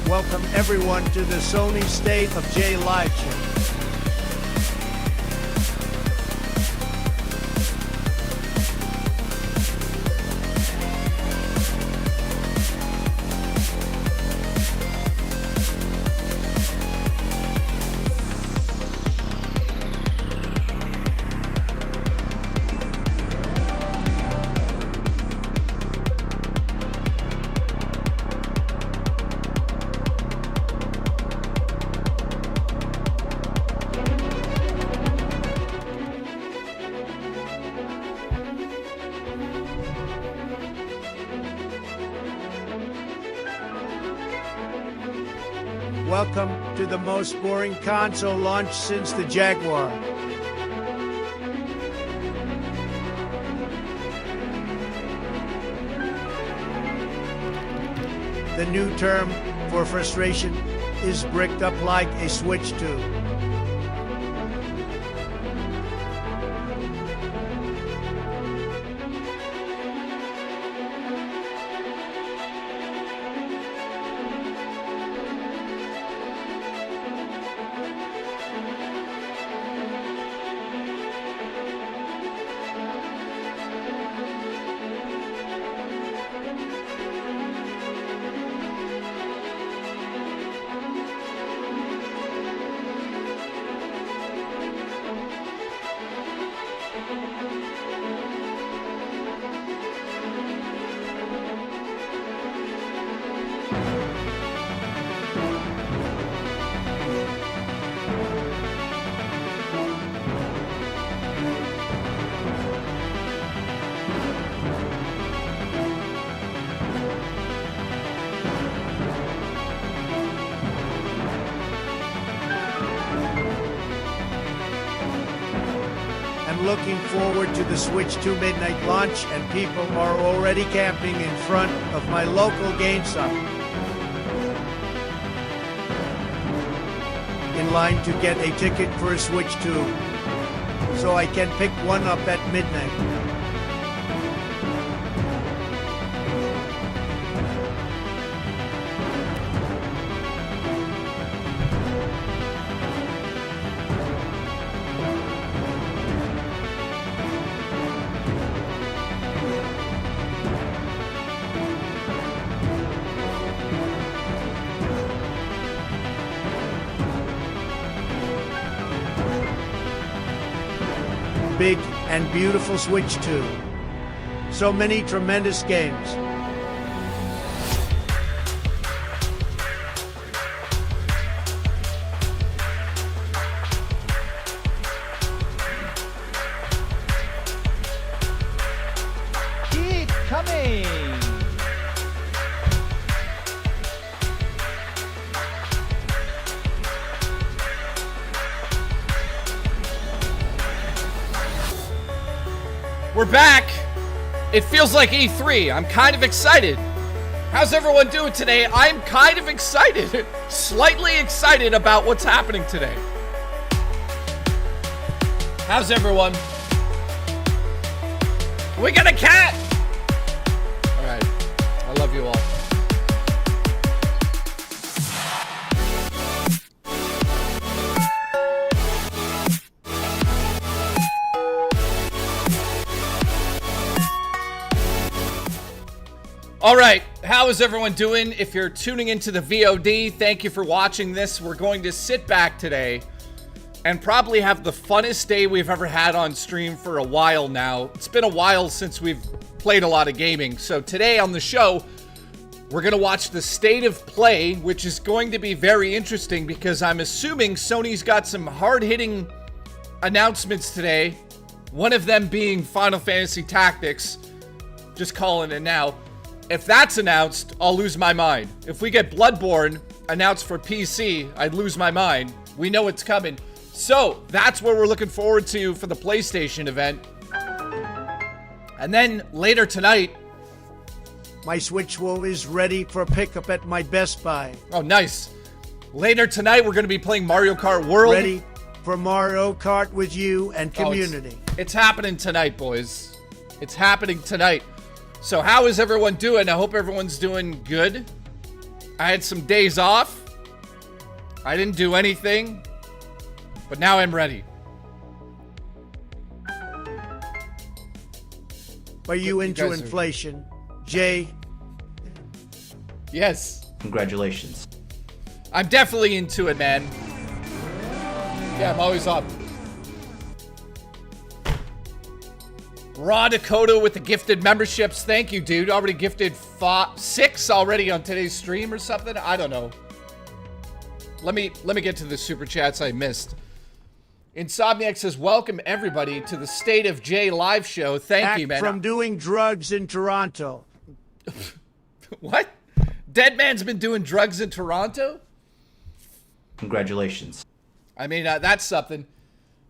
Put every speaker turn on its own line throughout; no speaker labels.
Welcome everyone to the Sony State of J Live Show. Welcome to the most boring console launch since the Jaguar. The new term for frustration is bricked up like a Switch 2. I'm looking forward to the Switch 2 midnight launch, and people are already camping in front of my local GameStop in line to get a ticket for a Switch 2 so I can pick one up at midnight. Big and beautiful Switch 2. So many tremendous games.
Keep coming! We're back. It feels like E3. I'm kind of excited. How's everyone doing today? I'm kind of excited. Slightly excited about what's happening today. How's everyone? We got a cat! Alright. I love you all. All right, how is everyone doing? If you're tuning into the VOD, thank you for watching this. We're going to sit back today and probably have the funnest day we've ever had on stream for a while now. It's been a while since we've played a lot of gaming. So today on the show, we're going to watch the State of Play, which is going to be very interesting because I'm assuming Sony's got some hard-hitting announcements today. One of them being Final Fantasy Tactics. Just calling it now. If that's announced, I'll lose my mind. If we get Bloodborne announced for PC, I'd lose my mind. We know it's coming. So, that's what we're looking forward to for the PlayStation event. And then, later tonight...
My Switch 2 is ready for pickup at my Best Buy.
Oh, nice. Later tonight, we're going to be playing Mario Kart World.
Ready for Mario Kart with you and community.
It's happening tonight, boys. It's happening tonight. So how is everyone doing? I hope everyone's doing good. I had some days off. I didn't do anything. But now I'm ready.
Are you into inflation, Jay?
Yes.
Congratulations.
I'm definitely into it, man. Yeah, I'm always up. Raw Dakota with the gifted memberships. Thank you, dude. Already gifted 6 already on today's stream or something. I don't know. Let me get to the super chats I missed. Insomniac says, welcome everybody to the State of J live show. Thank you, man.
From doing drugs in Toronto.
What? Dead Man's been doing drugs in Toronto?
Congratulations.
I mean, that's something.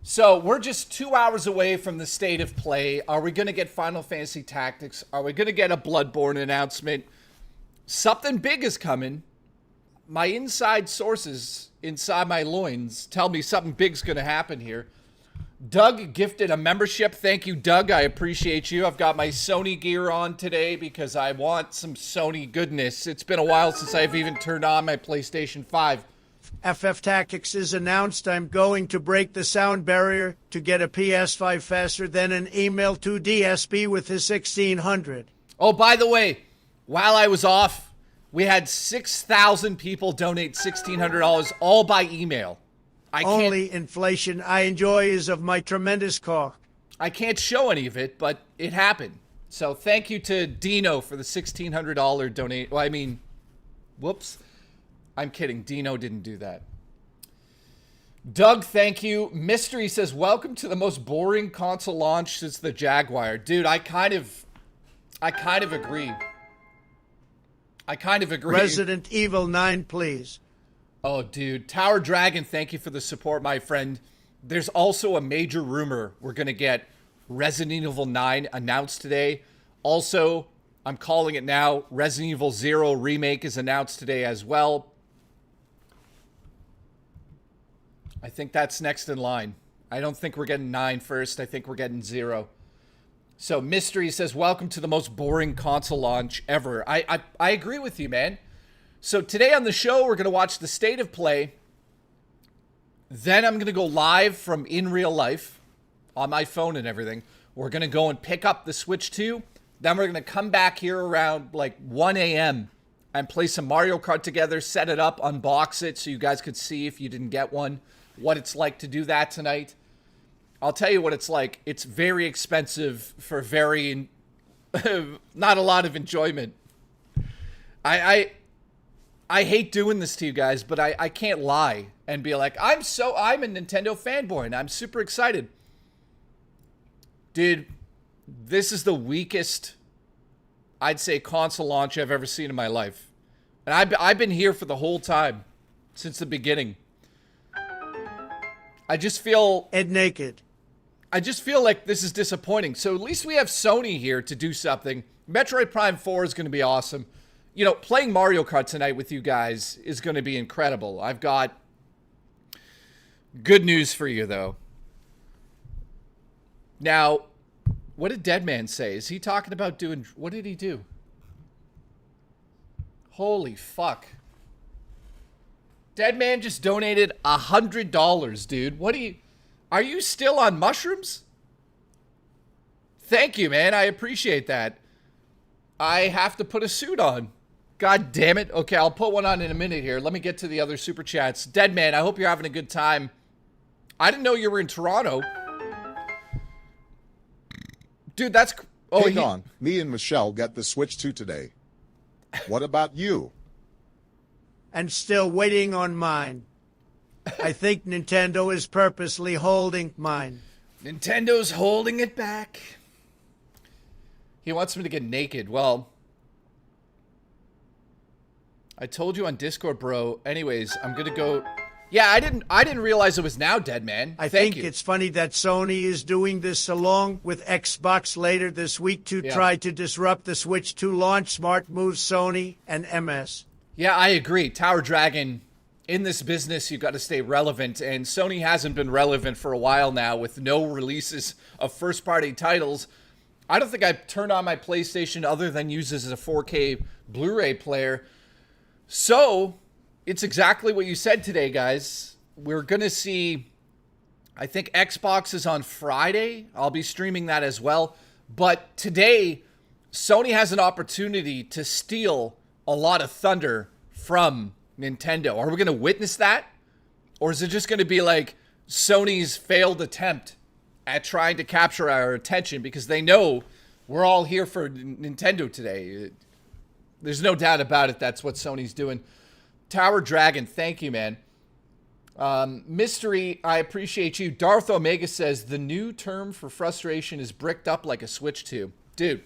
So we're just 2 hours away from the state of play. Are we going to get Final Fantasy Tactics? Are we going to get a Bloodborne announcement? Something big is coming. My inside sources inside my loins tell me something big's going to happen here. Doug gifted a membership. Thank you, Doug. I appreciate you. I've got my Sony gear on today because I want some Sony goodness. It's been a while since I've even turned on my PlayStation 5.
FF Tactics is announced. I'm going to break the sound barrier to get a PS5 faster than an email to DSP with his 1600.
Oh, by the way, while I was off, we had 6,000 people donate $1,600 all by email.
Only inflation I enjoy is of my tremendous car.
I can't show any of it, but it happened. So thank you to Dino for the $1,600 donate. Well, I mean, whoops. I'm kidding. Dino didn't do that. Doug, thank you. Mystery says, welcome to the most boring console launch since the Jaguar. Dude, I kind of agree. I kind of agree.
Resident Evil 9, please.
Oh, dude. Tower Dragon, thank you for the support, my friend. There's also a major rumor we're going to get Resident Evil 9 announced today. Also, I'm calling it now, Resident Evil 0 Remake is announced today as well. I think that's next in line. I don't think we're getting 9 first. I think we're getting 0. So Mystery says, welcome to the most boring console launch ever. I agree with you, man. So today on the show, we're going to watch the state of play. Then I'm going to go live from in real life on my phone and everything. We're going to go and pick up the Switch 2. Then we're going to come back here around like 1 a.m. and play some Mario Kart together, set it up, unbox it so you guys could see if you didn't get one, what it's like to do that tonight. I'll tell you what it's like. It's very expensive for very, not a lot of enjoyment. I hate doing this to you guys, but I can't lie and be like, I'm a Nintendo fanboy and I'm super excited. Dude, this is the weakest, I'd say, console launch I've ever seen in my life. And I've been here for the whole time, since the beginning. I just feel...
Ed Naked.
I just feel like this is disappointing. So at least we have Sony here to do something. Metroid Prime 4 is going to be awesome. You know, playing Mario Kart tonight with you guys is going to be incredible. I've got good news for you, though. Now, what did Deadman say? Is he talking about doing... What did he do? Holy fuck. Deadman just donated $100, dude. What do you... Are you still on mushrooms? Thank you, man. I appreciate that. I have to put a suit on. God damn it. Okay, I'll put one on in a minute here. Let me get to the other super chats. Deadman, I hope you're having a good time. I didn't know you were in Toronto. Dude, that's... Oh,
Hang on. Me and Michelle got the Switch 2 today. What about you?
And still waiting on mine. I think Nintendo is purposely holding mine.
Nintendo's holding it back. He wants me to get naked. Well, I told you on Discord, bro. Anyways, I'm gonna go... Yeah, I didn't realize it was now, Deadman.
I think it's funny that Sony is doing this along with Xbox later this week to try to disrupt the Switch 2 launch. Smart moves, Sony and MS.
Yeah, I agree. Tower Dragon, in this business, you've got to stay relevant, and Sony hasn't been relevant for a while now with no releases of first-party titles. I don't think I've turned on my PlayStation other than use it as a 4K Blu-ray player So, it's exactly what you said today, guys. We're going to see, I think Xbox is on Friday. I'll be streaming that as well. But today, Sony has an opportunity to steal a lot of thunder from Nintendo. Are we going to witness that? Or is it just going to be like Sony's failed attempt at trying to capture our attention because they know we're all here for Nintendo today? There's no doubt about it. That's what Sony's doing. Tower Dragon, thank you, man. Mystery, I appreciate you. Darth Omega says the new term for frustration is bricked up like a Switch 2. Dude,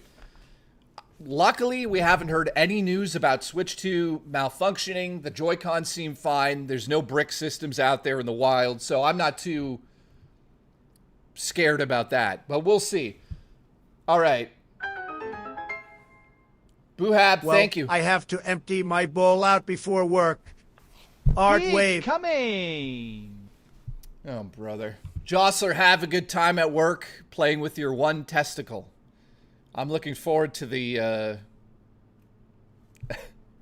luckily we haven't heard any news about Switch 2 malfunctioning. The Joy-Cons seem fine. There's no brick systems out there in the wild, so I'm not too scared about that. But we'll see. All right. Boohab,
Well,
thank you.
I have to empty my bowl out before work. Art Wave.
Coming.
Oh, brother. Jostler, have a good time at work playing with your one testicle. I'm looking forward to the,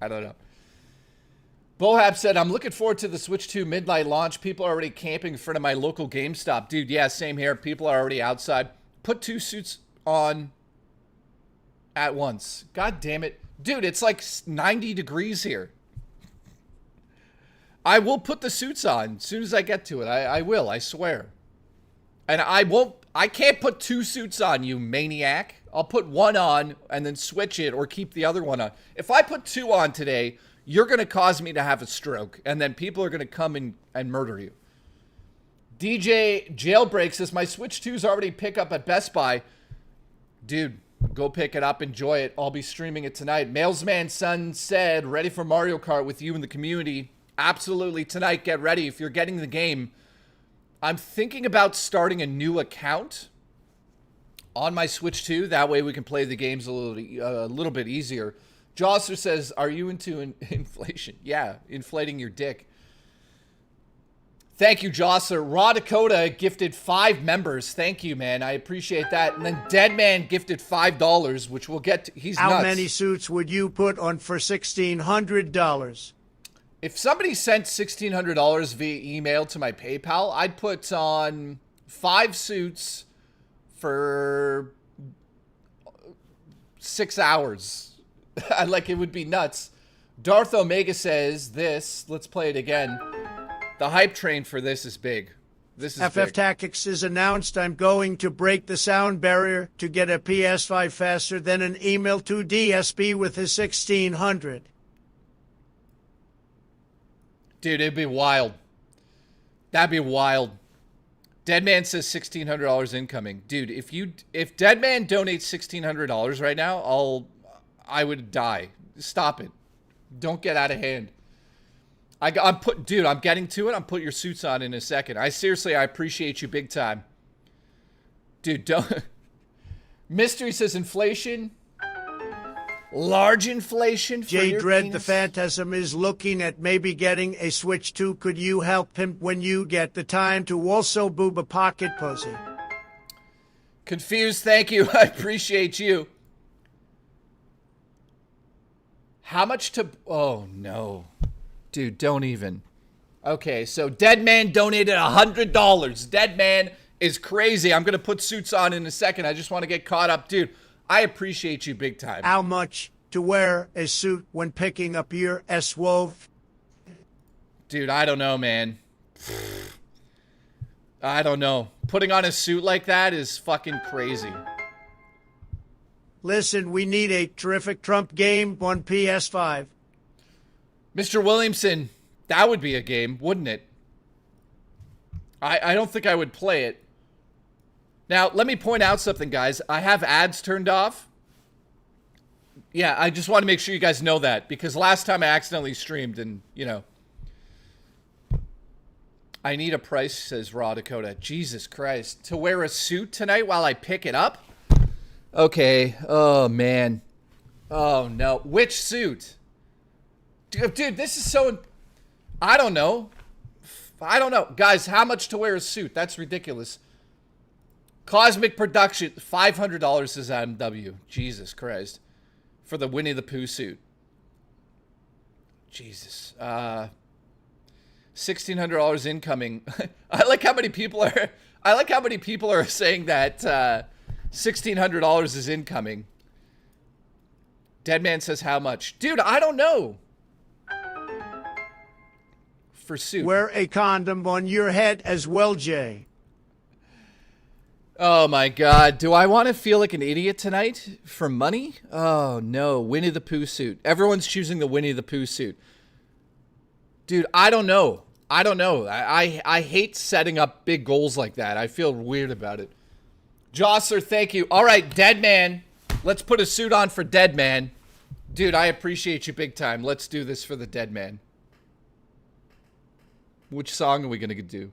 I don't know. Bohab said, I'm looking forward to the Switch 2 midnight launch. People are already camping in front of my local GameStop. Dude, yeah, same here. People are already outside. Put 2 suits on at once. God damn it. Dude, it's like 90 degrees here. I will put the suits on as soon as I get to it. I will, I swear. And I can't put 2 suits on, you maniac. I'll put one on and then switch it or keep the other one on. If I put 2 on today, you're going to cause me to have a stroke. And then people are going to come and murder you. DJ Jailbreak says, my Switch 2's already pick up at Best Buy. Dude, go pick it up. Enjoy it. I'll be streaming it tonight. Mailsman Son said, ready for Mario Kart with you in the community. Absolutely. Tonight, get ready. If you're getting the game, I'm thinking about starting a new account on my Switch 2. That way we can play the games a little bit easier. Josser says, are you into inflation? Yeah, inflating your dick. Thank you, Josser. Raw Dakota gifted 5 members. Thank you, man. I appreciate that. And then Deadman gifted $5, which we'll get to. He's nuts.
How many suits would you put on for $1,600?
If somebody sent $1,600 via email to my PayPal, I'd put on 5 suits for 6 hours. Like, it would be nuts. Darth Omega says this. Let's play it again. The hype train for this is big. This is
FF
big.
Tactics is announced. I'm going to break the sound barrier to get a PS5 faster than an email to DSP with his 1600.
Dude, it'd be wild. That'd be wild. Deadman says $1,600 incoming. Dude, if Deadman donates $1,600 right now, I would die. Stop it. Don't get out of hand. Dude, I'm getting to it. I'm putting your suits on in a second. I appreciate you big time. Dude, don't. Mystery says inflation. Large inflation for
J
your
Dread
penis.
the Phantasm is looking at maybe getting a Switch 2. Could you help him when you get the time to also boob a pocket pussy?
Confused, thank you. I appreciate you. How much to... Oh, no. Dude, don't even. Okay, so Deadman donated $100. Deadman is crazy. I'm going to put suits on in a second. I just want to get caught up. Dude, I appreciate you big time.
How much to wear a suit when picking up your S-Wolf?
Dude, I don't know, man. I don't know. Putting on a suit like that is fucking crazy.
Listen, we need a terrific Trump game on PS5.
Mr. Williamson, that would be a game, wouldn't it? I don't think I would play it. Now, let me point out something, guys. I have ads turned off. Yeah, I just want to make sure you guys know that, because last time I accidentally streamed and, you know. I need a price, says Raw Dakota. Jesus Christ. To wear a suit tonight while I pick it up? Okay. Oh, man. Oh, no. Which suit? Dude, this is so... I don't know. Guys, how much to wear a suit? That's ridiculous. Cosmic Production, $500 is MW. Jesus Christ. For the Winnie the Pooh suit. Jesus. $1,600 incoming. I like how many people are. I like how many people are saying that $1,600 is incoming. Deadman says how much, dude? I don't know. For suit.
Wear a condom on your head as well, Jay.
Oh my God. Do I want to feel like an idiot tonight for money? Oh no. Winnie the Pooh suit. Everyone's choosing the Winnie the Pooh suit. Dude, I don't know. I don't know. I hate setting up big goals like that. I feel weird about it. Jostler, thank you. All right, Deadman. Let's put a suit on for Deadman. Dude, I appreciate you big time. Let's do this for the Deadman. Which song are we going to do?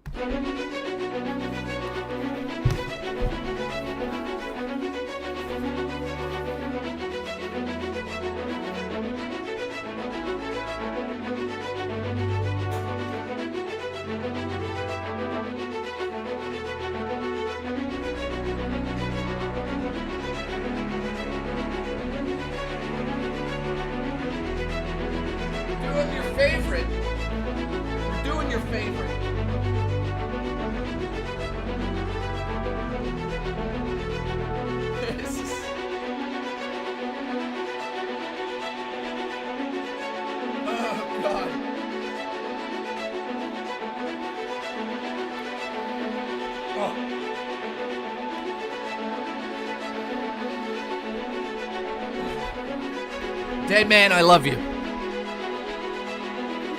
Doing your favorite. We're doing your favorite. Oh, God. Oh. Dead man, I love you.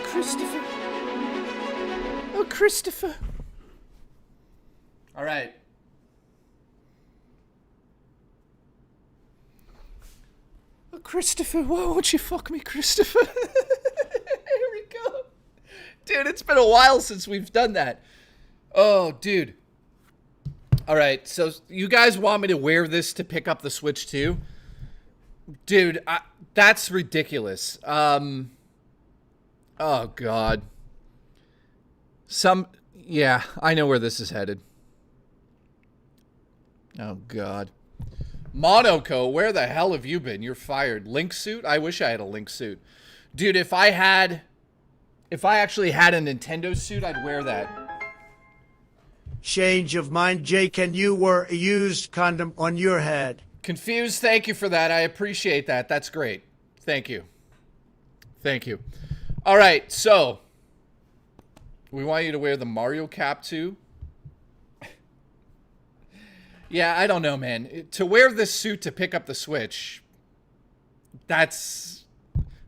Christopher. Oh, Christopher. All right. Oh, Christopher, why won't you fuck me, Christopher? Here we go. Dude, it's been a while since we've done that. Oh, dude. All right, so you guys want me to wear this to pick up the Switch 2? Dude, that's ridiculous. Oh, God. Yeah, I know where this is headed. Oh, God. Monaco, where the hell have you been? You're fired. Link suit? I wish I had a Link suit. Dude, if I actually had a Nintendo suit, I'd wear that.
Change of mind, Jay. Can you wear a used condom on your head?
Confused, thank you for that. I appreciate that. That's great. Thank you. Thank you. All right, so we want you to wear the Mario cap too. Yeah, I don't know, man. To wear this suit to pick up the Switch, that's...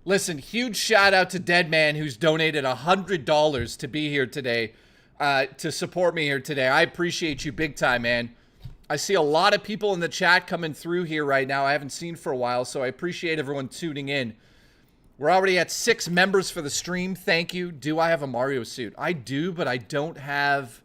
Listen, huge shout out to Deadman who's donated $100 to be here today, to support me here today. I appreciate you big time, man. I see a lot of people in the chat coming through here right now I haven't seen for a while, so I appreciate everyone tuning in. We're already at 6 members for the stream. Thank you. Do I have a Mario suit? I do, but I don't have...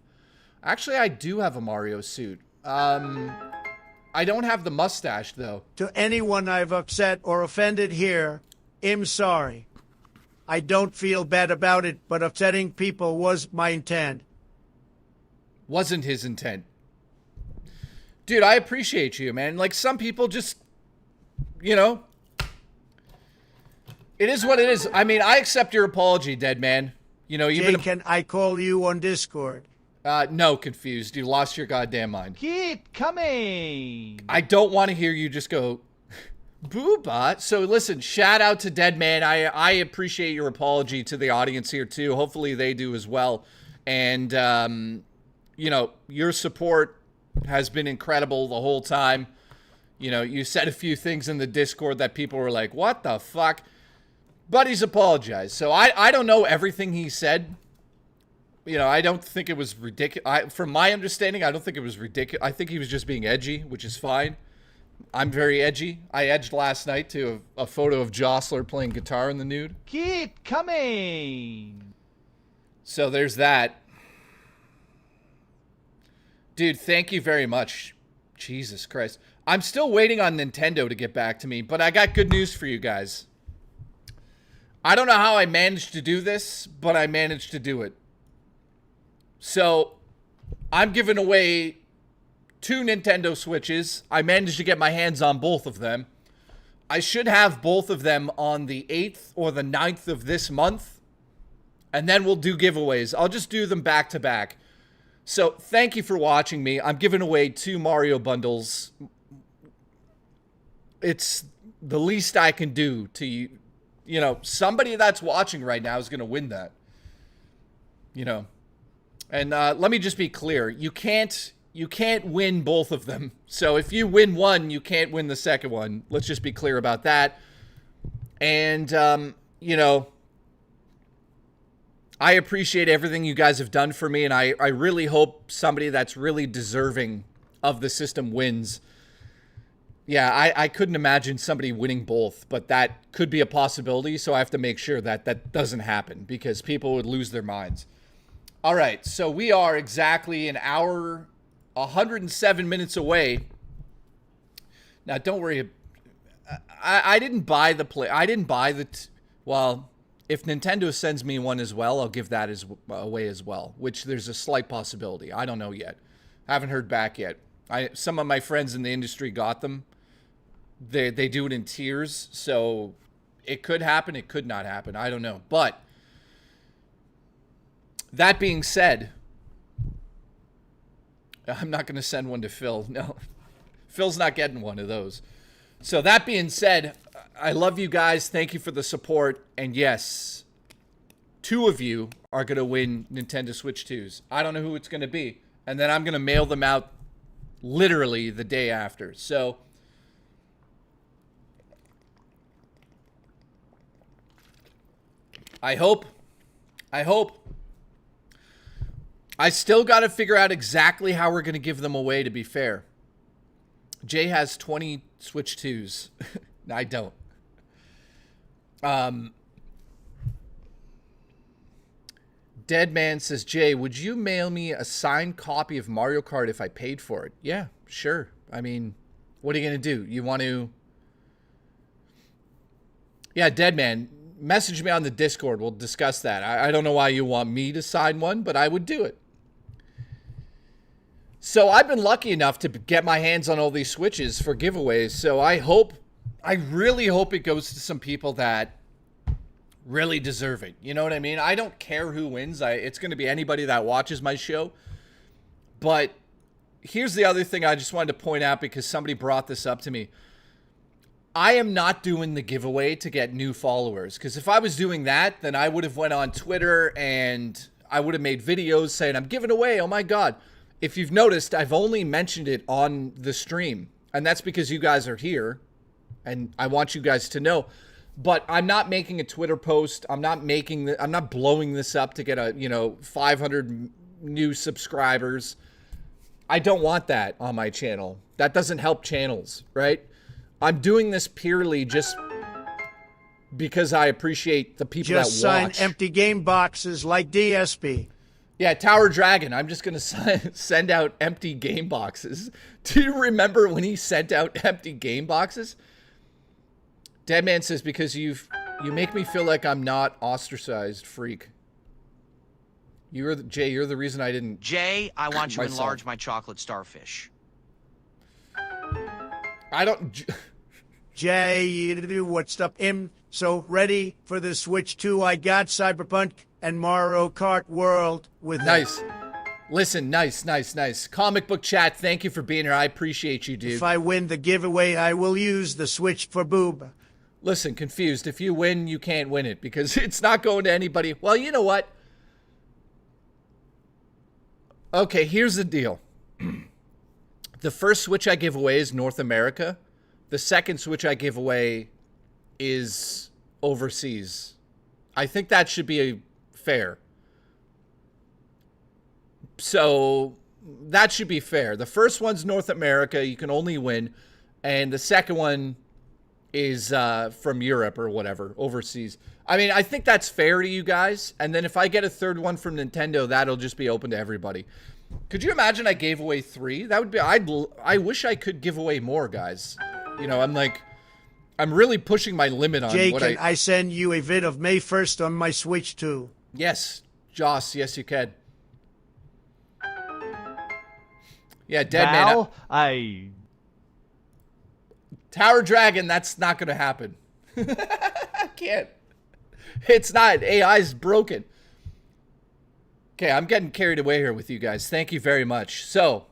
Actually, I do have a Mario suit. I don't have the mustache, though.
To anyone I've upset or offended here, I'm sorry. I don't feel bad about it, but upsetting people was my intent.
Wasn't his intent. Dude, I appreciate you, man. Like, some people just, you know, it is what it is. I mean, I accept your apology, dead man. You know,
Jay, can I call you on Discord?
No, Confused. You lost your goddamn mind.
Keep coming.
I don't want to hear you just go, Boobot. So listen, shout out to Deadman. I appreciate your apology to the audience here too. Hopefully they do as well. And, you know, your support has been incredible the whole time. You know, you said a few things in the Discord that people were like, what the fuck? But he's apologized. So I don't know everything he said. You know, I don't think it was ridiculous. From my understanding, I don't think it was ridiculous. I think he was just being edgy, which is fine. I'm very edgy. I edged last night to a photo of Jostler playing guitar in the nude.
Keep coming.
So there's that. Dude, thank you very much. Jesus Christ. I'm still waiting on Nintendo to get back to me, but I got good news for you guys. I don't know how I managed to do this, but I managed to do it. So, I'm giving away 2 Nintendo Switches. I managed to get my hands on both of them. I should have both of them on the 8th or the 9th of this month, and then we'll do giveaways. I'll just do them back to back. So thank you for watching me. I'm giving away 2 Mario bundles. It's the least I can do to you. You know, somebody that's watching right now is going to win that. You know. And let me just be clear. You can't win both of them. So if you win one, you can't win the second one. Let's just be clear about that. And, you know, I appreciate everything you guys have done for me, and I really hope somebody that's really deserving of the system wins. Yeah, I couldn't imagine somebody winning both, but that could be a possibility, so I have to make sure that that doesn't happen because people would lose their minds. All right, so we are exactly an hour, 107 minutes away. Now, don't worry. I didn't buy the play. I didn't buy the... well, if Nintendo sends me one as well, I'll give that away as well, which there's a slight possibility. I don't know yet. I haven't heard back yet. Some of my friends in the industry got them. They do it in tiers, so it could happen. It could not happen. I don't know. But that being said, I'm not going to send one to Phil. No, Phil's not getting one of those. So that being said, I love you guys. Thank you for the support. And yes, 2 of you are going to win Nintendo Switch 2s. I don't know who it's going to be. And then I'm going to mail them out literally the day after. So I hope. I still got to figure out exactly how we're going to give them away, to be fair. Jay has 20 Switch 2s. I don't. Dead Man says, Jay, would you mail me a signed copy of Mario Kart if I paid for it? Yeah, sure. I mean, what are you going to do? You want to... yeah, Dead Man, message me on the Discord. We'll discuss that. I don't know why you want me to sign one, but I would do it. So I've been lucky enough to get my hands on all these Switches for giveaways. So I really hope it goes to some people that really deserve it. You know what I mean? I don't care who wins. It's going to be anybody that watches my show. But here's the other thing I just wanted to point out because somebody brought this up to me. I am not doing the giveaway to get new followers. Because if I was doing that, then I would have went on Twitter and I would have made videos saying, I'm giving away. Oh my God. If you've noticed, I've only mentioned it on the stream. And that's because you guys are here. And I want you guys to know. But I'm not making a Twitter post. I'm not blowing this up to get 500 new subscribers. I don't want that on my channel. That doesn't help channels, right? I'm doing this purely just because I appreciate the people that watch.
Just sign empty game boxes like DSP.
Yeah, Tower Dragon. I'm just going to send out empty game boxes. Do you remember when he sent out empty game boxes? Deadman says, because you make me feel like I'm not ostracized, freak. Jay, you're the reason I didn't...
Jay, I want you to enlarge my chocolate starfish.
I don't...
Jay, you do what's up? So ready for the Switch 2. I got Cyberpunk and Mario Kart World with
nice. Listen, nice. Comic book chat, thank you for being here. I appreciate you, dude.
If I win the giveaway, I will use the Switch for boob.
Listen, confused. If you win, you can't win it because it's not going to anybody. Well, you know what? Okay, here's the deal. The first Switch I give away is North America. The second Switch I give away is overseas. I think that should be fair. So that should be fair. The first one's North America. You can only win. And the second one is from Europe or whatever, overseas. I mean, I think that's fair to you guys. And then if I get a third one from Nintendo, that'll just be open to everybody. Could you imagine I gave away 3? That would be... I wish I could give away more, guys. You know, I'm really pushing my limit on
Jake,
what
can I send you a vid of May 1st on my Switch 2?
Yes, Joss, yes you can. Yeah, Dead
Val,
Man. Tower Dragon, that's not going to happen. I can't. It's not. AI's broken. Okay, I'm getting carried away here with you guys. Thank you very much. So,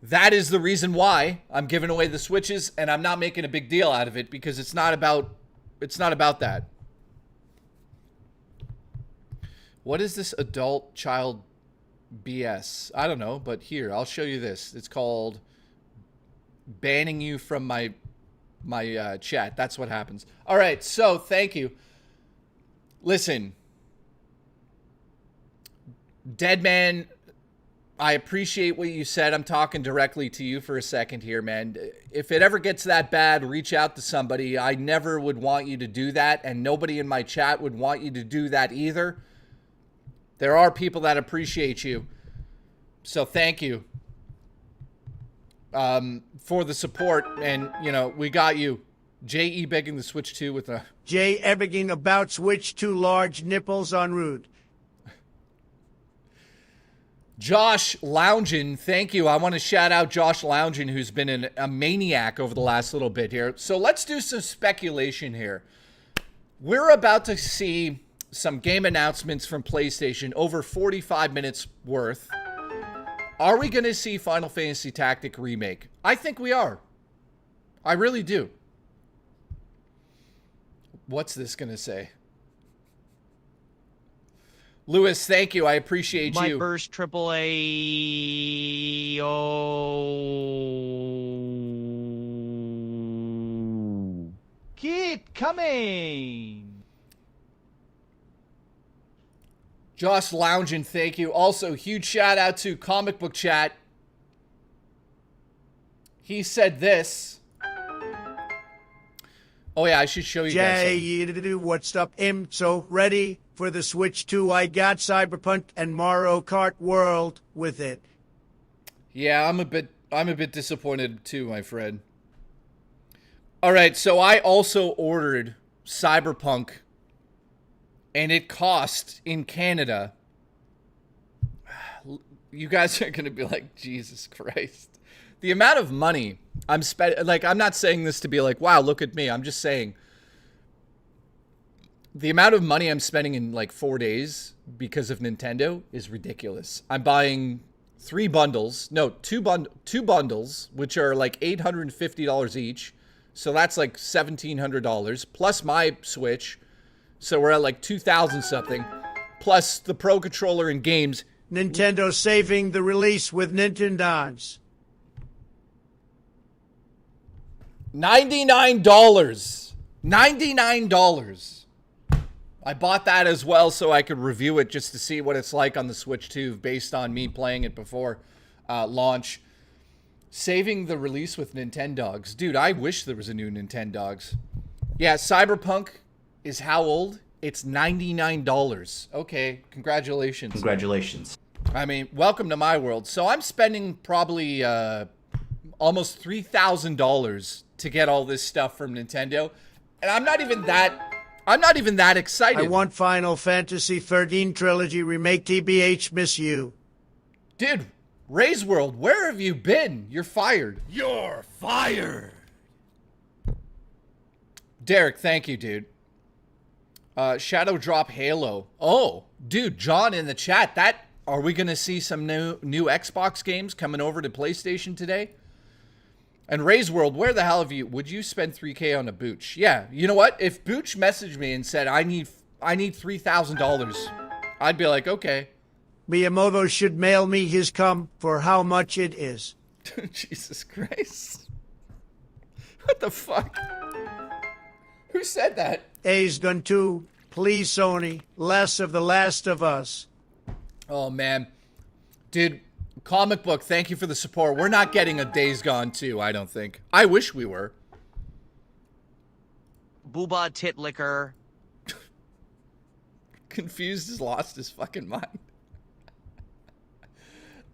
that is the reason why I'm giving away the Switches, and I'm not making a big deal out of it because it's not about that. What is this adult child BS? I don't know, but here, I'll show you this. It's called banning you from my chat. That's what happens. All right, so thank you. Listen, Deadman, I appreciate what you said. I'm talking directly to you for a second here, man. If it ever gets that bad, reach out to somebody. I never would want you to do that, and nobody in my chat would want you to do that either. There are people that appreciate you, so thank you for the support. And, you know, we got you. J.E. begging the Switch 2 with a...
J. ebbing about Switch 2 large nipples en route.
Josh Loungin, thank you. I want to shout out Josh Loungin, who's been a maniac over the last little bit here. So let's do some speculation here. We're about to see some game announcements from PlayStation, over 45 minutes worth. Are we going to see Final Fantasy Tactic Remake? I think we are. I really do. What's this going to say? Lewis, thank you. I appreciate
My
you.
first AAA. Oh.
Keep coming.
Josh Loungin, thank you. Also, huge shout out to Comic Book Chat. He said this. Oh yeah, I should show you guys.
Jay, what's up? So ready for the Switch 2. I got Cyberpunk and Mario Kart World with it.
Yeah, I'm a bit disappointed too, my friend. All right, so I also ordered Cyberpunk, and it cost in Canada. You guys are gonna be like, Jesus Christ. The amount of money I'm spending, like, I'm not saying this to be like, wow, look at me. I'm just saying the amount of money I'm spending in like 4 days because of Nintendo is ridiculous. I'm buying two bundles, which are like $850 each. So that's like $1,700 plus my Switch. So we're at like 2,000 something, plus the Pro Controller and games.
Nintendo saving the release with Nintendons.
$99. $99. I bought that as well so I could review it just to see what it's like on the Switch 2 based on me playing it before launch. Saving the release with Nintendogs. Dude, I wish there was a new Nintendogs. Yeah, Cyberpunk is how old? It's $99. Okay, congratulations.
Congratulations.
I mean, welcome to my world. So I'm spending probably almost $3,000 to get all this stuff from Nintendo, and I'm not even that excited.
I want Final Fantasy 13 Trilogy Remake. TBH, miss you.
Dude, Ray's World, where have you been? You're fired. You're fired. Derek, thank you, dude. Shadow Drop Halo. Oh, dude, John in the chat. Are we gonna see some new Xbox games coming over to PlayStation today? And Ray's World, where the hell would you spend $3K on a Booch? Yeah, you know what? If Booch messaged me and said, I need $3,000, I'd be like, okay.
Miyamoto should mail me his cum for how much it is.
Jesus Christ. What the fuck? Who said that?
A's done too. Please, Sony, less of The Last of Us.
Oh, man. Dude, Comic Book, thank you for the support. We're not getting a Days Gone 2, I don't think. I wish we were.
Booba tit liquor.
Confused has lost his fucking mind.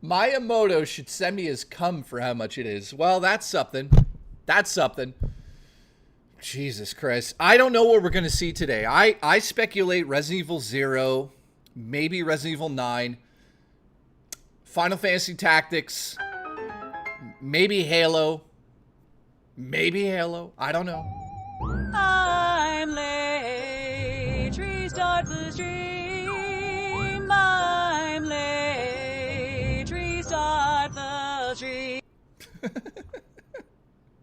Miyamoto should send me his cum for how much it is. Well, that's something. That's something. Jesus Christ. I don't know what we're going to see today. I speculate Resident Evil 0, maybe Resident Evil 9, Final Fantasy Tactics, maybe Halo. Maybe Halo. I don't know.
I'm late. Restart the stream. I'm late. Restart the stream.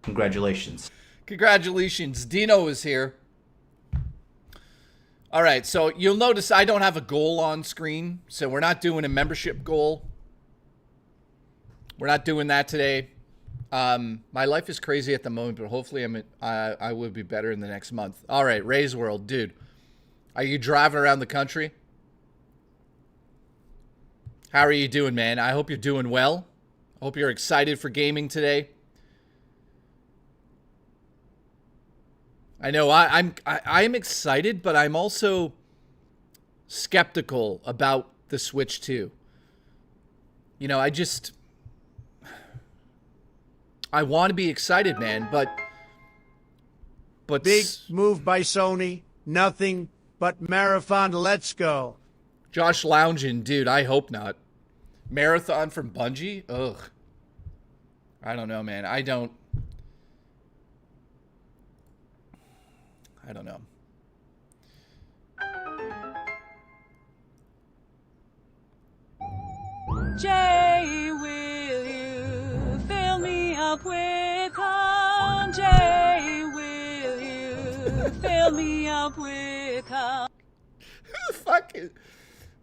Congratulations.
Congratulations. Dino is here. All right, so you'll notice I don't have a goal on screen, so we're not doing a membership goal. We're not doing that today. My life is crazy at the moment, but hopefully I will be better in the next month. All right, Ray's World, dude. Are you driving around the country? How are you doing, man? I hope you're doing well. I hope you're excited for gaming today. I know I'm excited, but I'm also skeptical about the Switch 2. You know, I want to be excited, man, but
Big move by Sony. Nothing but marathon. Let's go.
Josh lounging, dude. I hope not. Marathon from Bungie? Ugh. I don't know, man. I don't know.
Jay, will you fill me up with calm? Jay, will you fill me up with calm?
Who the fuck is...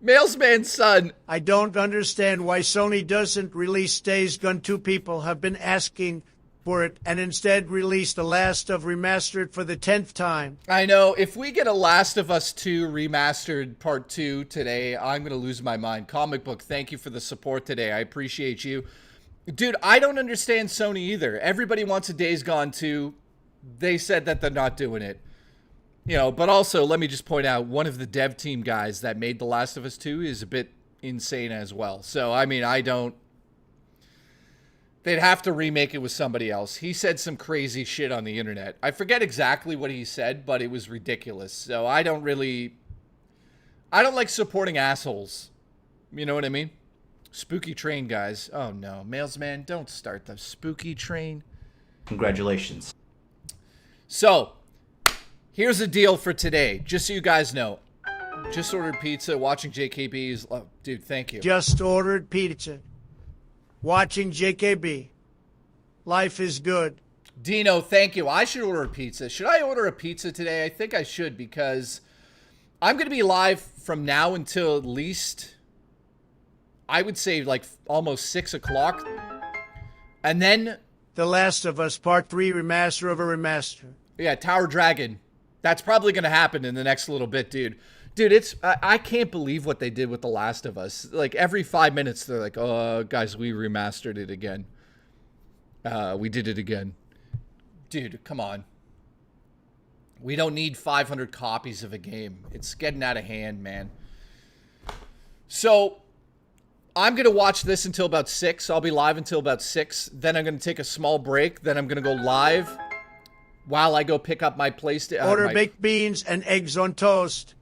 Mailsman's son.
I don't understand why Sony doesn't release Days Gone 2. People have been asking for it and instead release The Last of Remastered for the 10th time.
I know. If we get a Last of Us 2 remastered part 2 today, I'm going to lose my mind. Comic Book, thank you for the support today. I appreciate you. Dude, I don't understand Sony either. Everybody wants a Days Gone 2. They said that they're not doing it. You know, but also, let me just point out, one of the dev team guys that made The Last of Us 2 is a bit insane as well. So, I mean, they'd have to remake it with somebody else. He said some crazy shit on the internet. I forget exactly what he said, but it was ridiculous. So I don't like supporting assholes. You know what I mean? Spooky train, guys. Oh no, Mailsman, don't start the spooky train.
Congratulations.
So, here's the deal for today. Just so you guys know. Just ordered pizza, watching JKB's. Oh, dude, thank you.
Just ordered pizza. Watching JKB. Life is good.
Dino, thank you. I should order a pizza. Should I order a pizza today? I think I should, because I'm going to be live from now until at least, I would say, like almost 6 o'clock. And then...
The Last of Us Part 3 remaster of a remaster.
Yeah, Tower Dragon. That's probably going to happen in the next little bit, dude. Dude, I can't believe what they did with The Last of Us. Like, every 5 minutes, they're like, oh, guys, we remastered it again. We did it again. Dude, come on. We don't need 500 copies of a game. It's getting out of hand, man. So, I'm going to watch this until about 6. I'll be live until about 6. Then I'm going to take a small break. Then I'm going to go live while I go pick up my PlayStation.
Order baked beans and eggs on toast.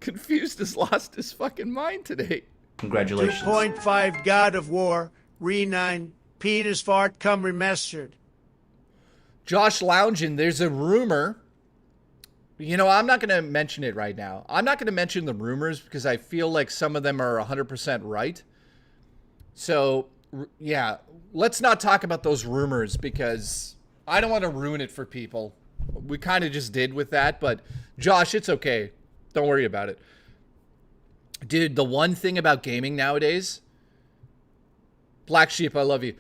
Confused has lost his fucking mind today.
Congratulations.
2.5 God of War, Re9, Peter's Fart come remastered.
Josh lounging, there's a rumor. You know, I'm not going to mention it right now. I'm not going to mention the rumors because I feel like some of them are 100% right. So, yeah, let's not talk about those rumors because I don't want to ruin it for people. We kind of just did with that, but Josh, it's okay. Don't worry about it. Dude, the one thing about gaming nowadays, Black Sheep, I love you.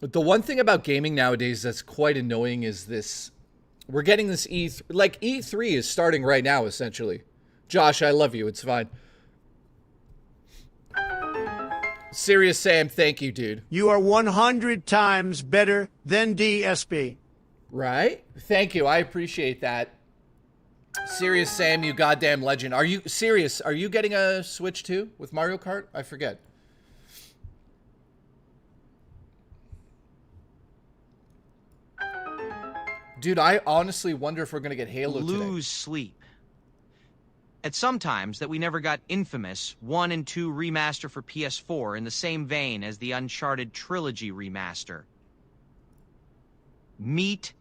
But the one thing about gaming nowadays that's quite annoying is this. We're getting this E3. Like, E3 is starting right now, essentially. Josh, I love you. It's fine. Serious Sam, thank you, dude.
You are 100 times better than DSP.
Right? Thank you. I appreciate that. Serious Sam, you goddamn legend. Are you serious? Are you getting a Switch too with Mario Kart? I forget. Dude, I honestly wonder if we're going to get Halo today.
Lose sleep. At some times that we never got Infamous 1 and 2 remaster for PS4 in the same vein as the Uncharted Trilogy remaster. Meat.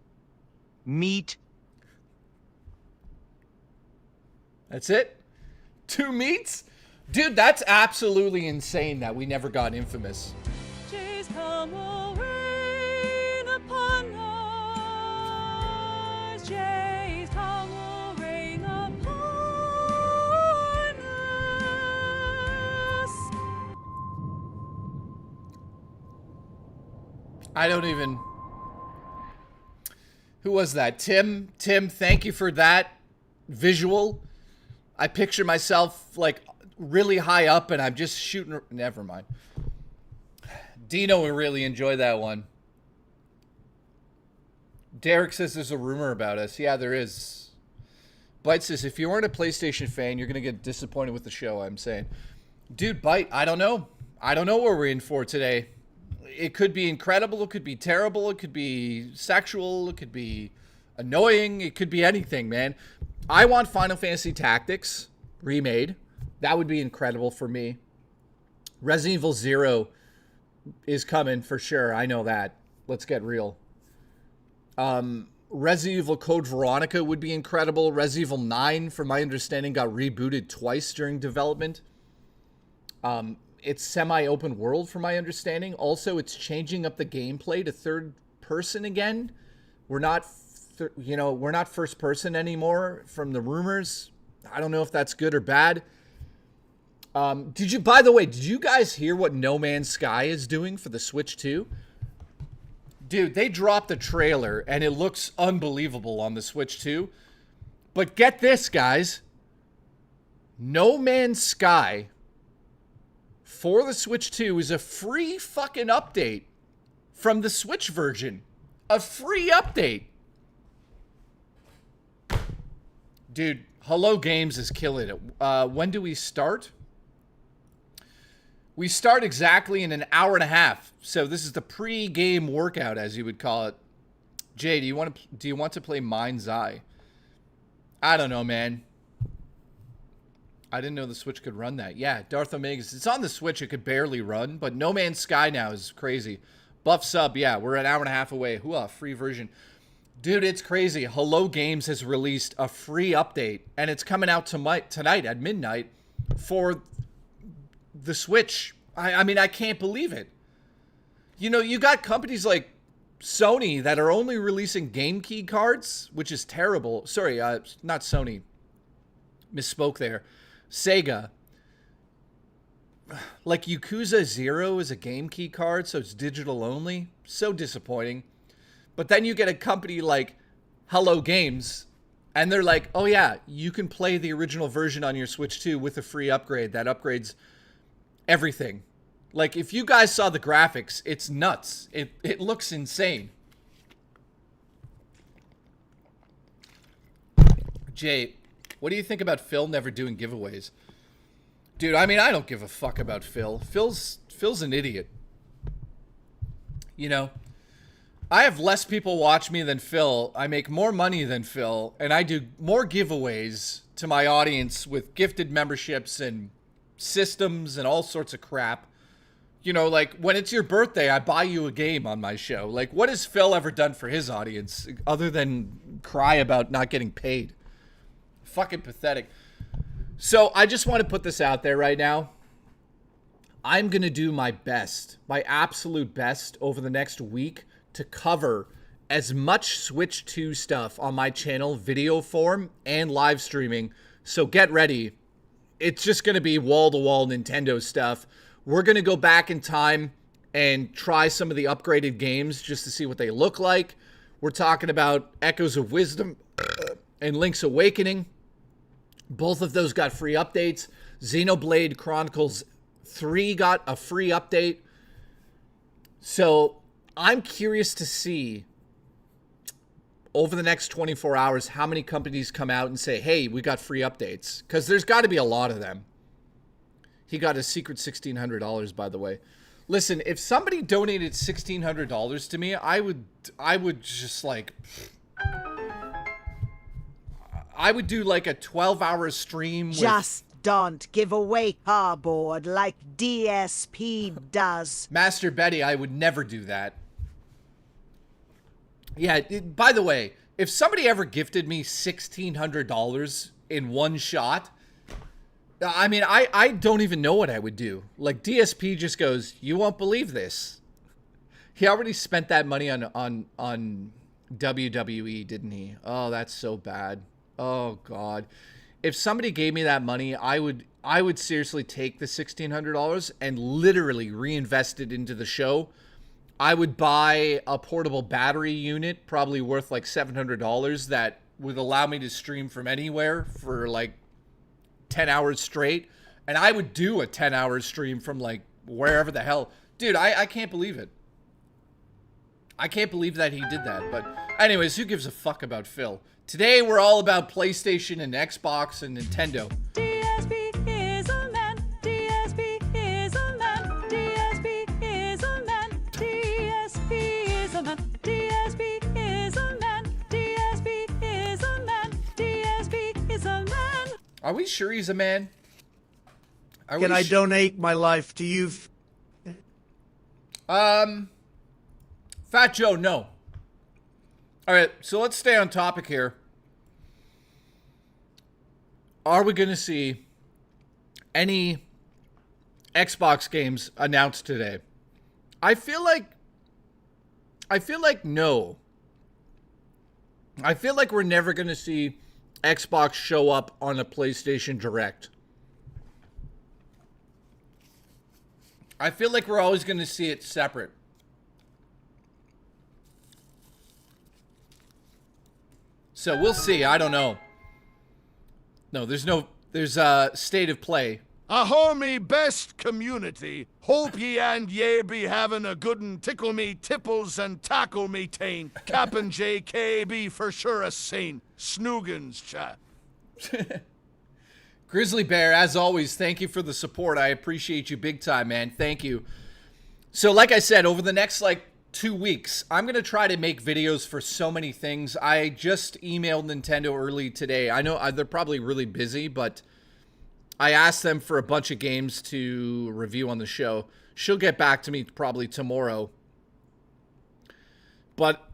That's it? 2 meats? Dude, that's absolutely insane that we never got Infamous.
Jay's come will rain upon us. Jay's come will rain upon us.
I don't even... Who was that? Tim? Tim, thank you for that visual. I picture myself, like, really high up and I'm just shooting... Never mind. Dino would really enjoy that one. Derek says there's a rumor about us. Yeah, there is. Bite says, if you weren't a PlayStation fan, you're going to get disappointed with the show, I'm saying. Dude, Bite, I don't know. I don't know what we're in for today. It could be incredible. It could be terrible. It could be sexual. It could be annoying. It could be anything, man. I want Final Fantasy Tactics remade. That would be incredible for me. Resident Evil 0 is coming for sure. I know that. Let's get real. Resident Evil Code Veronica would be incredible. Resident Evil 9, from my understanding, got rebooted twice during development. It's semi-open world, from my understanding. Also, it's changing up the gameplay to third person again. We're not, we're not first person anymore from the rumors. I don't know if that's good or bad. By the way, did you guys hear what No Man's Sky is doing for the Switch 2? Dude, they dropped the trailer and it looks unbelievable on the Switch 2. But get this, guys. No Man's Sky for the Switch 2 is a free fucking update from the Switch version. A free update. Dude, Hello Games is killing it. When do we start? We start exactly in an hour and a half. So this is the pre-game workout, as you would call it. Jay, do you want to play Mind's Eye? I don't know, man. I didn't know the Switch could run that. Yeah, Darth Omegas. It's on the Switch. It could barely run, but No Man's Sky now is crazy. Buff sub, yeah, we're an hour and a half away. Hooah, free version. Dude, it's crazy. Hello Games has released a free update, and it's coming out tonight at midnight for the Switch. I mean, I can't believe it. You know, you got companies like Sony that are only releasing game key cards, which is terrible. Sorry, not Sony. Misspoke there. Sega. Like Yakuza 0 is a game key card, so it's digital only. So disappointing. But then you get a company like Hello Games, and they're like, oh yeah, you can play the original version on your Switch 2 with a free upgrade that upgrades everything. Like, if you guys saw the graphics, it's nuts. It looks insane. Jay, what do you think about Phil never doing giveaways? Dude, I mean, I don't give a fuck about Phil. Phil's an idiot. You know, I have less people watch me than Phil. I make more money than Phil, and I do more giveaways to my audience with gifted memberships and systems and all sorts of crap. You know, like, when it's your birthday, I buy you a game on my show. Like, what has Phil ever done for his audience other than cry about not getting paid? Fucking pathetic. So, I just want to put this out there right now. I'm going to do my best, my absolute best over the next week to cover as much Switch 2 stuff on my channel, video form, and live streaming. So, get ready. It's just going to be wall-to-wall Nintendo stuff. We're going to go back in time and try some of the upgraded games just to see what they look like. We're talking about Echoes of Wisdom and Link's Awakening. Both of those got free updates. Xenoblade Chronicles 3 got a free update. So I'm curious to see over the next 24 hours how many companies come out and say, hey, we got free updates. Because there's got to be a lot of them. He got a secret $1,600, by the way. Listen, if somebody donated $1,600 to me, I would just like... I would do like a 12-hour stream with...
Just don't give away cardboard like DSP does.
Master Betty, I would never do that. Yeah, by the way, if somebody ever gifted me $1,600 in one shot, I mean, I don't even know what I would do. Like, DSP just goes, you won't believe this. He already spent that money on WWE, didn't he? Oh, that's so bad. Oh, God. If somebody gave me that money, I would seriously take the $1,600 and literally reinvest it into the show. I would buy a portable battery unit, probably worth like $700, that would allow me to stream from anywhere for like 10 hours straight. And I would do a 10-hour stream from like wherever the hell. Dude, I can't believe it. I can't believe that he did that. But anyways, who gives a fuck about Phil? Today, we're all about PlayStation and Xbox and Nintendo.
DSP is a man. DSP is a man. DSP is a man. DSP is a man. DSP is a man. DSP is a man. DSP is a man.
Are we sure he's a man?
Can I donate my life to you?
Fat Joe, no. All right, so let's stay on topic here. Are we going to see any Xbox games announced today? I feel like no. I feel like we're never going to see Xbox show up on a PlayStation Direct. I feel like we're always going to see it separate. So we'll see. I don't know. No, there's a state of play.
A homie best community. Hope ye and ye be having a good'n tickle me tipples and tackle me tain. Cap'n JKB for sure a saint. Snoogans, chat.
Grizzly Bear, as always, thank you for the support. I appreciate you big time, man. Thank you. So like I said, over the next 2 weeks, I'm going to try to make videos for so many things. I just emailed Nintendo early today. I know they're probably really busy, but I asked them for a bunch of games to review on the show. She'll get back to me probably tomorrow. But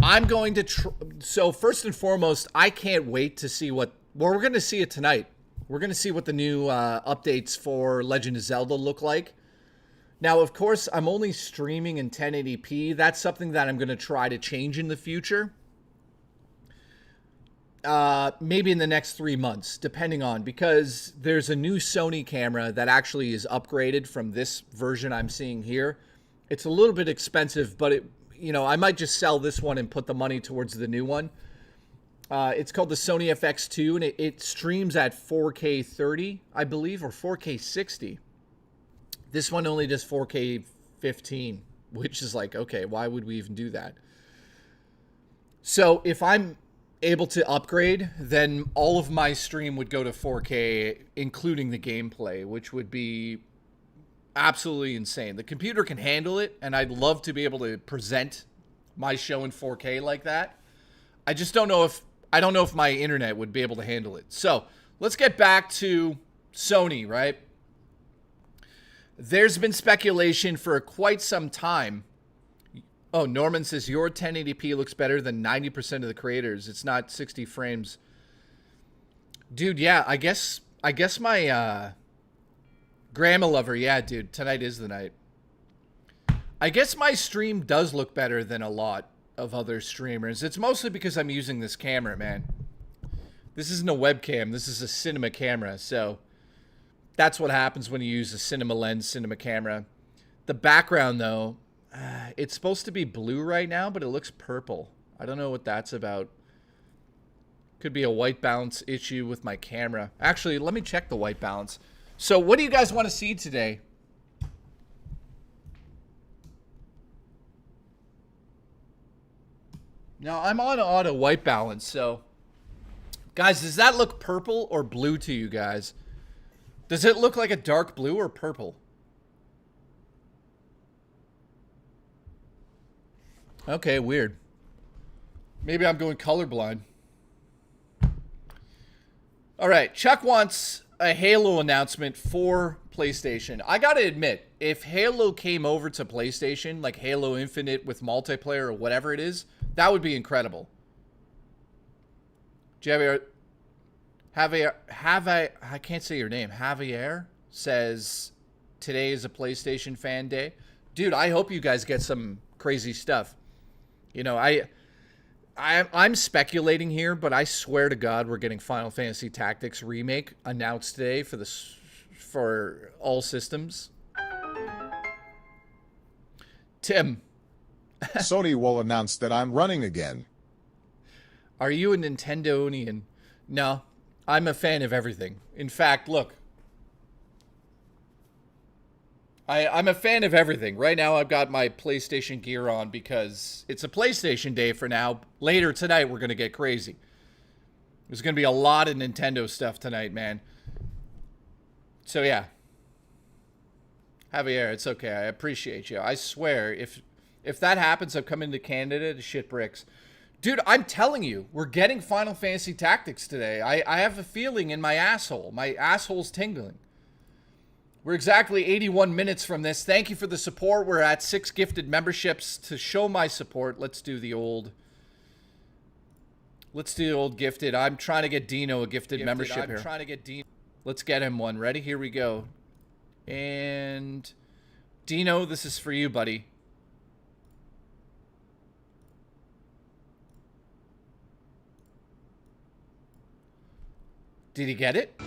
I'm going to... So first and foremost, I can't wait to see what... Well, we're going to see it tonight. We're going to see what the new updates for Legend of Zelda look like. Now, of course, I'm only streaming in 1080p. That's something that I'm going to try to change in the future. Maybe in the next 3 months, depending on, because there's a new Sony camera that actually is upgraded from this version I'm seeing here. It's a little bit expensive, but I might just sell this one and put the money towards the new one. It's called the Sony FX2, and it streams at 4K 30, I believe, or 4K 60. This one only does 4K 15, which is like, okay, why would we even do that? So if I'm able to upgrade, then all of my stream would go to 4K, including the gameplay, which would be absolutely insane. The computer can handle it, and I'd love to be able to present my show in 4K like that. I just don't know if my internet would be able to handle it. So let's get back to Sony, right? There's been speculation for quite some time. Oh, Norman says your 1080p looks better than 90% of the creators. It's not 60 frames. Dude, yeah, I guess my grandma lover, yeah, dude, tonight is the night. I guess my stream does look better than a lot of other streamers. It's mostly because I'm using this camera, man. This isn't a webcam. This is a cinema camera, so that's what happens when you use a cinema lens, cinema camera. The background, though, it's supposed to be blue right now, but it looks purple. I don't know what that's about. Could be a white balance issue with my camera. Actually, let me check the white balance. So what do you guys want to see today? Now, I'm on auto white balance, so... Guys, does that look purple or blue to you guys? Does it look like a dark blue or purple? Okay, weird. Maybe I'm going colorblind. All right, Chuck wants a Halo announcement for PlayStation. I gotta admit, if Halo came over to PlayStation, like Halo Infinite with multiplayer or whatever it is, That would be incredible. Javier, I can't say your name. Javier says today is a PlayStation fan day. Dude, I hope you guys get some crazy stuff. You know, I'm speculating here, but I swear to God we're getting Final Fantasy Tactics Remake announced today for all systems. Tim.
Sony will announce that I'm running again.
Are you a Nintendonian? No, I'm a fan of everything. In fact, look. I'm a fan of everything. Right now, I've got my PlayStation gear on because it's a PlayStation day for now. Later tonight, we're going to get crazy. There's going to be a lot of Nintendo stuff tonight, man. So, yeah. Javier, it's okay. I appreciate you. I swear, if that happens, I'm coming to Canada to shit bricks. Dude, I'm telling you, we're getting Final Fantasy Tactics today. I have a feeling in my asshole. My asshole's tingling. We're exactly 81 minutes from this. Thank you for the support. We're at 6 gifted memberships. To show my support, let's do the old gifted. I'm trying to get Dino a gifted membership here. Let's get him one. Ready? Here we go. And Dino, this is for you, buddy. Did he get it?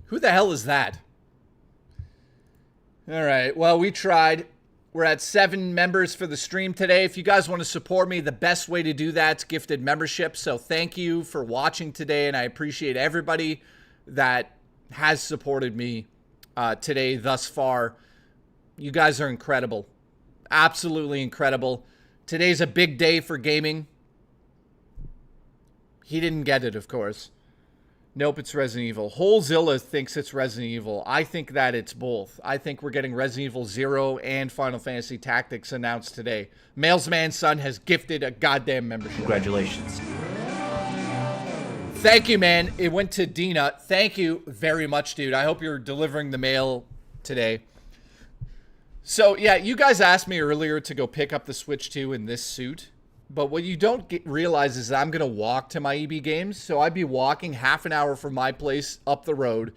Who the hell is that? All right, well, we tried. We're at 7 members for the stream today. If you guys want to support me, the best way to do that is gifted membership. So thank you for watching today, and I appreciate everybody that has supported me today thus far. You guys are incredible. Absolutely incredible. Today's a big day for gaming. He didn't get it, of course. Nope, it's Resident Evil. Holezilla thinks it's Resident Evil. I think that it's both. I think we're getting Resident Evil 0 and Final Fantasy Tactics announced today. Mailsman's son has gifted a goddamn membership.
Congratulations.
Thank you, man. It went to Dina. Thank you very much, dude. I hope you're delivering the mail today. So, yeah, you guys asked me earlier to go pick up the Switch 2 in this suit. But what you don't realize is that I'm going to walk to my EB Games. So I'd be walking half an hour from my place up the road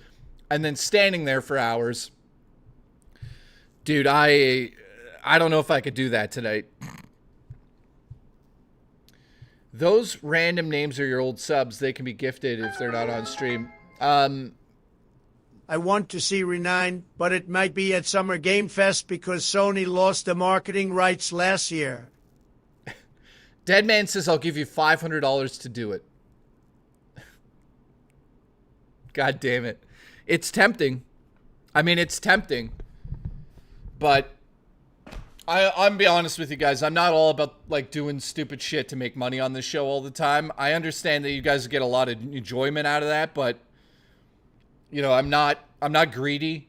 and then standing there for hours. Dude, I don't know if I could do that tonight. Those random names are your old subs. They can be gifted if they're not on stream.
I want to see Renine, but it might be at Summer Game Fest because Sony lost the marketing rights last year.
Deadman says, I'll give you $500 to do it. God damn it. It's tempting. I mean, it's tempting. But I'm be honest with you guys. I'm not all about like doing stupid shit to make money on this show all the time. I understand that you guys get a lot of enjoyment out of that, but you know, I'm not greedy.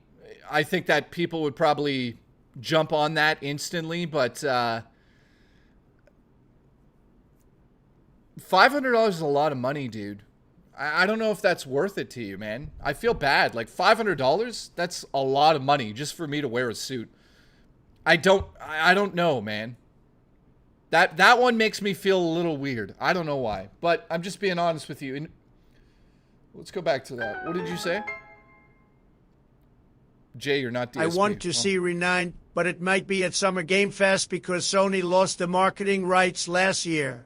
I think that people would probably jump on that instantly, but $500 is a lot of money, dude. I don't know if that's worth it to you, man. I feel bad. Like $500, that's a lot of money just for me to wear a suit. I don't know, man. That one makes me feel a little weird. I don't know why, but I'm just being honest with you. And let's go back to that. What did you say? Jay, you're not DSP.
I want to see Renine, but it might be at Summer Game Fest because Sony lost the marketing rights last year.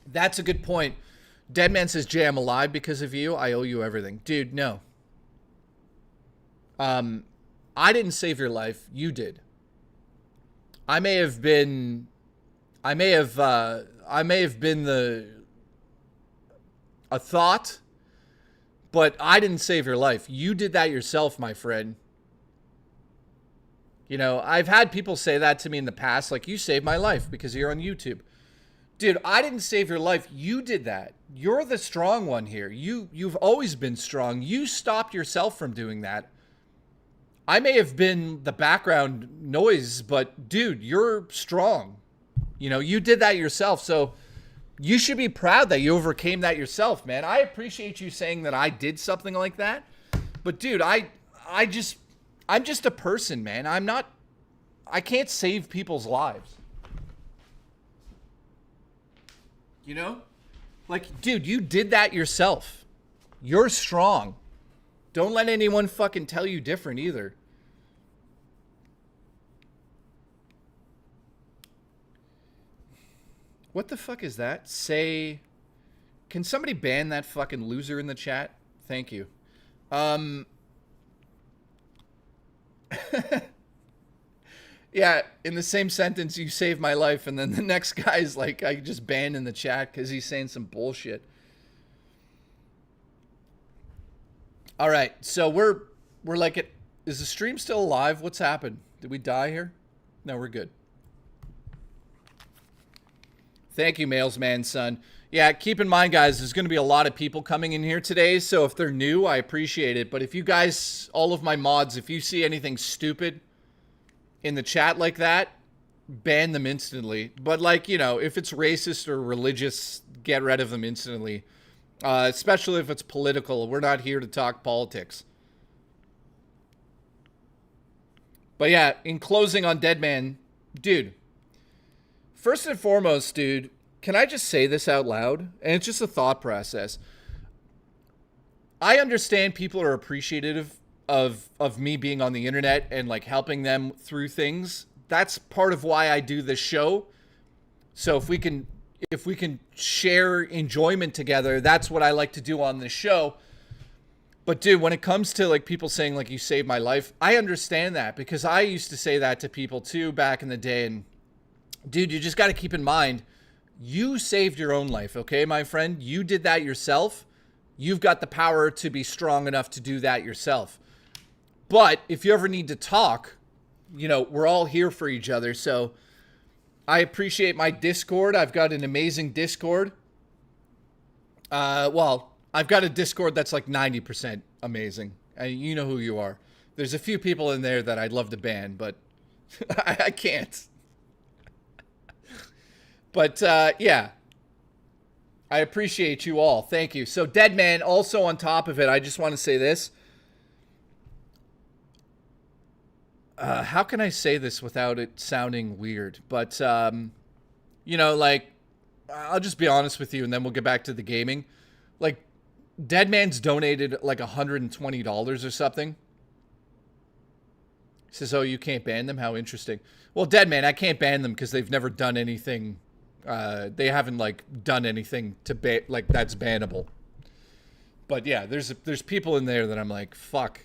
That's a good point. Deadman says, Jay, I'm alive because of you. I owe you everything. Dude, no. I didn't save your life. You did. I may have been a thought, but I didn't save your life. You did that yourself, my friend. You know, I've had people say that to me in the past, like, you saved my life because you're on YouTube. Dude, I didn't save your life. You did that. You're the strong one here. You've always been strong. You stopped yourself from doing that. I may have been the background noise, but dude, you're strong. You know, you did that yourself. So you should be proud that you overcame that yourself, man. I appreciate you saying that I did something like that. But dude, I'm just a person, man. I can't save people's lives. You know? Like, dude, you did that yourself. You're strong. Don't let anyone fucking tell you different either. What the fuck is that? Can somebody ban that fucking loser in the chat? Thank you. Yeah, in the same sentence, you saved my life, and then the next guy's like, I just banned in the chat because he's saying some bullshit. All right, so we're like, is the stream still alive? What's happened? Did we die here? No, we're good. Thank you, Mailsman son. Yeah, keep in mind, guys, there's going to be a lot of people coming in here today, so if they're new, I appreciate it. But if you guys, all of my mods, if you see anything stupid in the chat like that, ban them instantly. But, like, you know, if it's racist or religious, get rid of them instantly. Especially if it's political. We're not here to talk politics. But, yeah, in closing on Deadman, dude, first and foremost, dude, can I just say this out loud? And it's just a thought process. I understand people are appreciative of me being on the internet and like helping them through things. That's part of why I do this show. So if we can share enjoyment together, that's what I like to do on this show. But dude, when it comes to like people saying like you saved my life, I understand that because I used to say that to people too back in the day. And dude, you just got to keep in mind, you saved your own life, okay, my friend? You did that yourself. You've got the power to be strong enough to do that yourself. But if you ever need to talk, you know, we're all here for each other. So I appreciate my Discord. I've got an amazing Discord. Well, I've got a Discord that's like 90% amazing. You know who you are. There's a few people in there that I'd love to ban, but I can't. But, yeah, I appreciate you all. Thank you. So, Deadman, also on top of it, I just want to say this. How can I say this without it sounding weird? But, you know, like, I'll just be honest with you, and then we'll get back to the gaming. Like, Deadman's donated, like, $120 or something. He says, oh, you can't ban them? How interesting. Well, Deadman, I can't ban them because they've never done anything. They haven't like done anything to like that's bannable. But yeah, there's people in there that I'm like, fuck,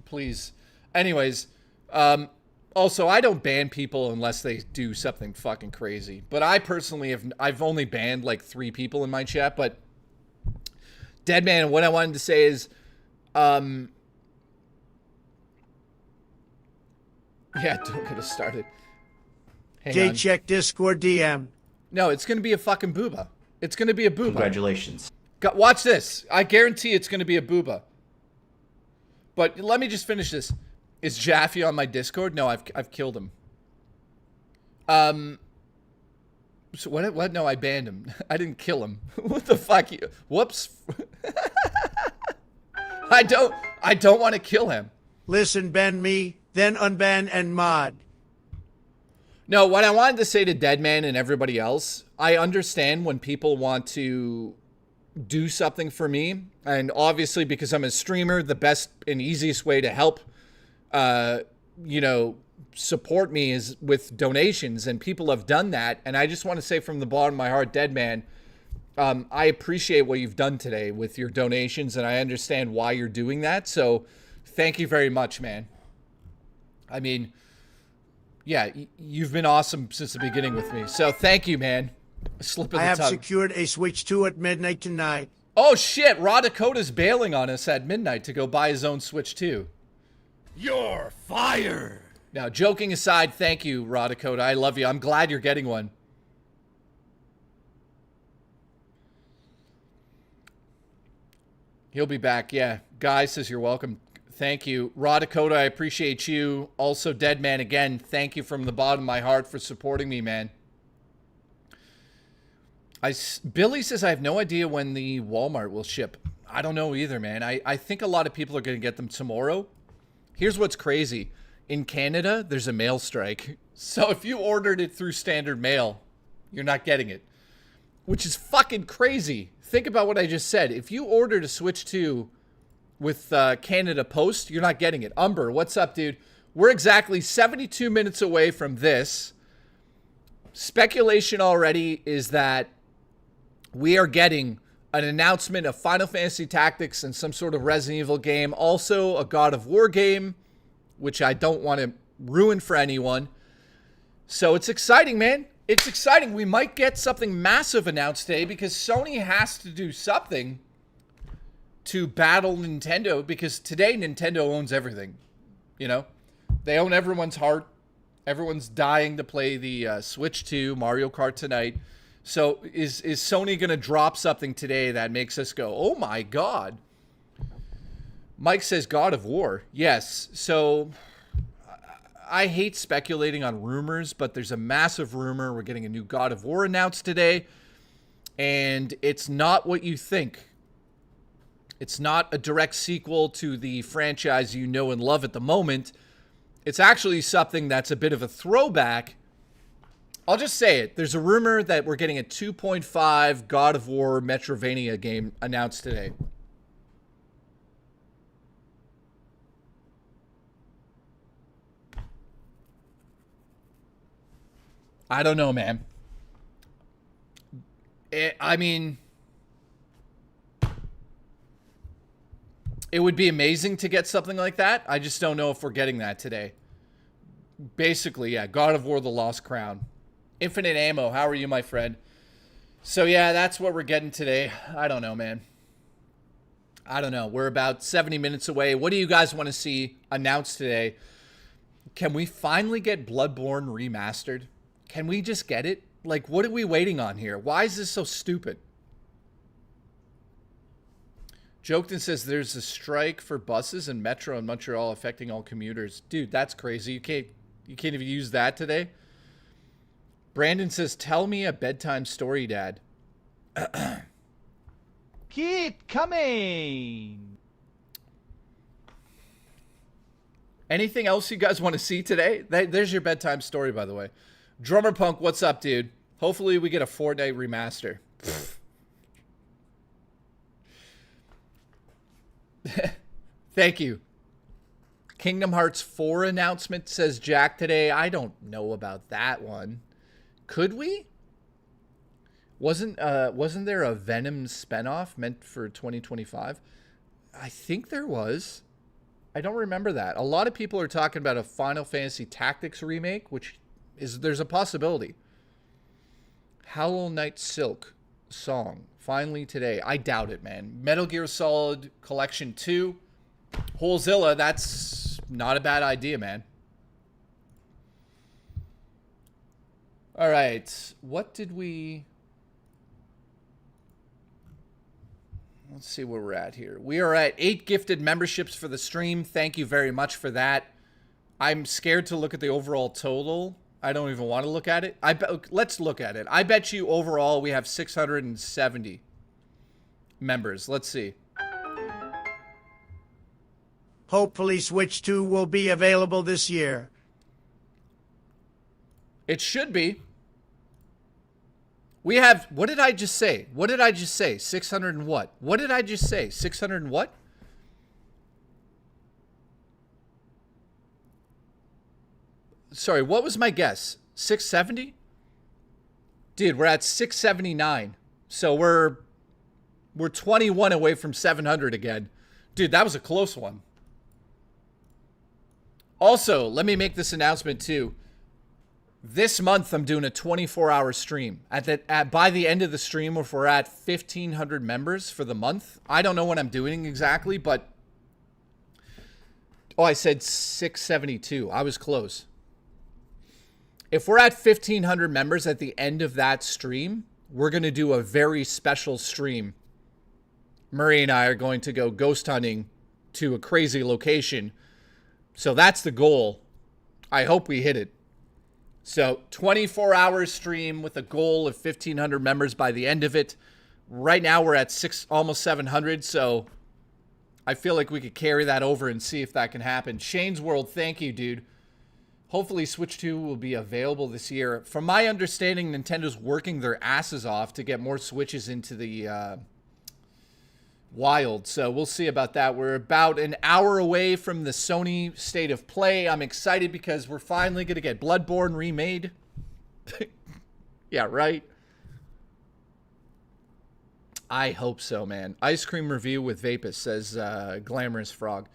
please. Anyways, also I don't ban people unless they do something fucking crazy. But I personally I've only banned like 3 people in my chat. But Deadman, what I wanted to say is, yeah, don't get us started.
J check Discord DM.
No, it's going to be a fucking booba. It's going to be a booba.
Congratulations.
Watch this. I guarantee it's going to be a booba. But let me just finish this. Is Jaffe on my Discord? No, I've killed him. So what? No, I banned him. I didn't kill him. What the fuck? Whoops. I don't want to kill him.
Listen, ban me, then unban and mod.
No, what I wanted to say to Deadman and everybody else, I understand when people want to do something for me. And obviously, because I'm a streamer, the best and easiest way to help, you know, support me is with donations. And people have done that. And I just want to say from the bottom of my heart, Deadman, I appreciate what you've done today with your donations. And I understand why you're doing that. So thank you very much, man. I mean, yeah, you've been awesome since the beginning with me. So thank you, man. Slip of the
I have
tongue.
secured a Switch 2 at midnight tonight.
Oh, shit. Raw Dakota's bailing on us at midnight to go buy his own Switch 2.
You're fired.
Now, joking aside, thank you, Raw Dakota. I love you. I'm glad you're getting one. He'll be back. Yeah. Guy says you're welcome. Thank you. Raw Dakota, I appreciate you. Also, Deadman, again, thank you from the bottom of my heart for supporting me, man. Billy says I have no idea when the Walmart will ship. I don't know either, man. I think a lot of people are going to get them tomorrow. Here's what's crazy. In Canada, there's a mail strike. So if you ordered it through standard mail, you're not getting it. Which is fucking crazy. Think about what I just said. If you ordered a Switch 2 with Canada Post, you're not getting it. Umber, what's up, dude? We're exactly 72 minutes away from this. Speculation already is that we are getting an announcement of Final Fantasy Tactics and some sort of Resident Evil game. Also, a God of War game, which I don't want to ruin for anyone. So it's exciting, man. It's exciting. We might get something massive announced today because Sony has to do something to battle Nintendo, because today Nintendo owns everything. You know? They own everyone's heart. Everyone's dying to play the Switch 2, Mario Kart tonight. So is Sony going to drop something today that makes us go, oh my God? Mike says God of War. Yes. So I hate speculating on rumors, but there's a massive rumor. We're getting a new God of War announced today. And it's not what you think. It's not a direct sequel to the franchise you know and love at the moment. It's actually something that's a bit of a throwback. I'll just say it. There's a rumor that we're getting a 2.5 God of War Metroidvania game announced today. I don't know, man. I mean, it would be amazing to get something like that. I just don't know if we're getting that today. Basically, yeah, God of War: The Lost Crown. Infinite Ammo, how are you, my friend? So, yeah, that's what we're getting today. I don't know, man. I don't know. We're about 70 minutes away. What do you guys want to see announced today? Can we finally get Bloodborne remastered? Can we just get it? Like, what are we waiting on here? Why is this so stupid? Jokton says there's a strike for buses and metro in Montreal affecting all commuters. Dude, that's crazy. You can't even use that today? Brandon says, tell me a bedtime story, Dad.
Keep coming.
Anything else you guys want to see today? There's your bedtime story, by the way. Drummer Punk, what's up, dude? Hopefully we get a Fortnite remaster. Thank you. Kingdom Hearts 4 announcement, says Jack today. I don't know about that one. Could we? Wasn't there a Venom spinoff meant for 2025? I think there was. I don't remember that. A lot of people are talking about a Final Fantasy Tactics remake, which there's a possibility. Hollow Knight Silk song finally today. I doubt it, man. Metal Gear Solid Collection 2, Holezilla, that's not a bad idea, man. All right, what did we... Let's see where we're at here. We are at 8 gifted memberships for the stream. Thank you very much for that. I'm scared to look at the overall total. I don't even want to look at it. Let's look at it. I bet you overall we have 670 members. Let's see.
Hopefully Switch 2 will be available this year.
It should be. We have, what did I just say? What did I just say? 600 and what? What did I just say? 600 and what? Sorry, what was my guess? 670? Dude, we're at 679. So we're 21 away from 700 again. Dude, that was a close one. Also, let me make this announcement too. This month, I'm doing a 24-hour stream. By the end of the stream, if we're at 1,500 members for the month, I don't know what I'm doing exactly, but... Oh, I said 672. I was close. If we're at 1,500 members at the end of that stream, we're going to do a very special stream. Murray and I are going to go ghost hunting to a crazy location. So that's the goal. I hope we hit it. So 24-hour stream with a goal of 1,500 members by the end of it. Right now we're at almost 700, so I feel like we could carry that over and see if that can happen. Shane's World, thank you, dude. Hopefully Switch 2 will be available this year. From my understanding, Nintendo's working their asses off to get more Switches into the wild, so we'll see about that. We're about an hour away from the Sony State of Play. I'm excited because we're finally going to get Bloodborne remade. Yeah, right? I hope so, man. Ice cream review with Vapus, says Glamorous Frog.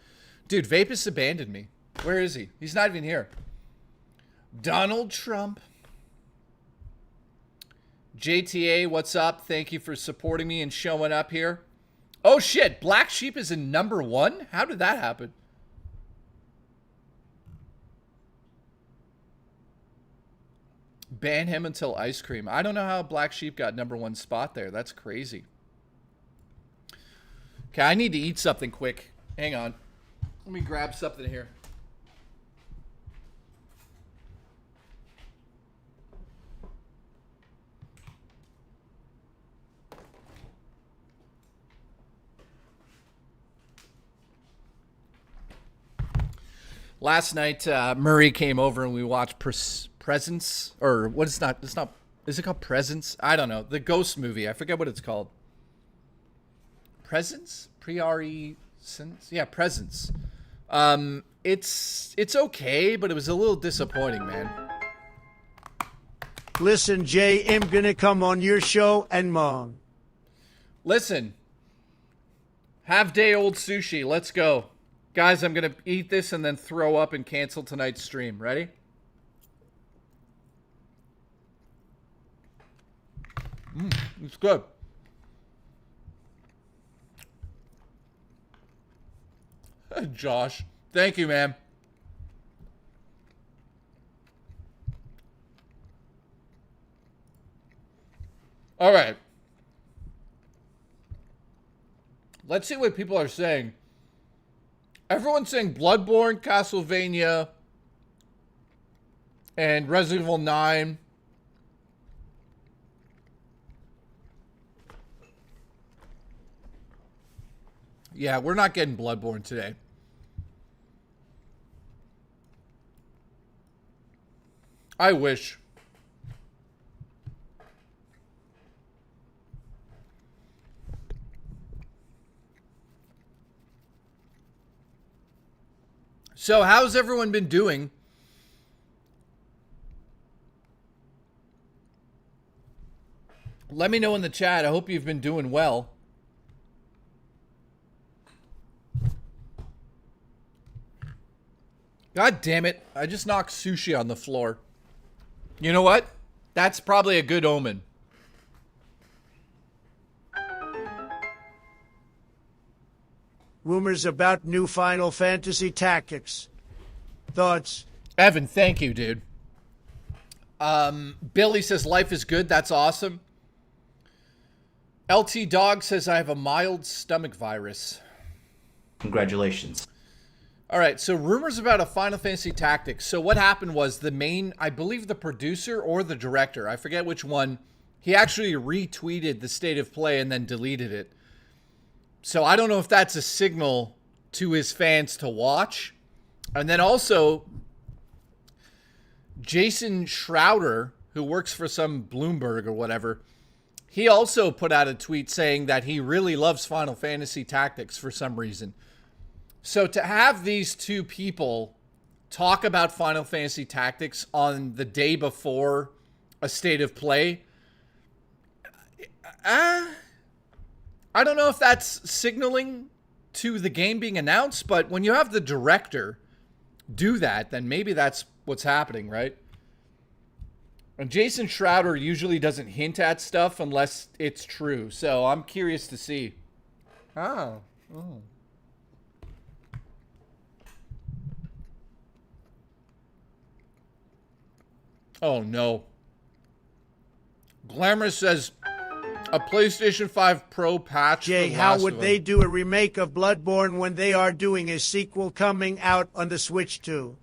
Dude, Vapus abandoned me. Where is he? He's not even here. Donald Trump. JTA, what's up? Thank you for supporting me and showing up here. Oh, shit. Black Sheep is in #1? How did that happen? Ban him until ice cream. I don't know how Black Sheep got #1 spot there. That's crazy. Okay, I need to eat something quick. Hang on. Let me grab something here. Last night, Murray came over and we watched Presence, or what is not? It's not. Is it called Presence? I don't know. The Ghost movie. I forget what it's called. Presence? Pre-R-E-Sense? Yeah, Presence. It's okay, but it was a little disappointing, man.
Listen, Jay, I'm gonna come on your show and mom.
Listen. Half day old sushi. Let's go. Guys, I'm gonna eat this and then throw up and cancel tonight's stream. Ready? It's good. Josh, thank you, man. All right. Let's see what people are saying. Everyone's saying Bloodborne, Castlevania, and Resident Evil 9. Yeah, we're not getting Bloodborne today. I wish. So, how's everyone been doing? Let me know in the chat. I hope you've been doing well. God damn it. I just knocked sushi on the floor. You know what? That's probably a good omen.
Rumors about new Final Fantasy Tactics. Thoughts?
Evan, thank you, dude. Billy says life is good. That's awesome. LT Dog says I have a mild stomach virus.
Congratulations.
All right, so rumors about a Final Fantasy Tactics. So what happened was the main, I believe the producer or the director, I forget which one, he actually retweeted the state of play and then deleted it. So I don't know if that's a signal to his fans to watch. And then also, Jason Schroeder, who works for some Bloomberg or whatever, he also put out a tweet saying that he really loves Final Fantasy Tactics for some reason. So to have these two people talk about Final Fantasy Tactics on the day before a state of play, I don't know if that's signaling to the game being announced, but when you have the director do that, then maybe that's what's happening, right? And Jason Schroeder usually doesn't hint at stuff unless it's true, so I'm curious to see. Oh. Oh, no. Glamorous says a PlayStation 5 Pro patch.
Jay, how would they do a remake of Bloodborne when they are doing a sequel coming out on the Switch 2?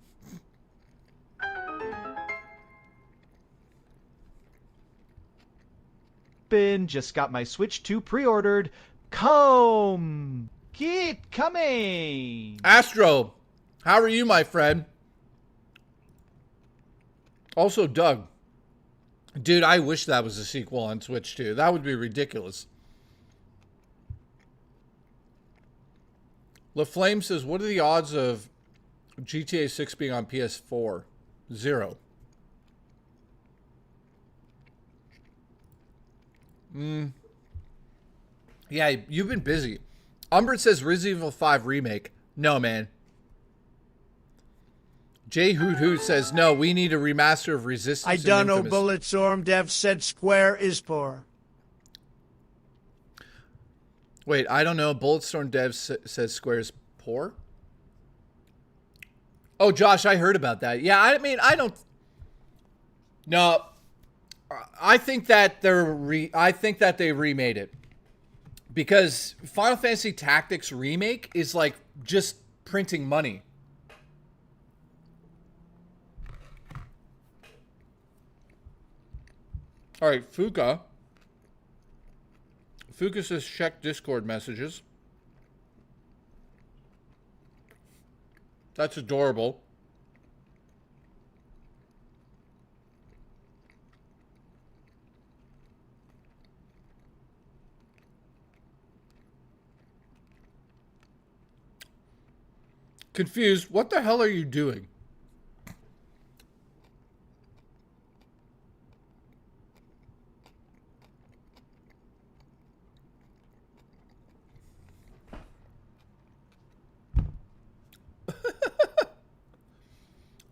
open. Just got my Switch 2 pre-ordered. Keep coming.
Astro, how are you, my friend? Also, Doug. Dude, I wish that was a sequel on Switch 2. That would be ridiculous. LaFlame says, what are the odds of GTA 6 being on PS4? 0. Yeah, you've been busy. Umbert says Resident Evil 5 remake. No, man. Jay Hoot Hoot says, no, we need a remaster of Resistance.
I don't know, Bulletstorm Dev said Square is poor.
Wait, I don't know. Bulletstorm Dev says Square's poor? Oh, Josh, I heard about that. Yeah, I mean, I don't... No. I think that they remade it. Because Final Fantasy Tactics Remake is like just printing money. All right, Fuka. Fuka says check Discord messages. That's adorable. Confused. What the hell are you doing?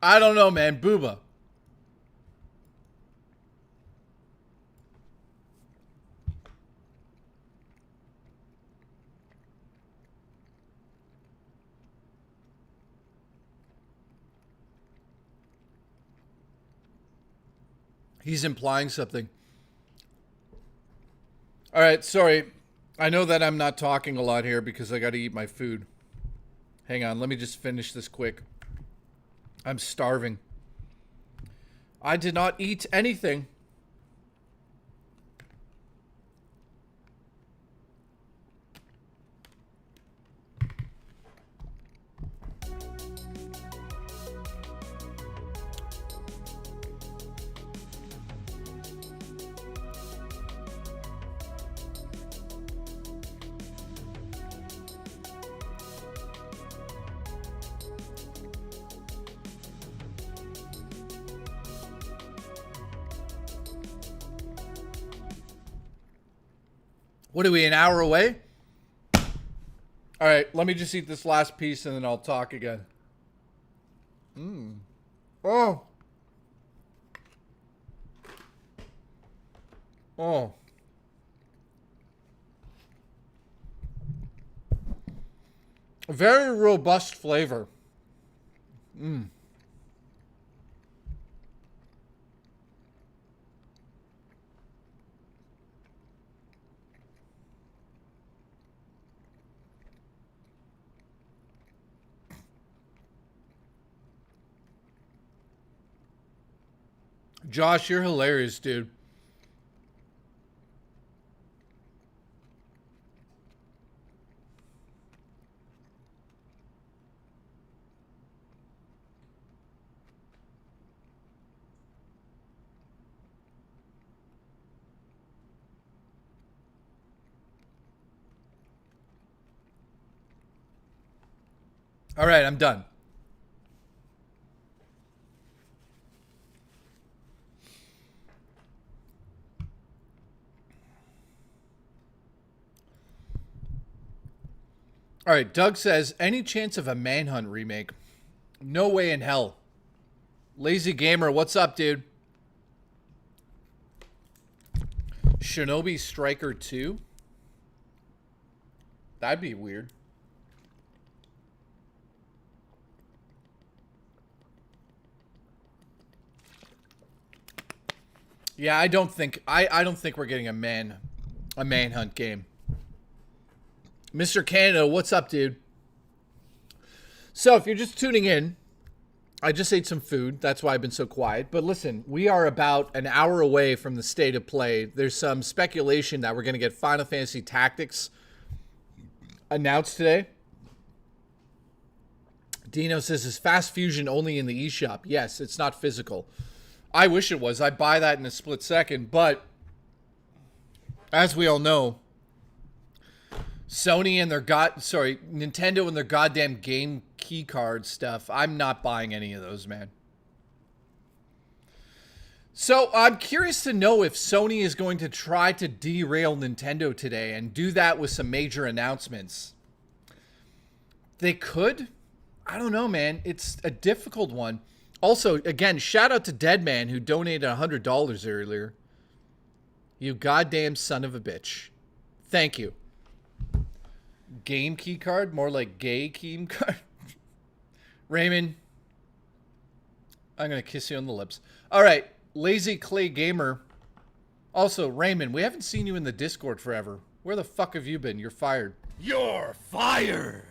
I don't know, man. Booba. He's implying something. All right, sorry. I know that I'm not talking a lot here because I got to eat my food. Hang on, let me just finish this quick. I'm starving. I did not eat anything. What are we, an hour away? All right, let me just eat this last piece and then I'll talk again. Oh. Oh. Very robust flavor. Josh, you're hilarious, dude. All right, I'm done. All right, Doug says, any chance of a Manhunt remake? No way in hell. Lazy Gamer, what's up, dude? Shinobi Striker 2? That'd be weird. Yeah, I don't think we're getting a Manhunt game. Mr. Canada, what's up, dude? So, if you're just tuning in, I just ate some food. That's why I've been so quiet. But listen, we are about an hour away from the state of play. There's some speculation that we're going to get Final Fantasy Tactics announced today. Dino says, is Fast Fusion only in the eShop? Yes, it's not physical. I wish it was. I'd buy that in a split second. But as we all know, Nintendo and their goddamn game key card stuff. I'm not buying any of those, man. So I'm curious to know if Sony is going to try to derail Nintendo today and do that with some major announcements. They could. I don't know, man. It's a difficult one. Also, again, shout out to Deadman who donated $100 earlier. You goddamn son of a bitch. Thank you. Game key card? More like gay key card? Raymond, I'm going to kiss you on the lips. All right, Lazy Clay Gamer. Also, Raymond, we haven't seen you in the Discord forever. Where the fuck have you been? You're fired.
You're fired.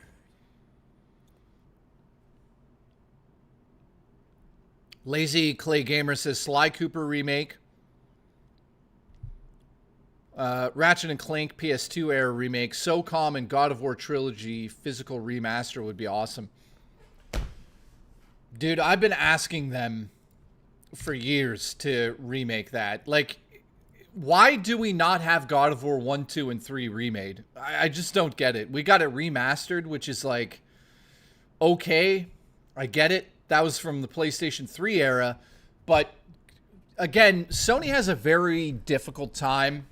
Lazy Clay Gamer says Sly Cooper remake. Ratchet and Clank PS2 era remake. SOCOM and God of War Trilogy physical remaster would be awesome. Dude, I've been asking them for years to remake that. Like, why do we not have God of War 1, 2, and 3 remade? I just don't get it. We got it remastered, which is like, okay, I get it. That was from the PlayStation 3 era. But, again, Sony has a very difficult time,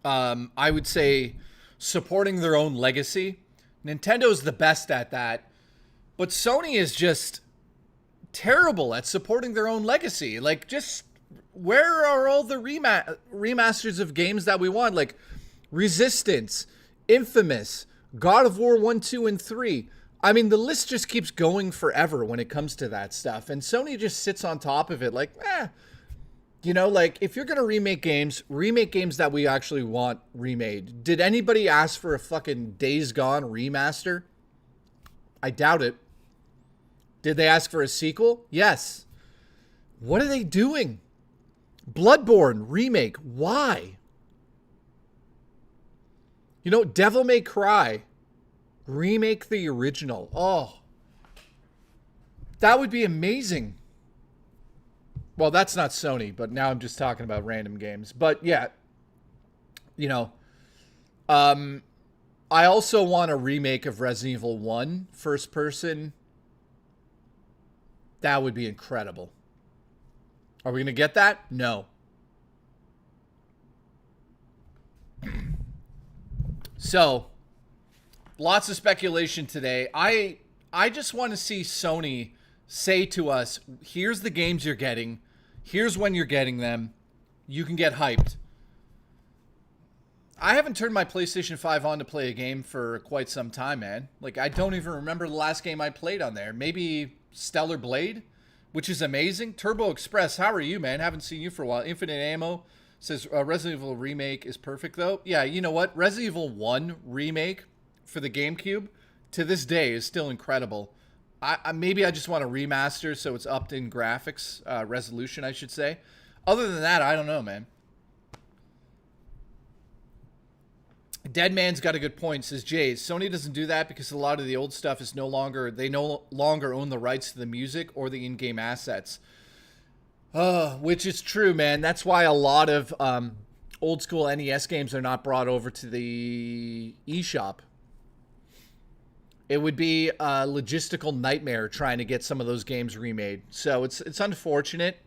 I would say, supporting their own legacy. Nintendo's the best at that. But Sony is just terrible at supporting their own legacy. Like, just where are all the remasters of games that we want? Like Resistance, Infamous, God of War 1, 2, and 3. I mean, the list just keeps going forever when it comes to that stuff. And Sony just sits on top of it like, you know, like, if you're going to remake games that we actually want remade. Did anybody ask for a fucking Days Gone remaster? I doubt it. Did they ask for a sequel? Yes. What are they doing? Bloodborne remake. Why? You know, Devil May Cry. Remake the original. Oh. That would be amazing. Well, that's not Sony, but now I'm just talking about random games. But yeah, you know, I also want a remake of Resident Evil 1 first person. That would be incredible. Are we going to get that? No. So, lots of speculation today. I just want to see Sony say to us, here's the games you're getting. Here's when you're getting them. You can get hyped. I haven't turned my PlayStation 5 on to play a game for quite some time, man. Like, I don't even remember the last game I played on there. Maybe Stellar Blade, which is amazing. Turbo Express, how are you, man? Haven't seen you for a while. Infinite Ammo says Resident Evil Remake is perfect, though. Yeah, you know what? Resident Evil 1 Remake for the GameCube, to this day, is still incredible. Maybe I just want a remaster so it's upped in graphics, resolution, I should say. Other than that, I don't know, man. Deadman's got a good point, says Jay. Sony doesn't do that because a lot of the old stuff is no longer own the rights to the music or the in-game assets. Which is true, man. That's why a lot of old school NES games are not brought over to the eShop. It would be a logistical nightmare trying to get some of those games remade. So it's unfortunate.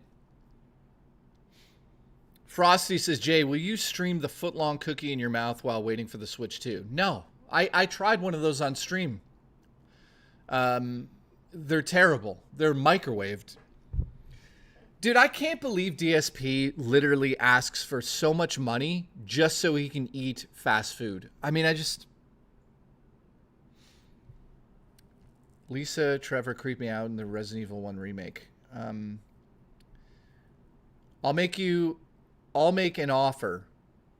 Frosty says, Jay, will you stream the foot-long cookie in your mouth while waiting for the Switch 2? No. I tried one of those on stream. They're terrible. They're microwaved. Dude, I can't believe DSP literally asks for so much money just so he can eat fast food. I mean, Lisa Trevor creeped me out in the Resident Evil 1 remake. I'll make an offer.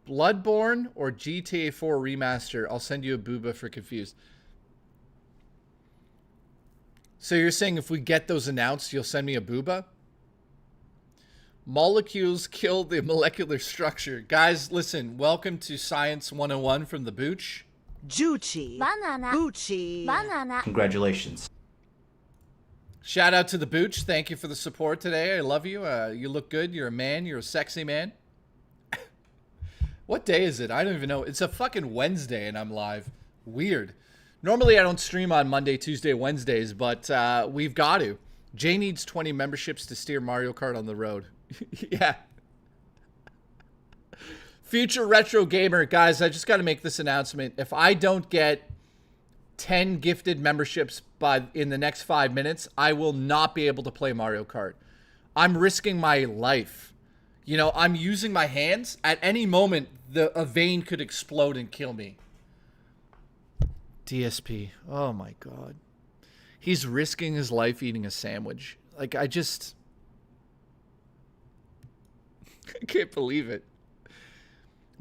Bloodborne or GTA 4 remaster? I'll send you a booba for confused. So you're saying if we get those announced, you'll send me a booba? Molecules kill the molecular structure. Guys, listen, welcome to Science 101 from the Booch.
Juchi.
Banana.
Bucci.
Banana.
Congratulations.
Shout out to the Booch. Thank you for the support today. I love you. You look good. You're a man. You're a sexy man. What day is it? I don't even know. It's a fucking Wednesday and I'm live. Weird. Normally I don't stream on Monday, Tuesday, Wednesdays, but we've got to. Jay needs 20 memberships to steer Mario Kart on the road. Yeah. Future retro gamer, guys, I just got to make this announcement. If I don't get 10 gifted memberships in the next 5 minutes, I will not be able to play Mario Kart. I'm risking my life. You know, I'm using my hands. At any moment, a vein could explode and kill me. DSP. Oh my God. He's risking his life eating a sandwich. Like, I can't believe it.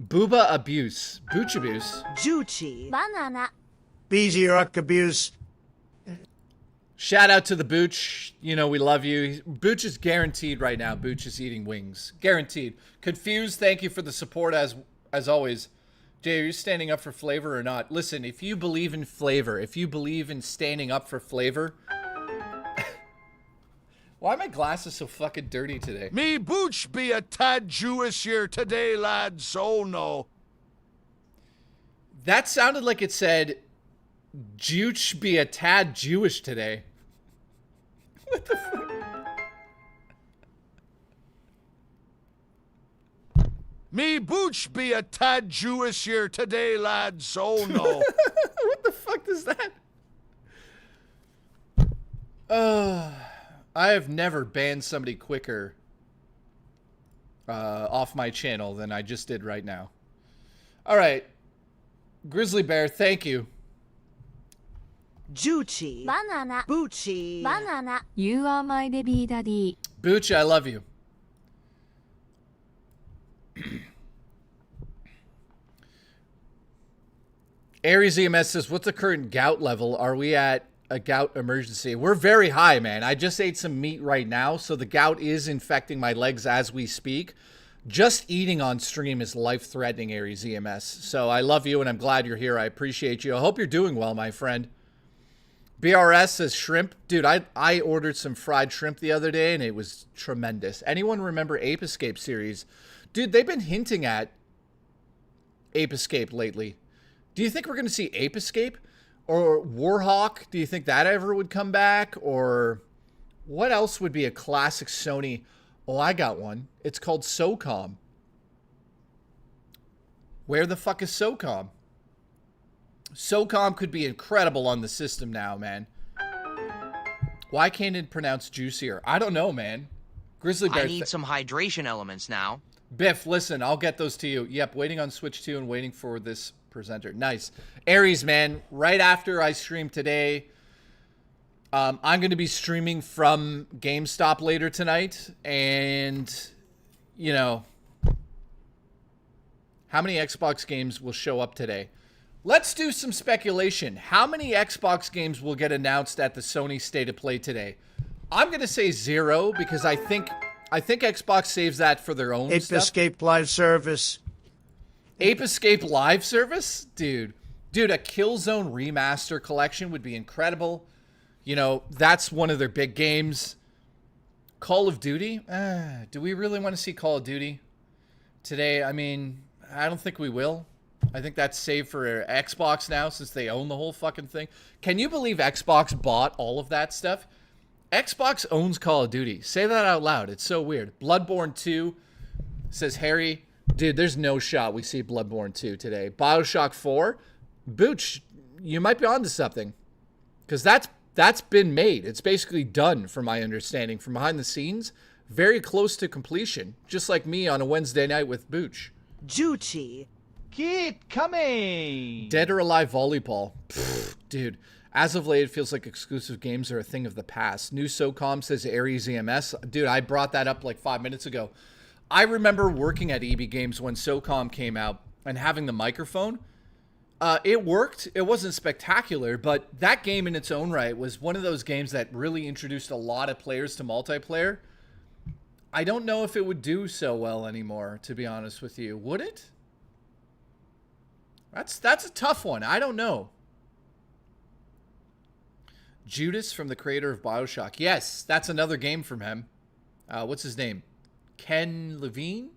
Booba abuse. Booch abuse.
Juchi.
Banana.
Beezy Rock abuse.
Shout out to the Booch. You know, we love you. Booch is guaranteed right now. Booch is eating wings. Guaranteed. Confused, thank you for the support as always. Jay, are you standing up for flavor or not? Listen, if you believe in flavor, if you believe in standing up for flavor... Why are my glasses so fucking dirty today?
Me booch be a tad Jewish here today, lads, oh no.
That sounded like it said, Juch be a tad Jewish today. What the fuck?
Me booch be a tad Jewish here today, lads, oh no.
What the fuck is that? I have never banned somebody quicker off my channel than I just did right now. All right. Grizzly Bear, thank you.
Juchi.
Banana.
Bucci.
Banana.
You are my baby daddy.
Booch, I love you. Aries EMS says, what's the current gout level? Are we at a gout emergency? We're very high, man. I just ate some meat right now, so the gout is infecting my legs as we speak. Just eating on stream is life-threatening, Aries EMS. So I love you, and I'm glad you're here. I appreciate you. I hope you're doing well, my friend. BRS says shrimp. Dude, I ordered some fried shrimp the other day, and it was tremendous. Anyone remember Ape Escape series? Dude, they've been hinting at Ape Escape lately. Do you think we're going to see Ape Escape? Or Warhawk? Do you think that ever would come back? Or what else would be a classic Sony? Oh, I got one. It's called SOCOM. Where the fuck is SOCOM? SOCOM could be incredible on the system now, man. Why can't it pronounce juicier? I don't know, man. Grizzly Bear.
I need some hydration elements now.
Biff, listen, I'll get those to you. Yep, waiting on Switch 2 and waiting for this presenter. Nice. Aries, man, right after I stream today, I'm going to be streaming from GameStop later tonight. And, you know, how many Xbox games will show up today? Let's do some speculation. How many Xbox games will get announced at the Sony State of Play today? I'm going to say 0 because I think Xbox saves that for their own
Ape
stuff.
Escape live service.
Ape Escape live service? Dude, a Killzone remaster collection would be incredible. You know, that's one of their big games. Call of Duty? Do we really want to see Call of Duty today? I mean, I don't think we will. I think that's saved for Xbox now since they own the whole fucking thing. Can you believe Xbox bought all of that stuff? Xbox owns Call of Duty. Say that out loud. It's so weird. Bloodborne 2 says Harry. Dude, there's no shot we see Bloodborne 2 today. Bioshock 4. Booch, you might be onto something. Because that's been made. It's basically done, from my understanding. From behind the scenes, very close to completion. Just like me on a Wednesday night with Booch.
Juchi.
Keep coming.
Dead or Alive Volleyball. Pfft, dude, as of late, it feels like exclusive games are a thing of the past. New SOCOM says Aries EMS. Dude, I brought that up like 5 minutes ago. I remember working at EB Games when SOCOM came out and having the microphone. It worked. It wasn't spectacular, but that game in its own right was one of those games that really introduced a lot of players to multiplayer. I don't know if it would do so well anymore, to be honest with you. Would it? That's a tough one. I don't know. Judas from the creator of BioShock. Yes, that's another game from him. What's his name? Ken Levine?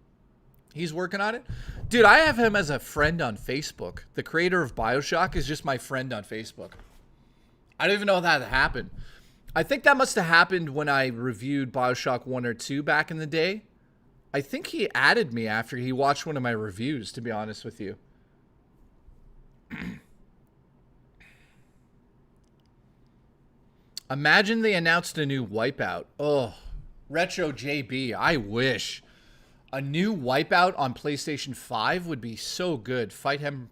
He's working on it. Dude, I have him as a friend on Facebook. The creator of BioShock is just my friend on Facebook. I don't even know how that happened. I think that must have happened when I reviewed BioShock 1 or 2 back in the day. I think he added me after he watched one of my reviews, to be honest with you. Imagine they announced a new Wipeout. Oh, Retro JB, I wish. A new Wipeout on PlayStation 5 would be so good. Fight him,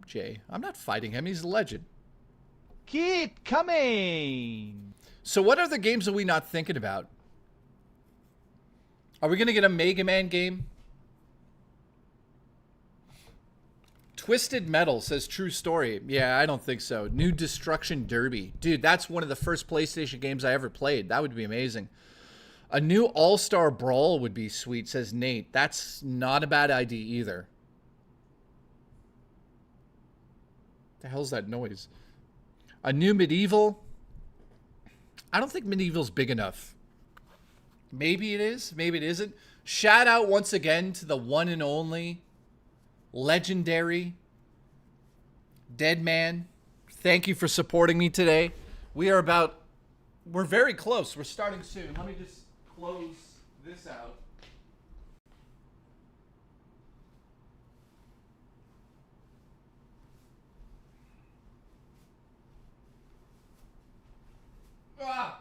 Jay. I'm not fighting him. He's a legend.
Keep coming.
So what other games are we not thinking about? Are we going to get a Mega Man game? Twisted Metal says true story. Yeah, I don't think so. New Destruction Derby. Dude, that's one of the first PlayStation games I ever played. That would be amazing. A new All-Star Brawl would be sweet, says Nate. That's not a bad idea either. The hell's that noise? A new Medieval. I don't think Medieval's big enough. Maybe it is. Maybe it isn't. Shout out once again to the one and only legendary Dead Man. Thank you for supporting me today. We're very close. We're starting soon. Let me just close this out. Ah!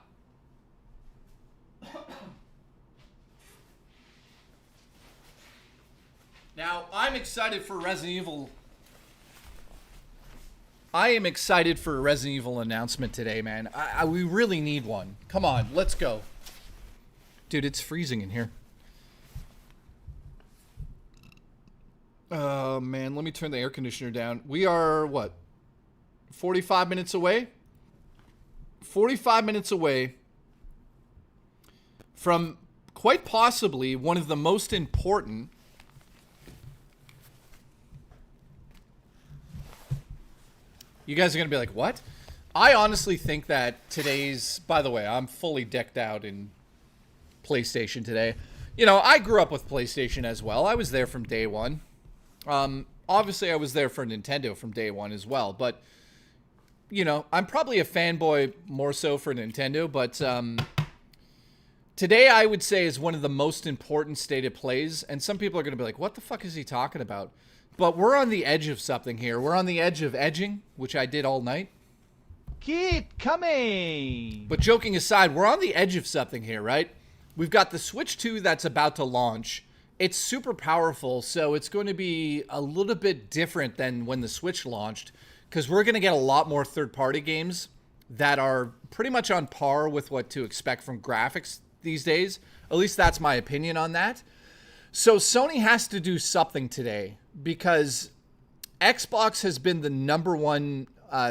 Now, I'm excited for Resident Evil. I am excited for a Resident Evil announcement today, man. We really need one. Come on, let's go. Dude, it's freezing in here. Oh, man, let me turn the air conditioner down. We are, what, 45 minutes away? 45 minutes away from quite possibly one of the most important You guys are going to be like, what? I honestly think that today's, by the way, I'm fully decked out in PlayStation today. You know, I grew up with PlayStation as well. I was there from day one. Obviously, I was there for Nintendo from day one as well. But, you know, I'm probably a fanboy more so for Nintendo. But today, I would say, is one of the most important state of plays. And some people are going to be like, what the fuck is he talking about? But we're on the edge of something here. We're on the edge of edging, which I did all night.
Keep coming.
But joking aside, we're on the edge of something here, right? We've got the Switch 2 that's about to launch. It's super powerful, so it's going to be a little bit different than when the Switch launched, because we're going to get a lot more third-party games that are pretty much on par with what to expect from graphics these days. At least that's my opinion on that. So Sony has to do something today, because Xbox has been the #1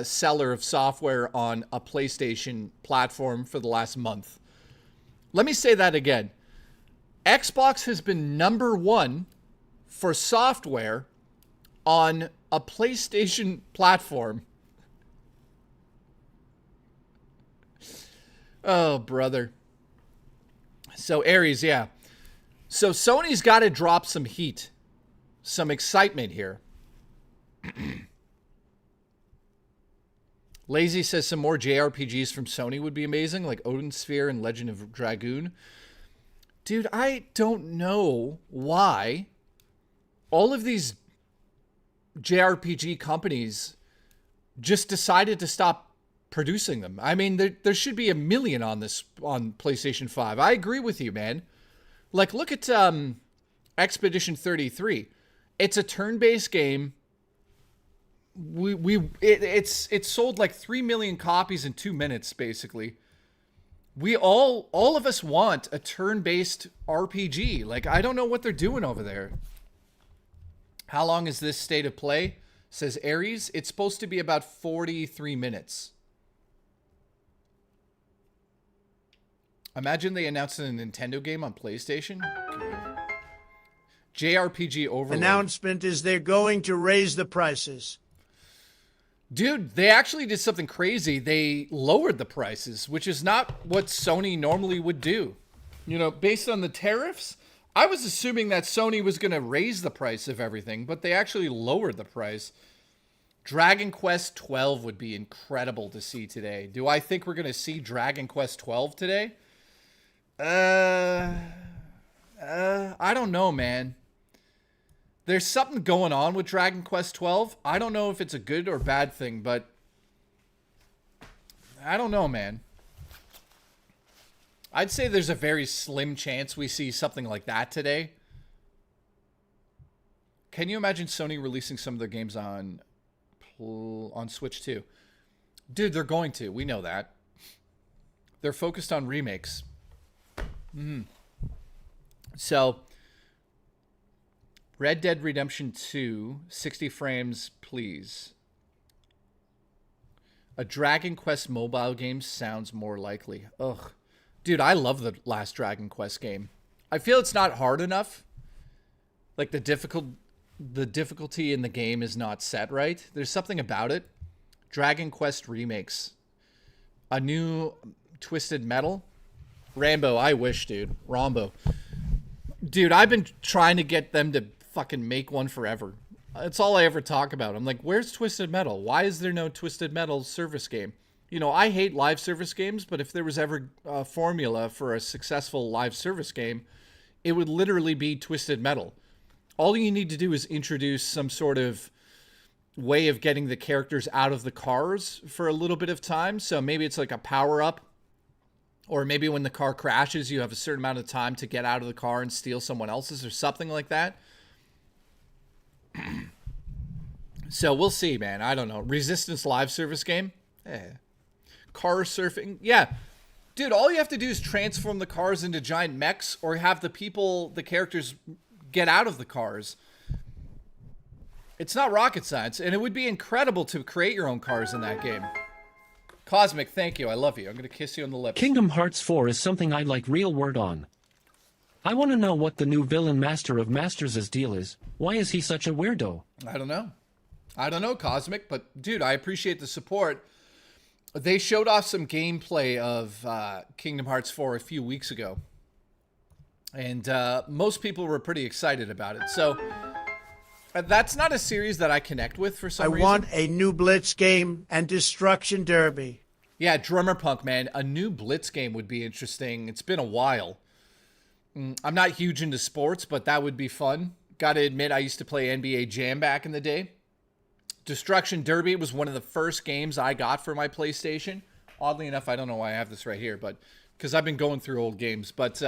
seller of software on a PlayStation platform for the last month. Let me say that again. Xbox has been #1 for software on a PlayStation platform. Oh, brother. So, Aries, yeah. So, Sony's got to drop some heat, some excitement here. Lazy says some more JRPGs from Sony would be amazing, like Odin Sphere and Legend of Dragoon. Dude, I don't know why all of these JRPG companies just decided to stop producing them. I mean, there should be 1 million on this on PlayStation 5. I agree with you, man. Like, look at Expedition 33. It's a turn-based game. It's sold like 3 million copies in 2 minutes, basically. We all of us want a turn-based RPG. Like, I don't know what they're doing over there. How long is this state of play? Says Aries. It's supposed to be about 43 minutes. Imagine they announced a Nintendo game on PlayStation. JRPG Overlord.
Announcement is they're going to raise the prices.
Dude, they actually did something crazy. They lowered the prices, which is not what Sony normally would do. You know, based on the tariffs, I was assuming that Sony was going to raise the price of everything, but they actually lowered the price. Dragon Quest 12 would be incredible to see today. Do I think we're going to see Dragon Quest 12 today? I don't know, man. There's something going on with Dragon Quest 12. I don't know if it's a good or bad thing, but I don't know, man. I'd say there's a very slim chance we see something like that today. Can you imagine Sony releasing some of their games on Switch too? Dude, they're going to. We know that. They're focused on remakes. So, Red Dead Redemption 2, 60 frames, please. A Dragon Quest mobile game sounds more likely. Ugh. Dude, I love the last Dragon Quest game. I feel it's not hard enough. Like, the difficulty in the game is not set right. There's something about it. Dragon Quest remakes. A new Twisted Metal. Rambo, I wish, dude. Rambo. Dude, I've been trying to get them to fucking make one forever. That's all I ever talk about. I'm like, where's Twisted Metal? Why is there no Twisted Metal service game? You know, I hate live service games, but if there was ever a formula for a successful live service game, it would literally be Twisted Metal. All you need to do is introduce some sort of way of getting the characters out of the cars for a little bit of time. So maybe it's like a power-up. Or maybe when the car crashes, you have a certain amount of time to get out of the car and steal someone else's or something like that. So we'll see, man. I don't know. Resistance live service game? Car surfing? Yeah. Dude, all you have to do is transform the cars into giant mechs or have the characters get out of the cars. It's not rocket science, and it would be incredible to create your own cars in that game. Cosmic, thank you. I love you. I'm going to kiss you on the lips.
Kingdom Hearts 4 is something I'd like real word on. I want to know what the new villain Master of Masters' deal is. Why is he such a weirdo?
I don't know, Cosmic, but dude, I appreciate the support. They showed off some gameplay of Kingdom Hearts 4 a few weeks ago. And most people were pretty excited about it. So that's not a series that I connect with for some reason.
I want a new Blitz game and Destruction Derby.
Yeah, Drummer Punk, man. A new Blitz game would be interesting. It's been a while. I'm not huge into sports, but that would be fun. Got to admit, I used to play NBA Jam back in the day. Destruction Derby was one of the first games I got for my PlayStation. Oddly enough, I don't know why I have this right here, but because I've been going through old games. But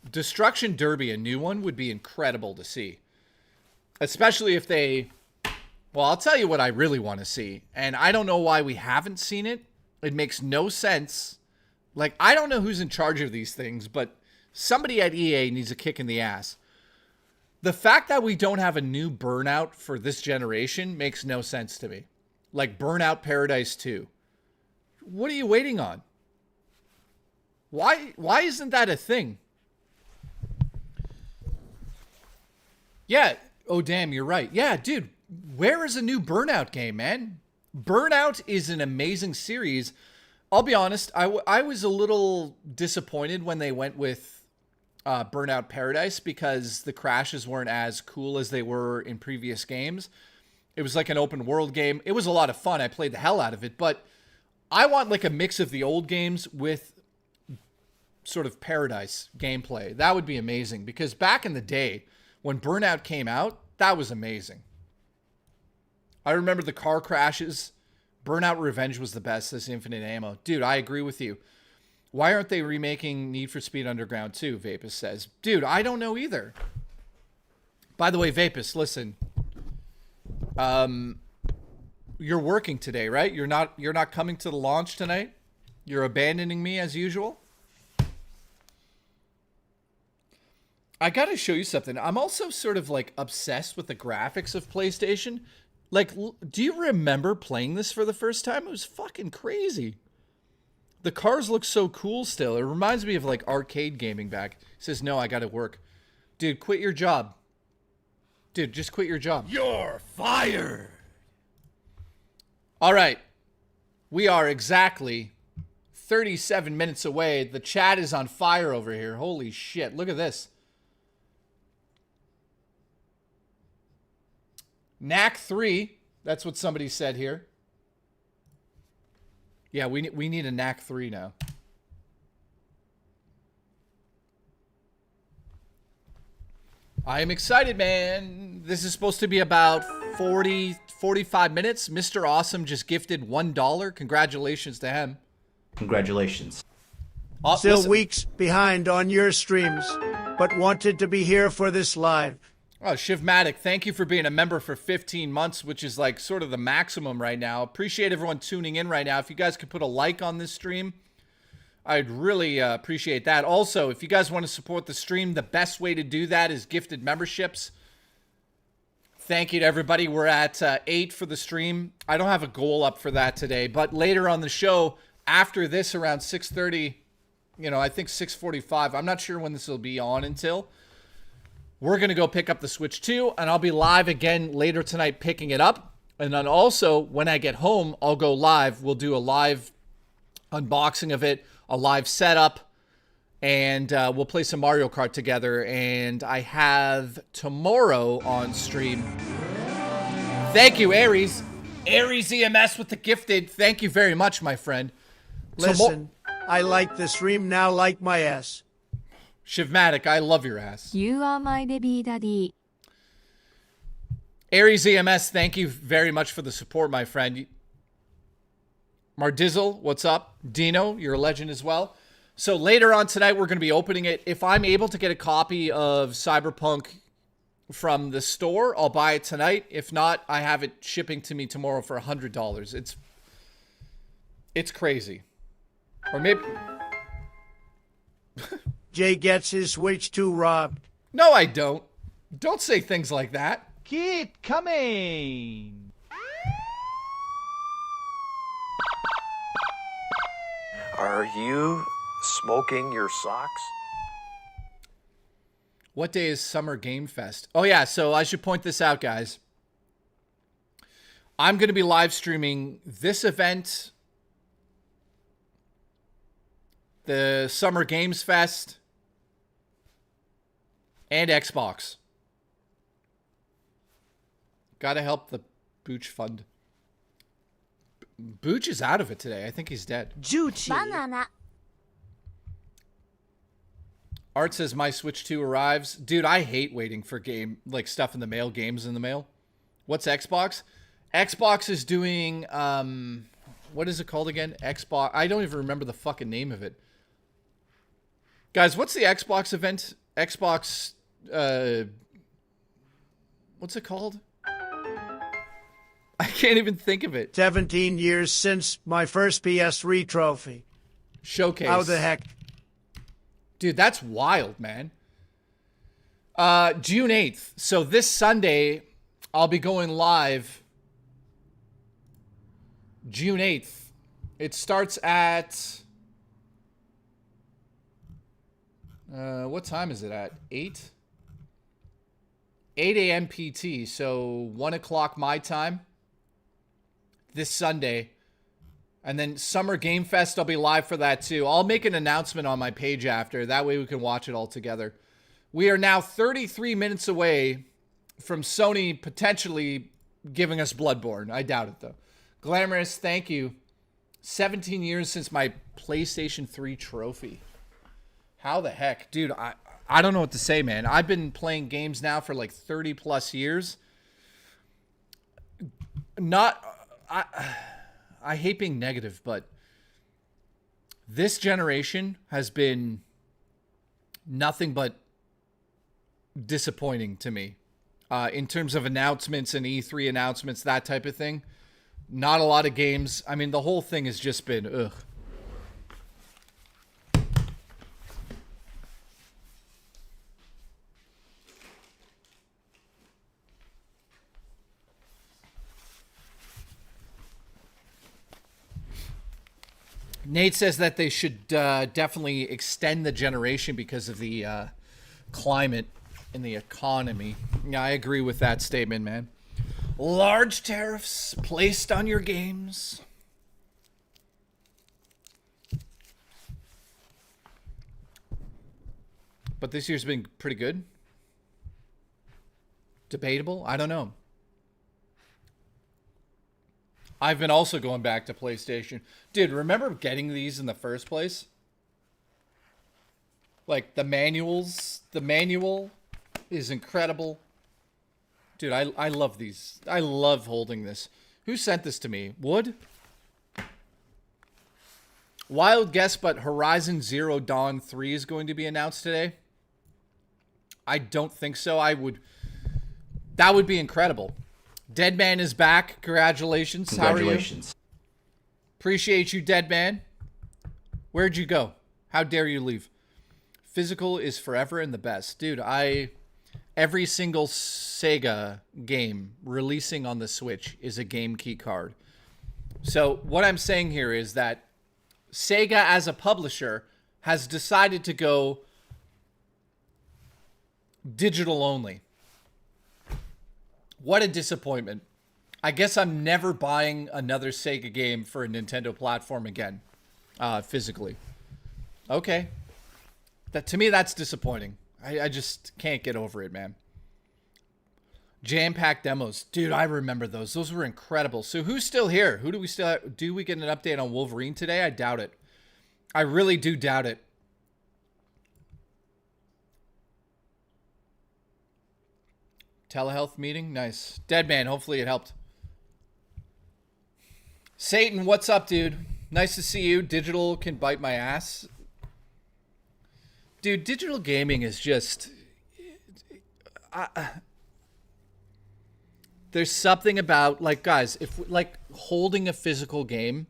Destruction Derby, a new one, would be incredible to see. Especially if they... Well, I'll tell you what I really want to see. And I don't know why we haven't seen it. It makes no sense. Like, I don't know who's in charge of these things, but somebody at EA needs a kick in the ass. The fact that we don't have a new Burnout for this generation makes no sense to me. Like Burnout Paradise 2. What are you waiting on? Why isn't that a thing? Yeah. Oh, damn, you're right. Yeah, dude, where is a new Burnout game, man? Burnout is an amazing series. I'll be honest, I was a little disappointed when they went with Burnout Paradise because the crashes weren't as cool as they were in previous games. It was like an open world game. It was a lot of fun. I played the hell out of it, but I want like a mix of the old games with sort of Paradise gameplay. That would be amazing because back in the day when Burnout came out, that was amazing. I remember the car crashes. Burnout Revenge was the best as Infinite Ammo. Dude, I agree with you. Why aren't they remaking Need for Speed Underground 2, Vapus says. Dude, I don't know either. By the way, Vapus, listen. You're working today, right? You're not coming to the launch tonight? You're abandoning me as usual? I gotta show you something. I'm also sort of like obsessed with the graphics of PlayStation. Like, do you remember playing this for the first time? It was fucking crazy. The cars look so cool still. It reminds me of like arcade gaming back. He says, no, I gotta work. Dude, quit your job. Dude, just quit your job.
You're fired.
All right. We are exactly 37 minutes away. The chat is on fire over here. Holy shit. Look at this. Knack 3. That's what somebody said here. Yeah, we need a Knack 3 now. I am excited, man. This is supposed to be about 45 minutes. Mr. Awesome just gifted $1. Congratulations to him.
Congratulations.
Still
listen.
weeks behind on your streams, but wanted to be here for this live.
Oh, Shivmatic, thank you for being a member for 15 months, which is like sort of the maximum right now. Appreciate everyone tuning in right now. If you guys could put a like on this stream, I'd really appreciate that. Also, if you guys want to support the stream, the best way to do that is gifted memberships. Thank you to everybody. We're at 8 for the stream. I don't have a goal up for that today, but later on the show, after this around 6:30, I think 6:45, I'm not sure when this will be on until. We're going to go pick up the Switch 2, and I'll be live again later tonight picking it up. And then also, when I get home, I'll go live. We'll do a live unboxing of it, a live setup, and we'll play some Mario Kart together. And I have tomorrow on stream. Thank you, Aries. Aries EMS with the gifted. Thank you very much, my friend.
Listen, I like the stream now like my ass.
Shivmatic, I love your ass.
You are my baby daddy.
Aries EMS, thank you very much for the support, my friend. Mardizzle, what's up? Dino, you're a legend as well. So later on tonight, we're going to be opening it. If I'm able to get a copy of Cyberpunk from the store, I'll buy it tonight. If not, I have it shipping to me tomorrow for $100. It's crazy. Or maybe...
Jay gets his Switch 2 robbed.
No, I don't. Don't say things like that.
Keep coming.
Are you smoking your socks?
What day is Summer Game Fest? Oh, yeah, so I should point this out, guys. I'm going to be live streaming this event, the Summer Games Fest, and Xbox. Gotta help the Booch fund. Booch is out of it today. I think he's dead.
Juchi.
Banana.
Art says my Switch 2 arrives. Dude, I hate waiting for stuff in the mail, games in the mail. What's Xbox? Xbox is doing, what is it called again? Xbox. I don't even remember the fucking name of it. Guys, what's the Xbox event? Xbox, what's it called? I can't even think of it.
17 years since my first PS3 trophy.
Showcase.
How the heck?
Dude, that's wild, man. June 8th. So this Sunday, I'll be going live. June 8th. It starts at... what time is it at? 8? 8 a.m. PT. So 1 o'clock my time. This Sunday. And then Summer Game Fest, I'll be live for that too. I'll make an announcement on my page after. That way we can watch it all together. We are now 33 minutes away from Sony potentially giving us Bloodborne. I doubt it though. Glamorous, thank you. 17 years since my PlayStation 3 trophy. How the heck? Dude, I don't know what to say, man. I've been playing games now for like 30 plus years. I hate being negative, but this generation has been nothing but disappointing to me in terms of announcements and E3 announcements, that type of thing. Not a lot of games. I mean, the whole thing has just been, ugh. Nate says that they should definitely extend the generation because of the climate and the economy. Yeah, I agree with that statement, man. Large tariffs placed on your games. But this year's been pretty good. Debatable? I don't know. I've been also going back to PlayStation. Dude, remember getting these in the first place? Like the manuals. The manual is incredible. Dude, I love these. I love holding this. Who sent this to me? Wood? Wild guess, but Horizon Zero Dawn 3 is going to be announced today. I don't think so. That would be incredible. Deadman is back. Congratulations.
Congratulations.
How are you? Appreciate you, Deadman. Where'd you go? How dare you leave? Physical is forever and the best. Dude, every single Sega game releasing on the Switch is a game key card. So what I'm saying here is that Sega as a publisher has decided to go digital only. What a disappointment. I guess I'm never buying another Sega game for a Nintendo platform again, physically. Okay. To me, that's disappointing. I just can't get over it, man. Jam-packed demos. Dude, I remember those. Those were incredible. So who's still here? Who do we still have? Do we get an update on Wolverine today? I doubt it. I really do doubt it. Telehealth meeting? Nice. Deadman, hopefully it helped. Satan, what's up, dude? Nice to see you. Digital can bite my ass. Dude, digital gaming is just... there's something about, like, guys, if like holding a physical game,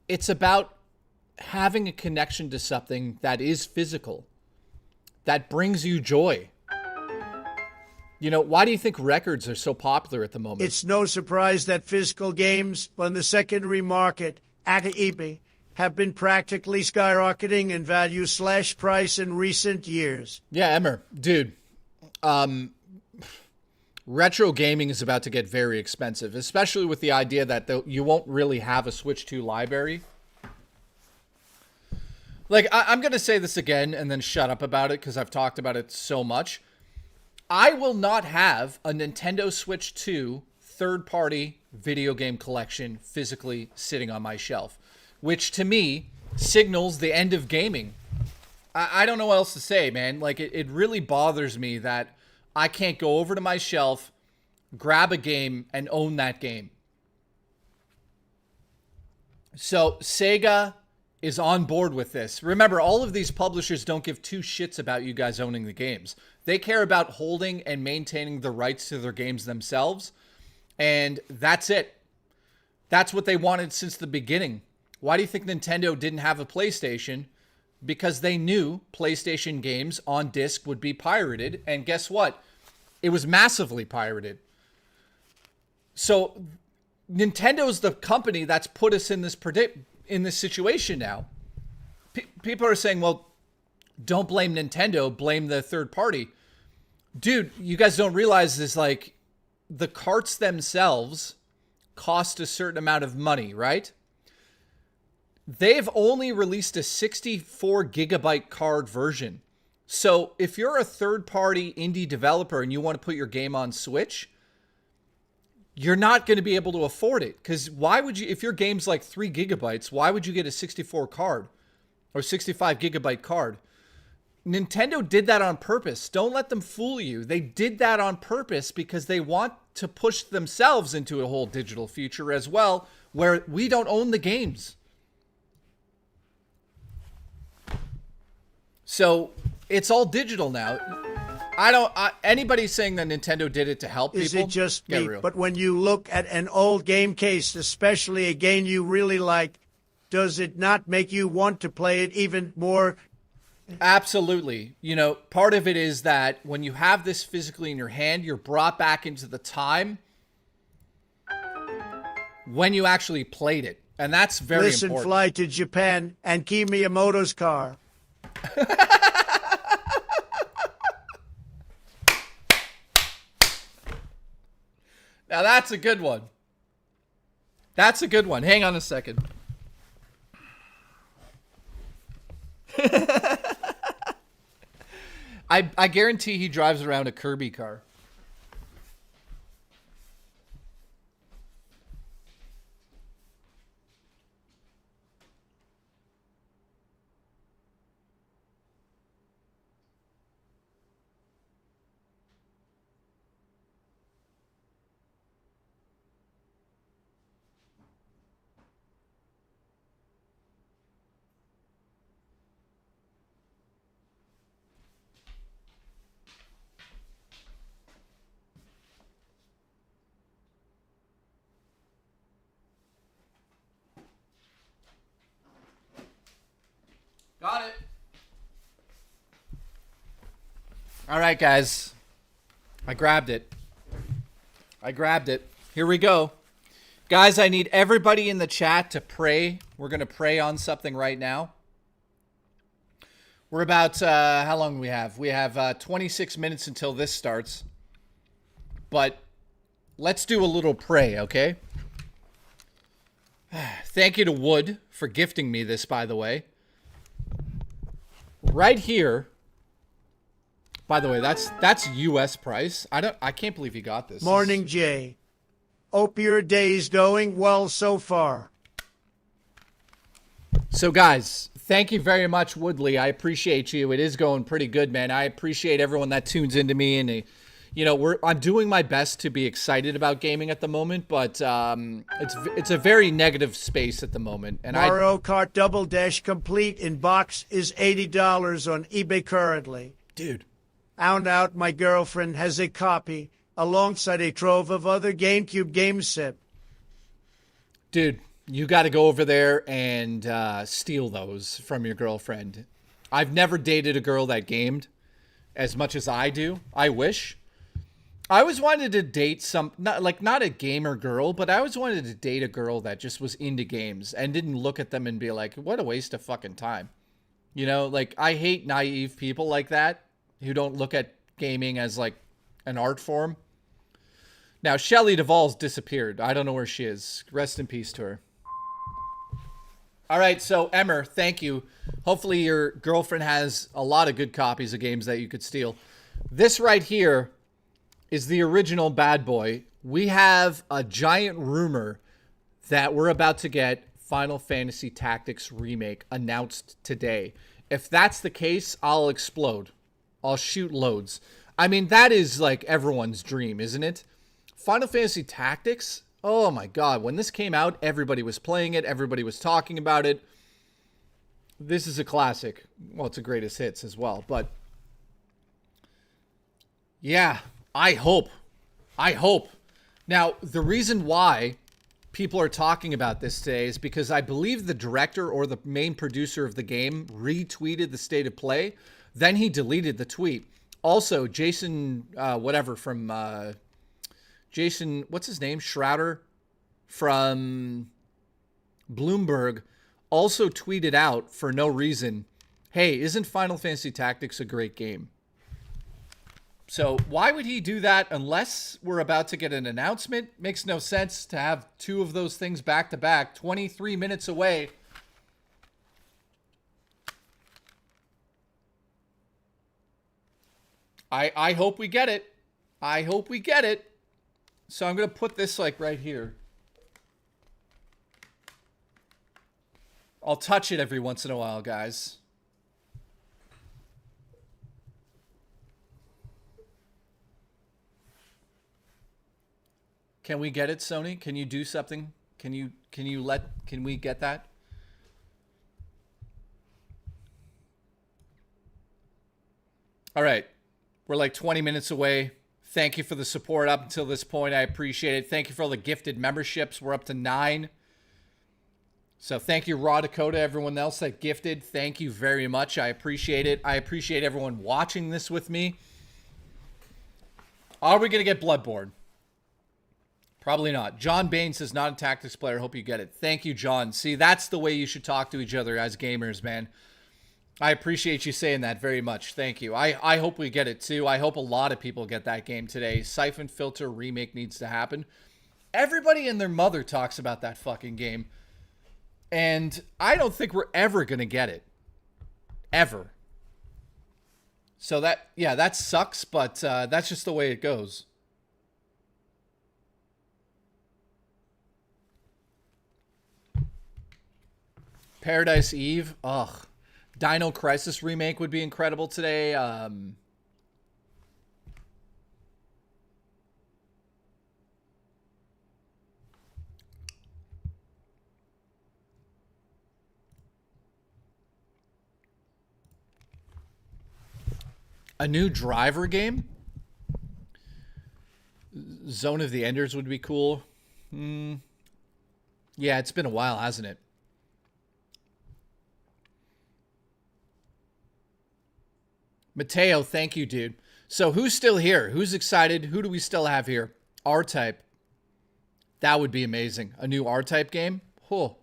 it's about having a connection to something that is physical, that brings you joy. You know, why do you think records are so popular at the moment?
It's no surprise that physical games on the secondary market at eBay have been practically skyrocketing in value / price in recent years.
Yeah, Emmer, dude. Retro gaming is about to get very expensive, especially with the idea that you won't really have a Switch 2 library. Like, I'm going to say this again and then shut up about it because I've talked about it so much. I will not have a Nintendo Switch 2 third-party video game collection physically sitting on my shelf, which to me signals the end of gaming. I don't know what else to say, man. Like, it really bothers me that I can't go over to my shelf, grab a game, and own that game. So Sega is on board with this. Remember, all of these publishers don't give two shits about you guys owning the games. They care about holding and maintaining the rights to their games themselves, and that's it. That's what they wanted since the beginning. Why do you think Nintendo didn't have a PlayStation? Because they knew PlayStation games on disc would be pirated, and guess what? It was massively pirated. So Nintendo's the company that's put us in this situation now. People are saying, well, don't blame Nintendo, blame the third party. Dude, you guys don't realize this, like, the carts themselves cost a certain amount of money, right? They've only released a 64 gigabyte card version. So if you're a third-party indie developer and you want to put your game on Switch, you're not going to be able to afford it. Because why would you, if your game's like 3 gigabytes, why would you get a 64 card or 65 gigabyte card? Nintendo did that on purpose. Don't let them fool you. They did that on purpose because they want to push themselves into a whole digital future as well, where we don't own the games. So it's all digital now. Anybody saying that Nintendo did it to help people?
Is it just me?
Real.
But when you look at an old game case, especially a game you really like, does it not make you want to play it even more?
Absolutely. You know, part of it is that when you have this physically in your hand, you're brought back into the time when you actually played it. And that's very
Listen,
important.
fly to Japan and keep Miyamoto's car.
Now that's a good one. That's a good one. Hang on a second. I guarantee he drives around a Kirby car. Got it. All right, guys. I grabbed it. Here we go. Guys, I need everybody in the chat to pray. We're going to pray on something right now. We're about, how long do we have? We have 26 minutes until this starts. But let's do a little pray, okay? Thank you to Wood for gifting me this, by the way. Right here. By the way, that's US price. I can't believe he got this.
Morning, Jay. Hope your day's going well so far.
So, guys, thank you very much, Woodley. I appreciate you. It is going pretty good, man. I appreciate everyone that tunes into me, and you know, I'm doing my best to be excited about gaming at the moment, but it's a very negative space at the moment. And
Mario Kart Double Dash Complete in box is $80 on eBay currently.
Dude.
Found out my girlfriend has a copy alongside a trove of other GameCube games sip.
Dude, you got to go over there and steal those from your girlfriend. I've never dated a girl that gamed as much as I do. I wish. I always wanted to date not a gamer girl, but I always wanted to date a girl that just was into games and didn't look at them and be like, what a waste of fucking time. You know, like, I hate naive people like that who don't look at gaming as like an art form. Now, Shelley Duvall's disappeared. I don't know where she is. Rest in peace to her. All right, so Emmer, thank you. Hopefully your girlfriend has a lot of good copies of games that you could steal. This right here is the original Bad Boy. We have a giant rumor that we're about to get Final Fantasy Tactics Remake announced today. If that's the case, I'll explode. I'll shoot loads. I mean, that is like everyone's dream, isn't it? Final Fantasy Tactics? Oh my god, when this came out, everybody was playing it, everybody was talking about it. This is a classic. Well, it's a greatest hits as well, but yeah, I hope. Now, the reason why people are talking about this today is because I believe the director or the main producer of the game retweeted the state of play. Then he deleted the tweet. Also, Jason, Jason, what's his name? Schroeder from Bloomberg also tweeted out for no reason, hey, isn't Final Fantasy Tactics a great game? So why would he do that unless we're about to get an announcement? Makes no sense to have two of those things back to back, 23 minutes away. I hope we get it. I hope we get it. So I'm going to put this like right here. I'll touch it every once in a while, guys. Can we get it, Sony? Can you do something? Can we get that? All right. We're like 20 minutes away. Thank you for the support up until this point. I appreciate it. Thank you for all the gifted memberships. We're up to 9. So thank you, Raw Dakota, everyone else that gifted. Thank you very much. I appreciate it. I appreciate everyone watching this with me. Are we going to get Bloodborne? Probably not. John Bain says, not a tactics player. Hope you get it. Thank you, John. See, that's the way you should talk to each other as gamers, man. I appreciate you saying that very much. Thank you. I hope we get it too. I hope a lot of people get that game today. Siphon Filter remake needs to happen. Everybody and their mother talks about that fucking game. And I don't think we're ever going to get it. Ever. So that, yeah, that sucks, but that's just the way it goes. Paradise Eve. Ugh. Dino Crisis remake would be incredible today. A new Driver game? Zone of the Enders would be cool. Yeah, it's been a while, hasn't it? Mateo, thank you, dude. So who's still here? Who's excited? Who do we still have here? R-Type. That would be amazing. A new R-Type game? Oh.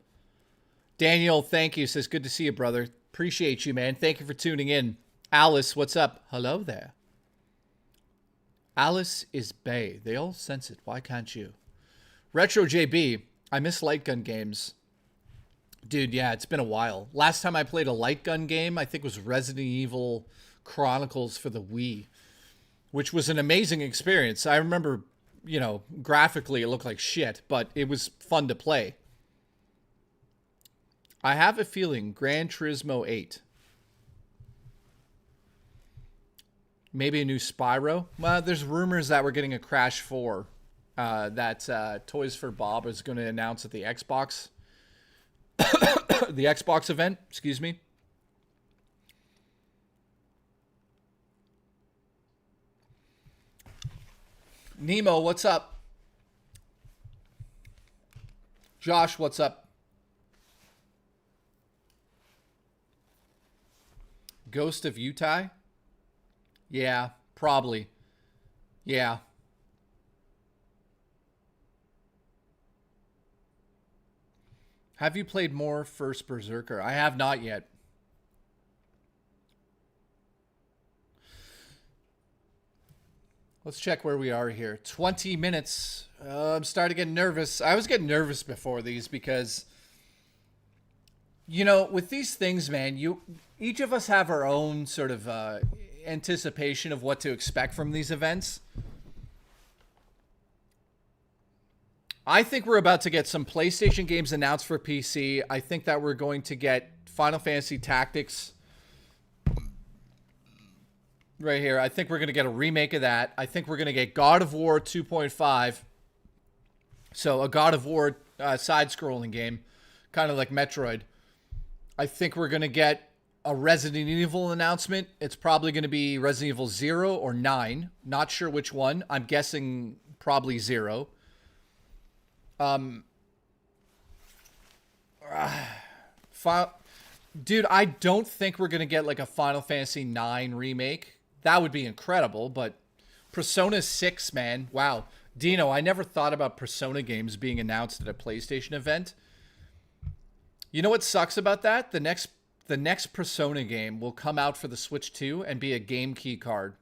Daniel, thank you. Says, good to see you, brother. Appreciate you, man. Thank you for tuning in. Alice, what's up? Hello there. Alice is bae. They all sense it. Why can't you? Retro JB. I miss light gun games. Dude, yeah, it's been a while. Last time I played a light gun game, I think was Resident Evil Chronicles for the Wii, which was an amazing experience. I remember, you know, graphically it looked like shit, but it was fun to play. I have a feeling Gran Turismo 8. Maybe a new Spyro. Well, there's rumors that we're getting a Crash 4 that Toys for Bob is going to announce at the Xbox the Xbox event, excuse me. Nemo, what's up? Josh, what's up? Ghost of Utah? Yeah, probably. Yeah. Have you played more First Berserker? I have not yet. Let's check where we are here. 20 minutes. I'm starting to get nervous. I was getting nervous before these because, you know, with these things, man, each of us have our own sort of anticipation of what to expect from these events. I think we're about to get some PlayStation games announced for PC. I think that we're going to get Final Fantasy Tactics right here. I think we're going to get a remake of that. I think we're going to get God of War 2.5. So a God of War side-scrolling game, kind of like Metroid. I think we're going to get a Resident Evil announcement. It's probably going to be Resident Evil 0 or 9. Not sure which one. I'm guessing probably 0. Dude, I don't think we're going to get like a Final Fantasy 9 remake. That would be incredible, but Persona 6, man. Wow. Dino, I never thought about Persona games being announced at a PlayStation event. You know what sucks about that? The next Persona game will come out for the Switch 2 and be a game key card.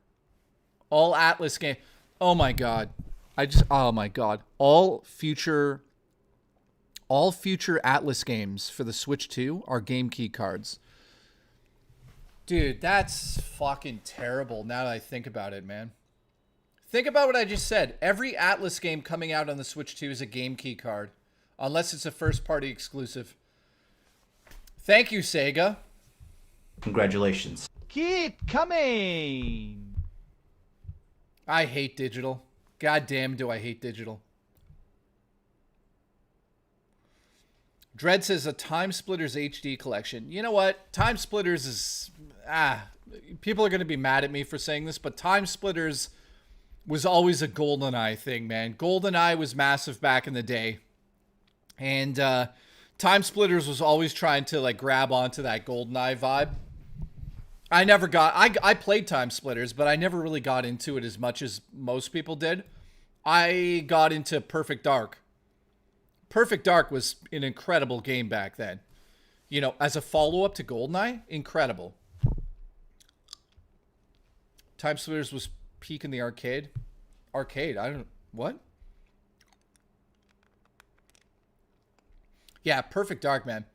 All Atlas game. Oh my god. Oh my god. All future Atlas games for the Switch 2 are game key cards. Dude, that's fucking terrible now that I think about it, man. Think about what I just said. Every Atlas game coming out on the Switch 2 is a game key card. Unless it's a first-party exclusive. Thank you, Sega.
Congratulations.
Keep coming.
I hate digital. God damn, do I hate digital. Dread says a Time Splitters HD collection. You know what? Time Splitters is... people are going to be mad at me for saying this, but Time Splitters was always a GoldenEye thing, man. GoldenEye was massive back in the day. And Time Splitters was always trying to like grab onto that GoldenEye vibe. I never got... I played Time Splitters, but I never really got into it as much as most people did. I got into Perfect Dark. Perfect Dark was an incredible game back then. You know, as a follow-up to GoldenEye, incredible. Time Splitters was peak in the arcade. Arcade, I don't... What? Yeah, Perfect Dark, man.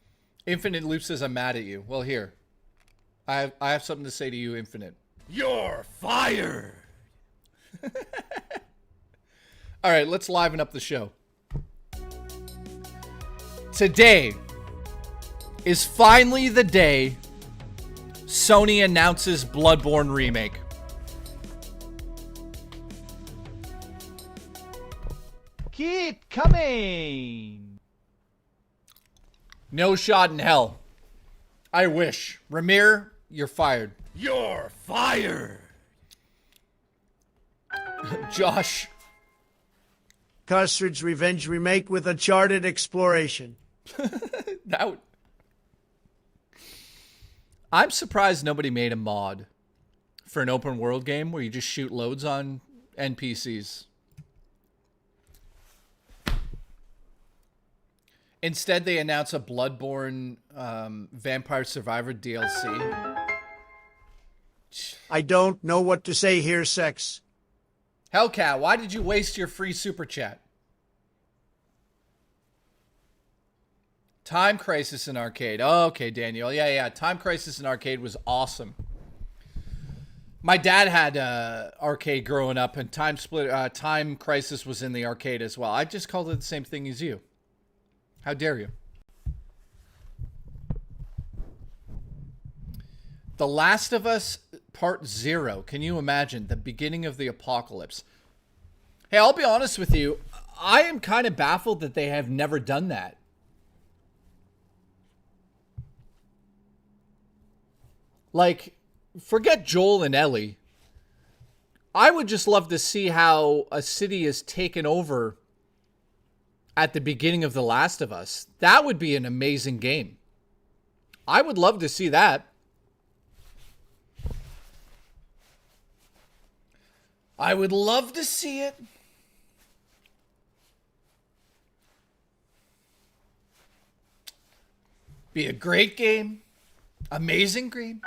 Infinite Loop says I'm mad at you. Well, here. I have something to say to you, Infinite.
You're fired!
All right, let's liven up the show. Today is finally the day Sony announces Bloodborne Remake.
Keep coming!
No shot in hell. I wish. Ramir, you're fired.
You're fired!
Josh.
Custard's Revenge remake with Uncharted Exploration.
I'm surprised nobody made a mod for an open world game where you just shoot loads on NPCs. Instead, they announce a Bloodborne Vampire Survivor DLC.
I don't know what to say here, Sex.
Hellcat, why did you waste your free super chat? Time Crisis in Arcade. Oh, okay, Daniel. Yeah. Time Crisis in Arcade was awesome. My dad had arcade growing up, and Time Crisis was in the arcade as well. I just called it the same thing as you. How dare you? The Last of Us Part 0. Can you imagine? The beginning of the apocalypse. Hey, I'll be honest with you. I am kind of baffled that they have never done that. Like, forget Joel and Ellie. I would just love to see how a city is taken over at the beginning of The Last of Us. That would be an amazing game. I would love to see that. I would love to see it. Be a great game. Amazing game.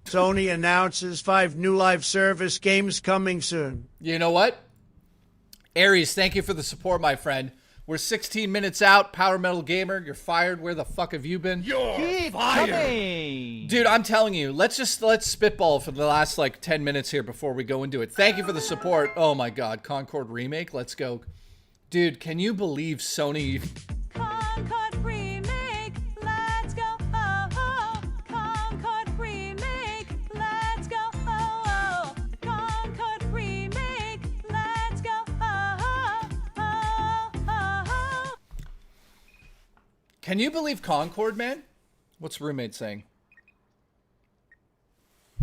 Sony announces 5 new live service games coming soon.
You know what? Aries, thank you for the support, my friend. We're 16 minutes out. Power Metal Gamer, you're fired. Where the fuck have you been?
You're fired!
Coming.
Dude, I'm telling you, let's spitball for the last like 10 minutes here before we go into it. Thank you for the support. Oh my god, Concord Remake, let's go. Dude, can you believe Sony...
Concord remake, let's go. Oh, oh. Concord remake, let's go. Oh, oh. Concord remake, let's go. Oh, oh, oh, oh.
Can you believe Concord, man? What's roommate saying?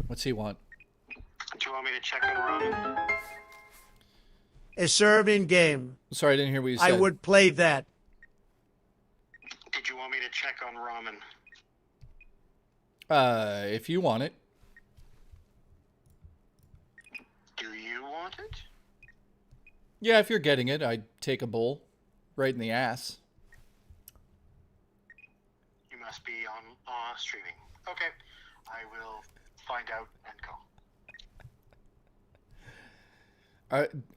What's he want?
Do you want me to check on Roman?
A Serbian game.
Sorry, I didn't hear what you said.
I would play that.
Did you want me to check on Ramen?
If you want it.
Do you want it?
Yeah, if you're getting it, I'd take a bowl right in the ass.
You must be on streaming. Okay, I will find out and call.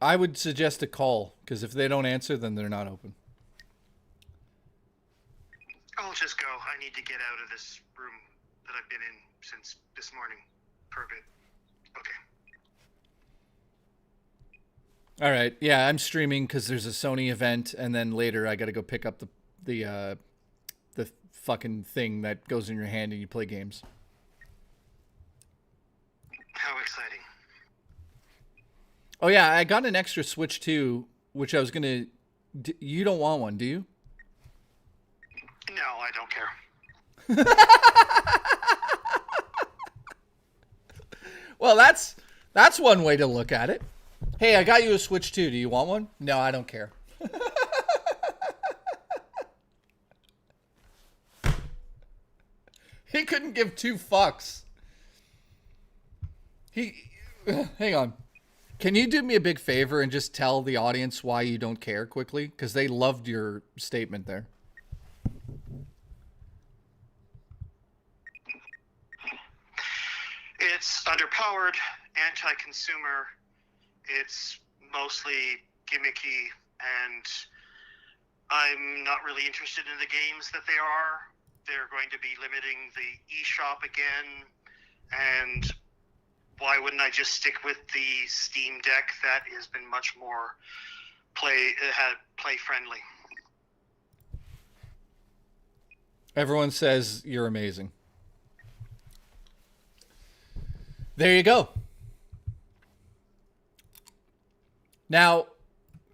I would suggest a call, because if they don't answer, then they're not open.
I'll just go. I need to get out of this room that I've been in since this morning for a bit. Okay.
All right. Yeah, I'm streaming because there's a Sony event, and then later I got to go pick up the fucking thing that goes in your hand and you play games.
How exciting.
Oh, yeah, I got an extra Switch 2, which I was going to... You don't want one, do you?
No, I don't care.
Well, that's one way to look at it. Hey, I got you a Switch 2. Do you want one? No, I don't care. He couldn't give 2 fucks. Hang on. Can you do me a big favor and just tell the audience why you don't care quickly? Because they loved your statement there.
It's underpowered, anti-consumer. It's mostly gimmicky, and I'm not really interested in the games that they are. They're going to be limiting the eShop again, and why wouldn't I just stick with the Steam Deck that has been much more play friendly?
Everyone says you're amazing. There you go. Now,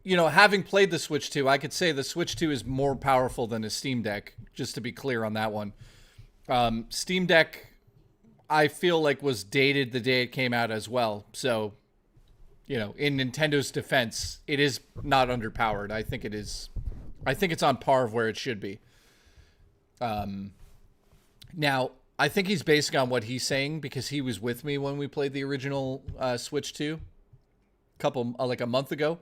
you know, having played the Switch 2, I could say the Switch 2 is more powerful than a Steam Deck, just to be clear on that one. Steam Deck, I feel like, was dated the day it came out as well. So, you know, in Nintendo's defense, it is not underpowered. I think it is. I think it's on par of where it should be. Now, I think he's basing on what he's saying because he was with me when we played the original Switch 2 like a month ago.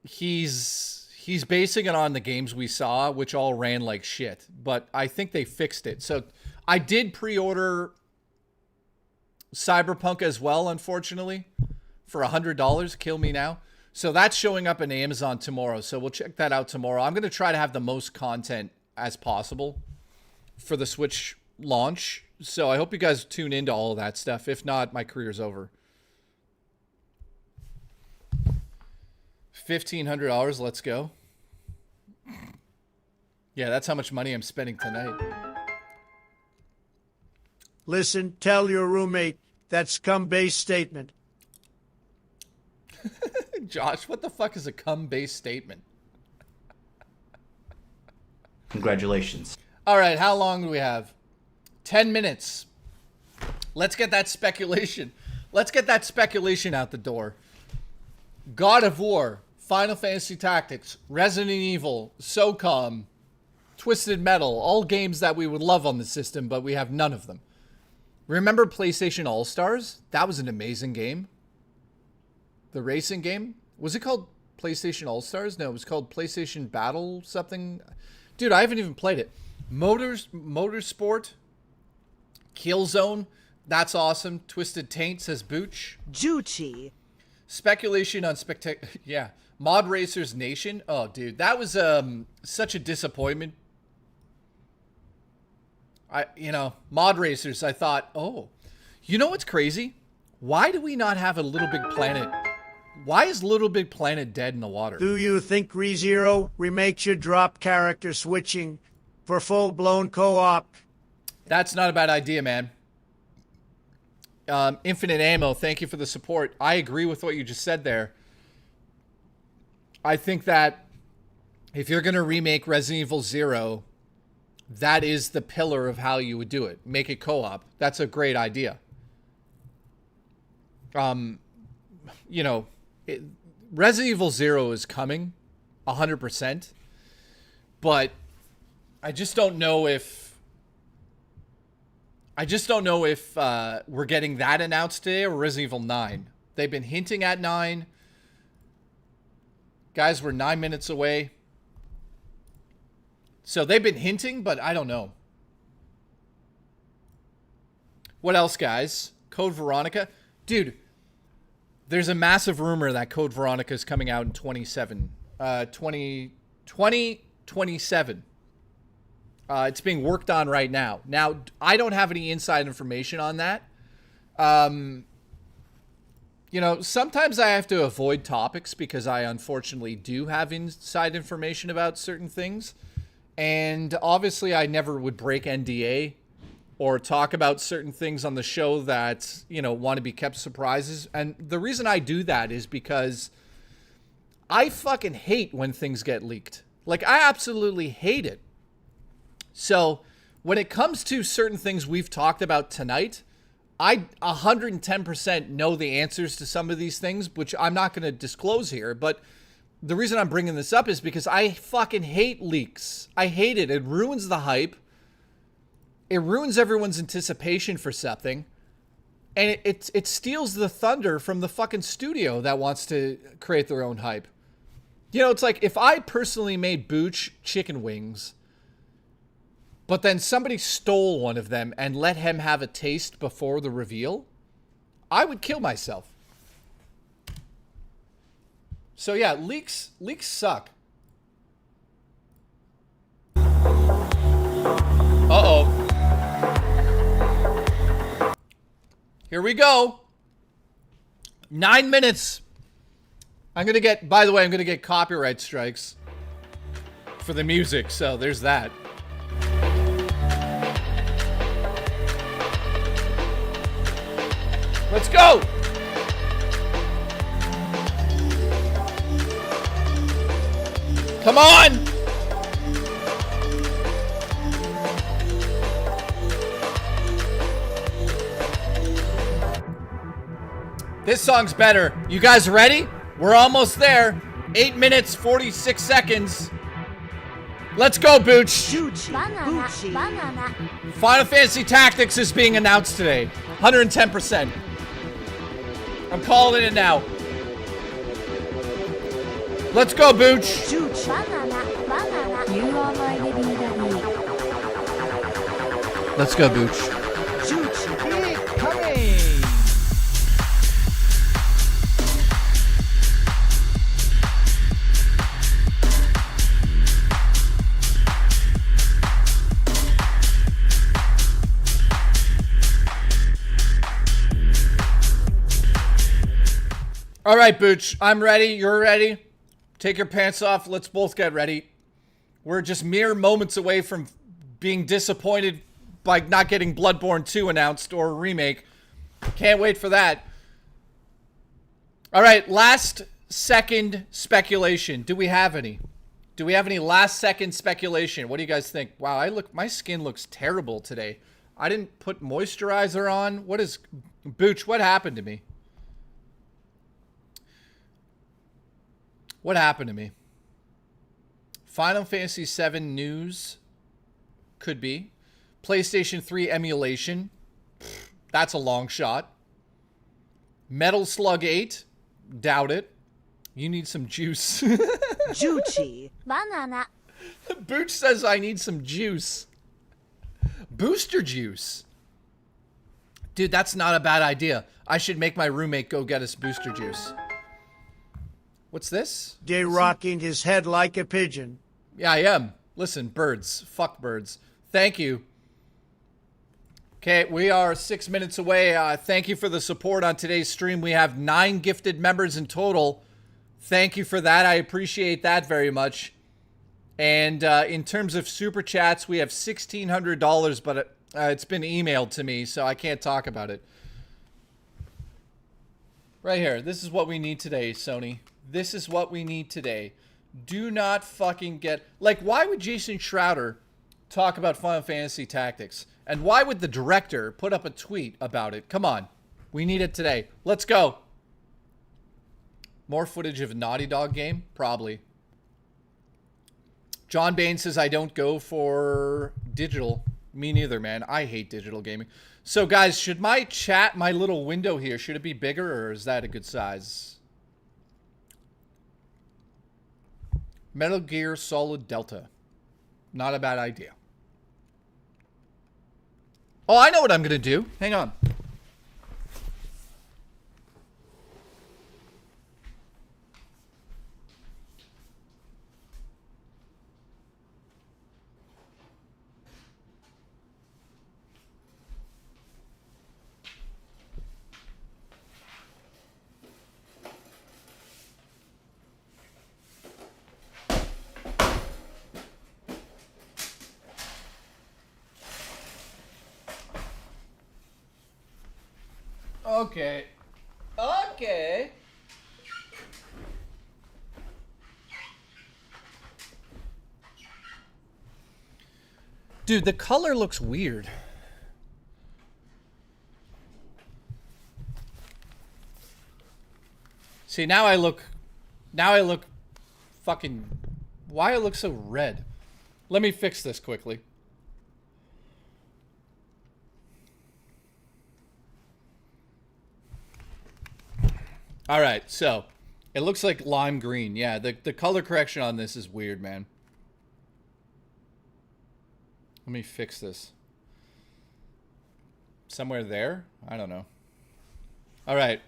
He's basing it on the games we saw, which all ran like shit, but I think they fixed it. So I did pre-order Cyberpunk as well, unfortunately, for $100. Kill me now. So that's showing up in Amazon tomorrow. So we'll check that out tomorrow. I'm going to try to have the most content as possible for the Switch launch. So I hope you guys tune into all of that stuff. If not, my career's over. $1,500, let's go. Yeah, that's how much money I'm spending tonight.
Listen, tell your roommate that scum-based statement.
Josh, what the fuck is a cum-based statement?
Congratulations.
All right, how long do we have? 10 minutes. Let's get that speculation. Let's get that speculation out the door. God of War, Final Fantasy Tactics, Resident Evil, SOCOM, Twisted Metal, all games that we would love on the system, but we have none of them. Remember PlayStation All-Stars? That was an amazing game. The racing game? Was it called PlayStation All-Stars? No, it was called PlayStation Battle something. Dude, I haven't even played it. Motorsport, Killzone, that's awesome. Twisted Taint, says Booch.
Juchi.
Speculation on yeah. Mod Racers Nation. Oh, dude, that was such a disappointment. Mod Racers, I thought, oh, you know what's crazy? Why do we not have a Little Big Planet? Why is Little Big Planet dead in the water?
Do you think ReZero remake should drop character switching for full-blown co-op?
That's not a bad idea, man. Infinite Ammo, thank you for the support. I agree with what you just said there. I think that if you're going to remake Resident Evil 0, that is the pillar of how you would do it. Make it co-op. That's a great idea. Resident Evil 0 is coming 100%, but I just don't know if we're getting that announced today or Resident Evil 9. They've been hinting at 9. Guys, we're 9 minutes away. So they've been hinting, but I don't know. What else, guys? Code Veronica. Dude, there's a massive rumor that Code Veronica is coming out in 2027. It's being worked on right now. Now, I don't have any inside information on that. Sometimes I have to avoid topics because I unfortunately do have inside information about certain things. And obviously I never would break NDA or talk about certain things on the show that, want to be kept surprises. And the reason I do that is because I fucking hate when things get leaked. Like, I absolutely hate it. So when it comes to certain things we've talked about tonight, I 110% know the answers to some of these things, which I'm not going to disclose here. But the reason I'm bringing this up is because I fucking hate leaks. I hate it. It ruins the hype. It ruins everyone's anticipation for something. And it steals the thunder from the fucking studio that wants to create their own hype. You know, it's like if I personally made Booch chicken wings, but then somebody stole one of them and let him have a taste before the reveal, I would kill myself. So yeah, leaks suck. Uh-oh. Here we go. 9 minutes. I'm going to get, by the way, I'm going to get copyright strikes for the music, so there's that. Let's go! Come on! This song's better. You guys ready? We're almost there. 8 minutes, 46 seconds. Let's go, Booch. Final Fantasy Tactics is being announced today. 110%. I'm calling it now. Let's go, Booch.
You are my baby daddy.
Let's go, Booch.
Keep coming.
All right, Booch. I'm ready. You're ready. Take your pants off. Let's both get ready. We're just mere moments away from being disappointed by not getting Bloodborne 2 announced or a remake. Can't wait for that. All right, last second speculation. Do we have any? Do we have any last second speculation? What do you guys think? Wow, my skin looks terrible today. I didn't put moisturizer on. Booch, what happened to me? What happened to me? Final Fantasy VII news? Could be. PlayStation 3 emulation? That's a long shot. Metal Slug 8? Doubt it. You need some juice.
Juicy.
Banana.
Booch says I need some juice. Booster juice. Dude, that's not a bad idea. I should make my roommate go get us booster juice. What's this?
Day rocking his head like a pigeon.
Yeah, I am. Listen, birds. Fuck birds. Thank you. Okay, we are 6 minutes away. Thank you for the support on today's stream. We have 9 gifted members in total. Thank you for that. I appreciate that very much. And in terms of super chats, we have $1,600, but it's been emailed to me, so I can't talk about it. Right here. This is what we need today, Sony. This is what we need today. Do not fucking get... Like, why would Jason Schroeder talk about Final Fantasy Tactics? And why would the director put up a tweet about it? Come on. We need it today. Let's go. More footage of a Naughty Dog game? Probably. John Bain says, I don't go for digital. Me neither, man. I hate digital gaming. So, guys, should my chat, my little window here, should it be bigger or is that a good size? Metal Gear Solid Delta. Not a bad idea. Oh, I know what I'm going to do. Hang on. Okay. Okay. Dude, the color looks weird. See, now I look fucking, why I look so red? Let me fix this quickly. All right, so it looks like lime green. Yeah, the color correction on this is weird, man. Let me fix this. Somewhere there? I don't know. All right.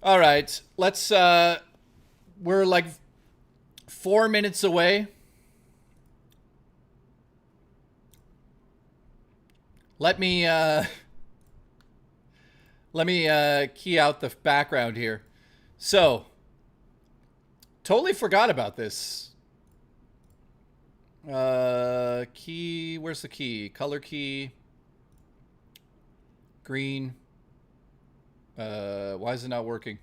All right. Let's, we're like 4 minutes away. Let me key out the background here. So, totally forgot about this. Key, where's the key? Color key. Green. Why is it not working?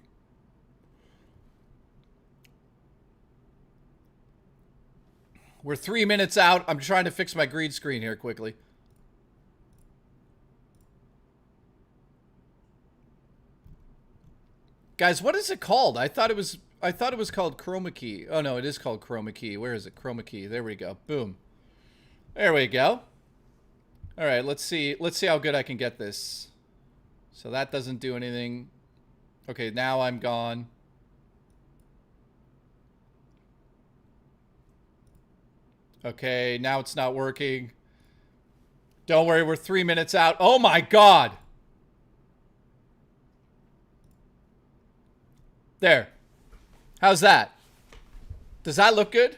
We're 3 minutes out. I'm trying to fix my green screen here quickly. Guys, what is it called? I thought it was called chroma key. Oh no, it is called chroma key. Where is it? Chroma key. There we go. Boom. There we go. All right, let's see how good I can get this. So that doesn't do anything. Okay, now I'm gone. Okay, now it's not working. Don't worry, we're 3 minutes out. Oh my God. There. How's that? Does that look good?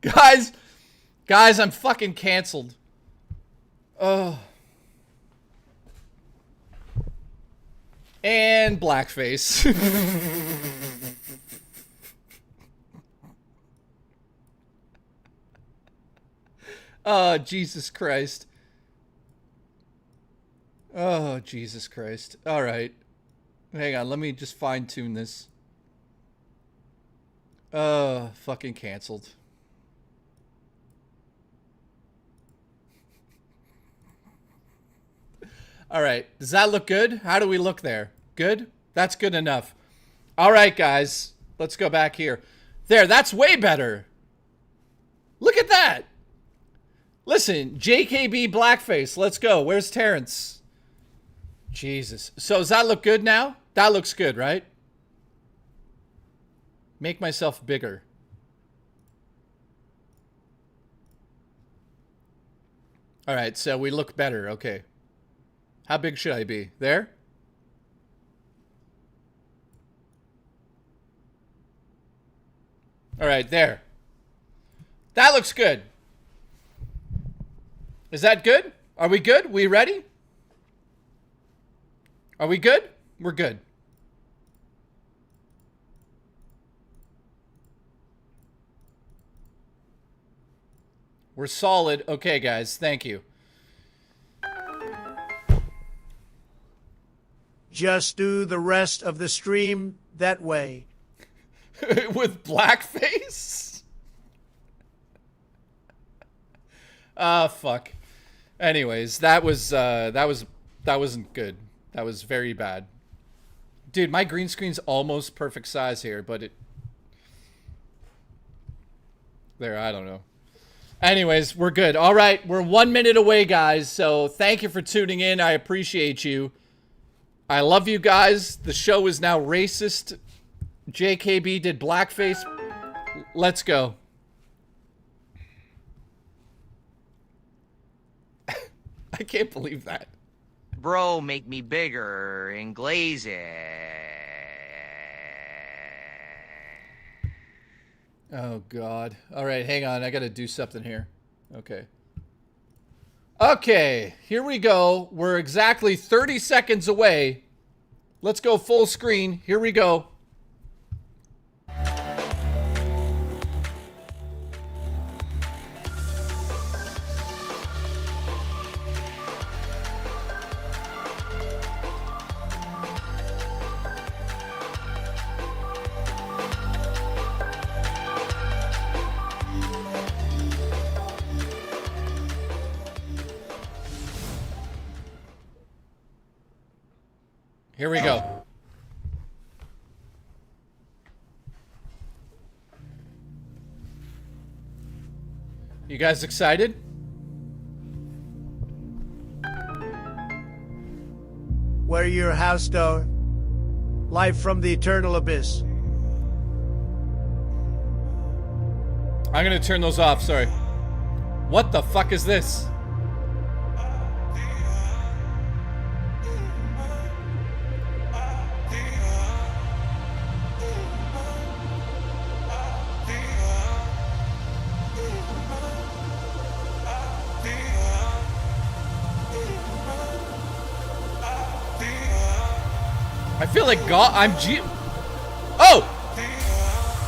Guys, I'm fucking canceled. Oh. And blackface. Oh, Jesus Christ. Oh, Jesus Christ. All right. Hang on, let me just fine-tune this. Fucking canceled. All right. Does that look good? How do we look there? Good? That's good enough. All right, guys. Let's go back here. There, that's way better. Look at that. Listen, JKB blackface. Let's go. Where's Terrence? Jesus. So does that look good now? That looks good, right? Make myself bigger. All right, so we look better. Okay. How big should I be? There? All right, there. That looks good. Is that good? Are we good? We ready? Are we good? We're good. We're solid. Okay, guys. Thank you.
Just do the rest of the stream that way.
With blackface? Ah, fuck. Anyways, that wasn't good. That was very bad. Dude, my green screen's almost perfect size here, but it... There, I don't know. Anyways, we're good. All right, we're 1 minute away, guys. So thank you for tuning in. I appreciate you. I love you guys. The show is now racist. JKB did blackface. Let's go. I can't believe that.
Bro, make me bigger and glaze it.
Oh, God. All right, hang on. I got to do something here. Okay. Okay, here we go. We're exactly 30 seconds away. Let's go full screen. Here we go. Here we go. You guys excited?
Where your house door? Live from the eternal abyss.
I'm gonna turn those off, sorry. What the fuck is this? I feel like Oh!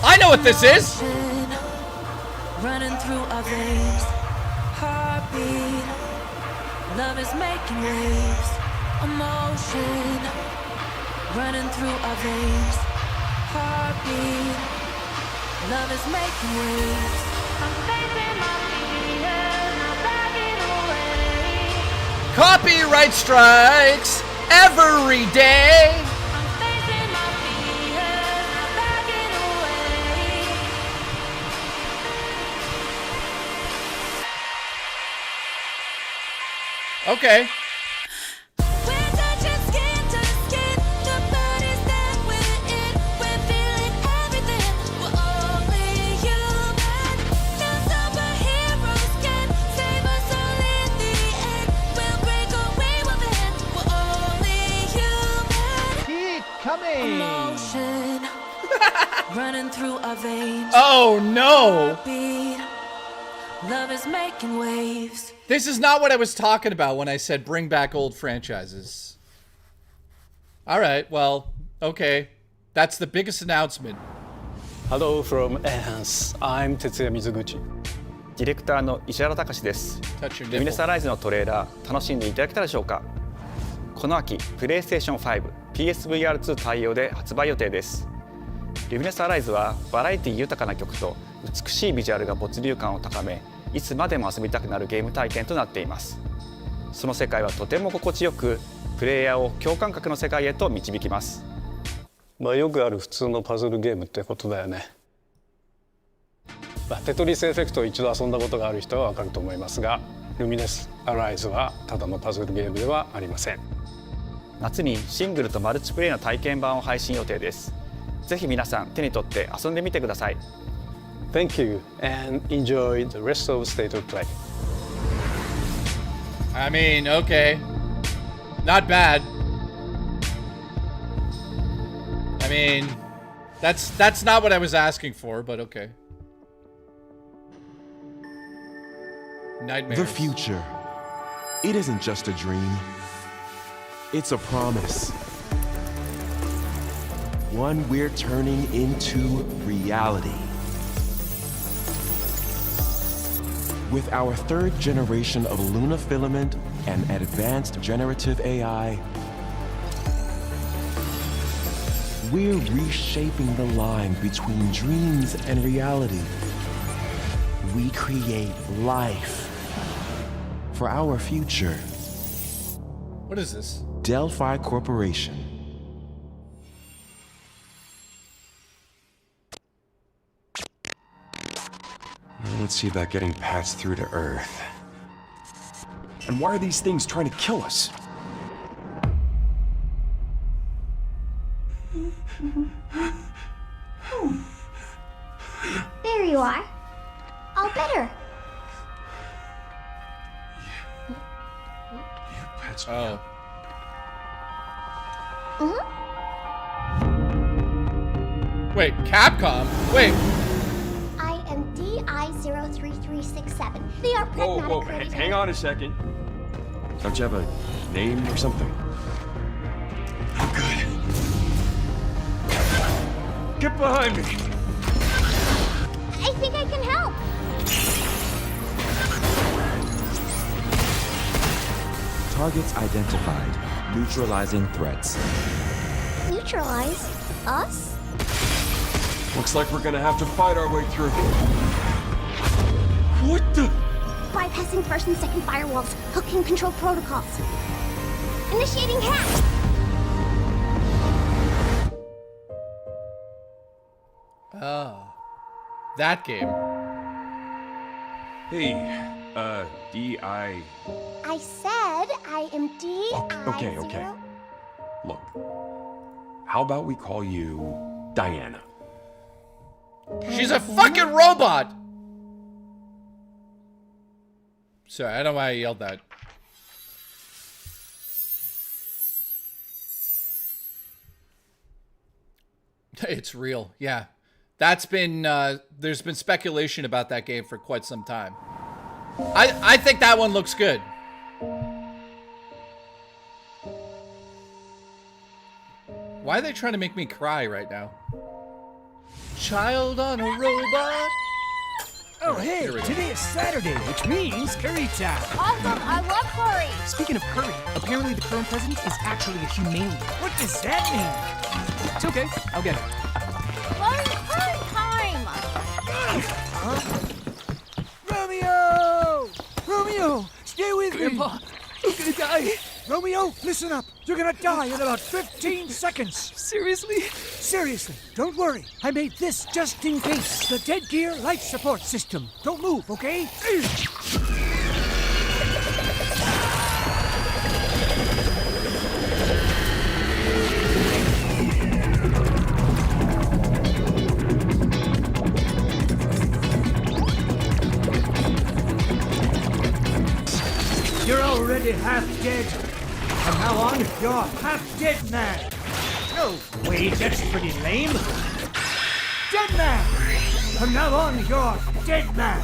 I know what this is!
Running through our veins, heartbeat. Love is making waves, emotion. Running through our veins, heartbeat. Love is making waves. I'm facing my fears, not backing away.
Copyright strikes every day.
I'm facing my fears, not backing away.
Okay.
We're touching skin to skin. The bodies that we're in. We're feeling everything. We're only human. No superheroes can save us all in the end. We'll break away within. We're only human.
Keep coming.
Emotion running through our veins.
Oh no!
Heartbeat. Love is making waves.
This is not what I was talking about when I said bring back old franchises. Alright, well, okay. That's the biggest announcement.
Hello from Enhance. I'm Tetsuya Mizuguchi. ディレクターの石原隆です。
Touch your
ルミネ
nipple.
スアライズのトレーラー楽しんでいただけたでしょうか。この秋、プレイステーション5、PSVR2 対応で発売予定です。ルミネスアライズはバラエティ豊かな曲と美しいビジュアルが没入感を高め、いつまでも遊びたくなるゲーム体験となっています。その世界はとても心地よく、プレイヤーを共感覚の世界へと導きます。まあよくある普通のパズルゲームってことだよね。テトリスエフェクトを一度遊んだことがある人はわかると思いますが、ルミネスアライズはただのパズルゲームではありません。夏にシングルとマルチプレイの体験版を配信予定です。ぜひ皆さん手に取って遊んでみてください。Thank you and enjoy the rest of State of Play.
I mean, okay. Not bad. I mean, that's not what I was asking for, but okay. Nightmares.
The future. It isn't just a dream. It's a promise. One we're turning into reality. With our third generation of Luna filament and advanced generative AI, we're reshaping the line between dreams and reality. We create life for our future.
What is this?
Delphi Corporation.
Let's see about getting passed through to Earth. And why are these things trying to kill us?
There you are. All better.
Oh. Wait, Capcom? Wait.
I am DI03367. They are
Whoa,
pragmatic.
hang on a second. Don't you have a name or something? I'm good. Get behind me!
I think I can help.
Targets identified. Neutralizing threats.
Neutralize us?
Looks like we're gonna have to fight our way through. What the?
Bypassing first and second firewalls. Hooking control protocols. Initiating hack.
Oh. That game.
Hey, D.I.
I said I am
Okay. Look, how about we call you Diana?
She's a fucking robot! Sorry, I don't know why I yelled that. It's real, yeah. That's been, there's been speculation about that game for quite some time. I think that one looks good. Why are they trying to make me cry right now? Child on a robot?
Oh, hey, today is Saturday, which means curry time.
Awesome, I love curry.
Speaking of curry, apparently the current president is actually a humane. What does that mean? It's okay, I'll get it.
Curry time.
Romeo, stay with me. Grandpa, I'm gonna die. Romeo, listen up. You're gonna die in about 15 seconds. Seriously? Seriously, don't worry. I made this just in case. The Dead Gear Life Support System. Don't move, okay? You're already half dead. From now on, you're half dead man. No, wait, that's pretty lame. Dead man. From now on, you're dead man.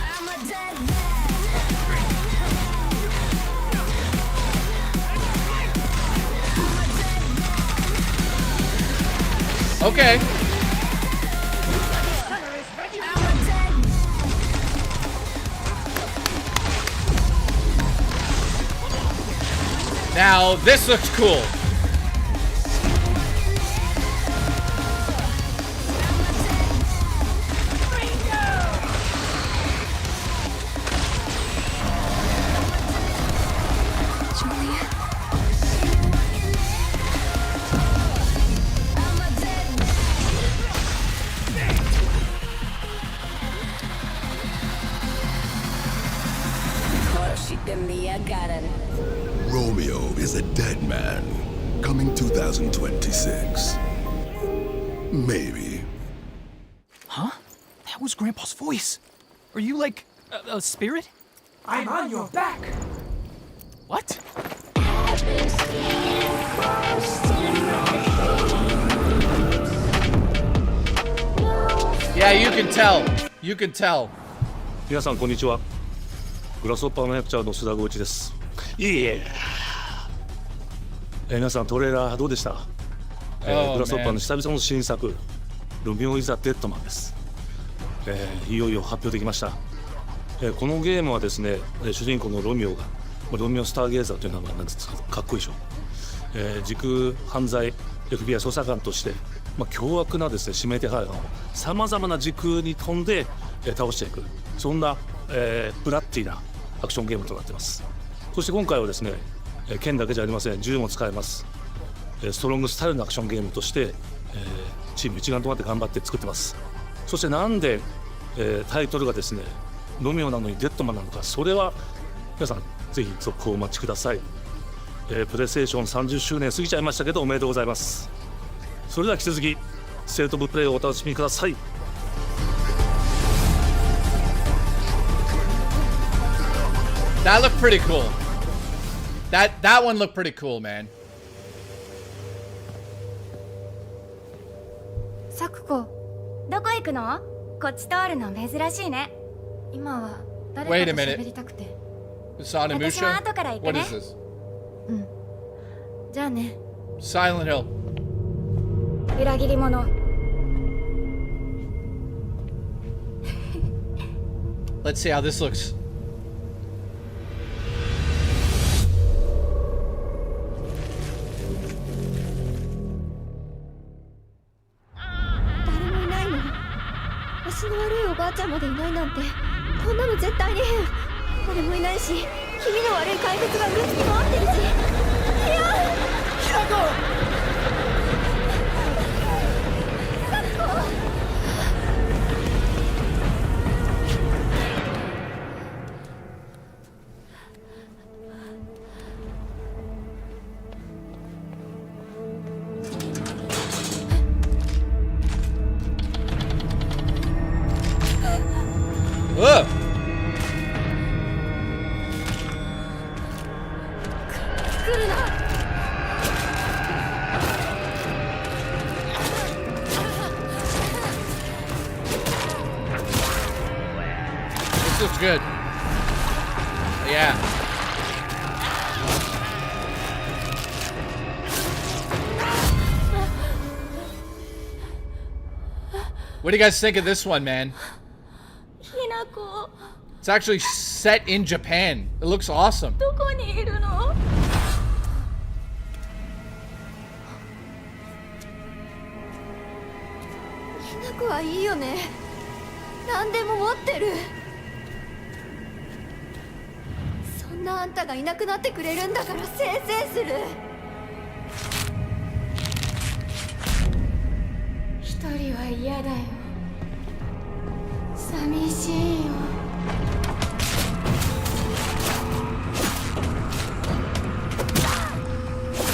I'm a dead man.
Okay. Now, this looks cool.
Romeo is a dead man. Coming 2026. Maybe.
Huh? That was Grandpa's voice. Are you like a spirit? I'm on your back. What?
Yeah, you can tell. You can tell.
皆さんこんにちは。グラスホッパーの役者の須田剛一です。いえ。皆さんトレーラーどうでした？グラスホッパーの久々の新作ロミオ・イザ・デッドマンです。いよいよ発表できました。このゲームはですね、主人公のロミオがロミオ・スターゲーザーという名前なんですけどかっこいいでしょ。時空犯罪 FBI 捜査官として、凶悪なですね指名手配犯をさまざまな時空に飛んで、倒していくそんな、ブラッディなアクションゲームとなっています。そして今回はですね、剣だけじゃありません。銃も使えます。ストロングスタイルのアクションゲームとして、チーム一丸となって頑張って作ってます。そしてなんで、タイトルがですねロミオなのにデッドマンなのか、それは皆さんぜひ続報をお待ちください。プレイステーション30周年過ぎちゃいましたけどおめでとうございます。それでは引き続きステートオブプレイをお楽しみください。
That looked pretty cool. That one looked pretty cool, man.
サクコ、どこ行くの？こっち通るの珍しいね。今は誰かと喋りたくて。私は後から行くね。
What is this?
うん。じゃあね。
Silent Hill.
裏切り者。
Let's see how this looks.
私の悪いおばあちゃんまでいないなんて、こんなの絶対に変。誰もいないし、気味の悪い怪物がうろつき回ってるし。いや、キラコ。サクコ。
Ugh. This looks good. Yeah. What do you guys think of this one, man? It's actually set in Japan. It looks awesome.
どこにいるの? Hinako はいいよね。何でも持ってる。そんなあんたがいなくなってくれるんだからせいせいする。一人は嫌だよ。寂しいよ。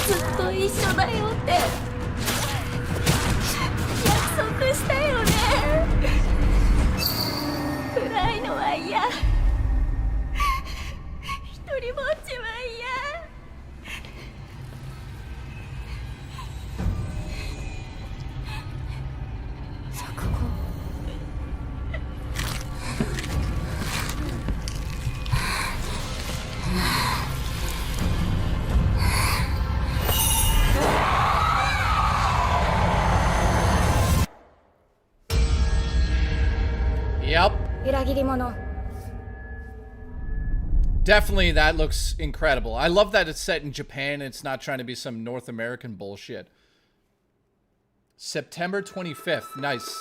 ずっと一緒だよって約束したよね。暗いのは嫌。一人ぼっちは嫌。
Definitely, that looks incredible. I love that it's set in Japan. It's not trying to be some North American bullshit. September 25th. Nice.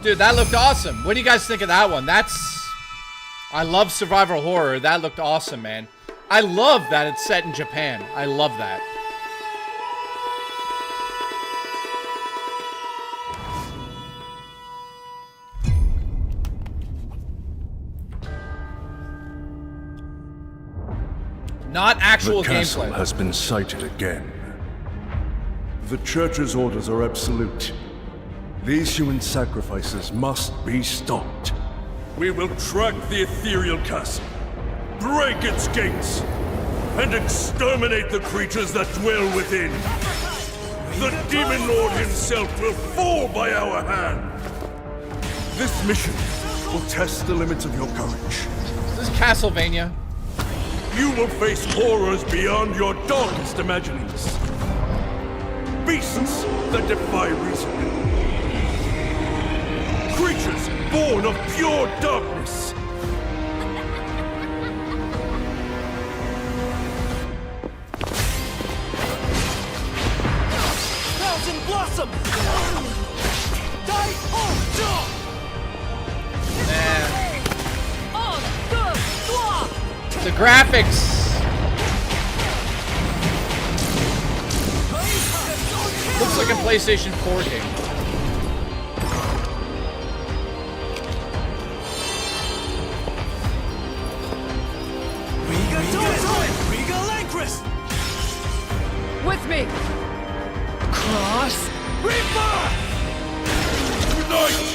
Dude, that looked awesome. What do you guys think of that one? I love survival horror. That looked awesome, man. I love that it's set in Japan. I love that. Not actual
gameplay. The castle
gameplay.
has been sighted again. The Church's orders are absolute. These human sacrifices must be stopped.
We will track the ethereal castle, break its gates, and exterminate the creatures that dwell within. The Demon Lord himself will fall by our hand.
This mission will test the limits of your courage.
This is Castlevania.
You will face horrors beyond your darkest imaginings. Beasts that defy reason. Creatures born of pure darkness.
Thousand Blossom! Die!
The graphics. Looks like a PlayStation 4 game.
With me! Cross Reaper!
Tonight,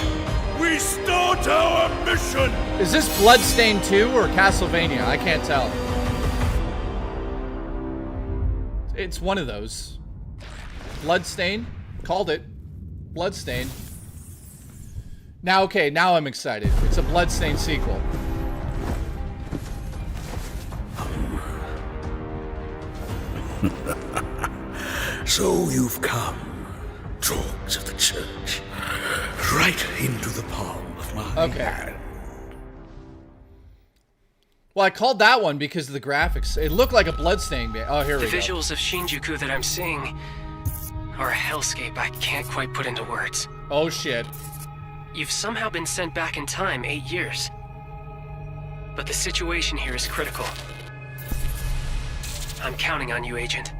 we start our mission!
Is this Bloodstained 2 or Castlevania? I can't tell. It's one of those. Bloodstained? Called it. Bloodstained. Now, okay, now I'm excited. It's a Bloodstained sequel.
So you've come, dogs of the church, right into the palm of my hand.
Well, I called that one because of the graphics. It looked like a Bloodstained game. Oh, here we go.
The visuals of Shinjuku that I'm seeing are a hellscape I can't quite put into words.
Oh, shit.
You've somehow been sent back in time 8 years. But the situation here is critical. I'm counting on you, Agent.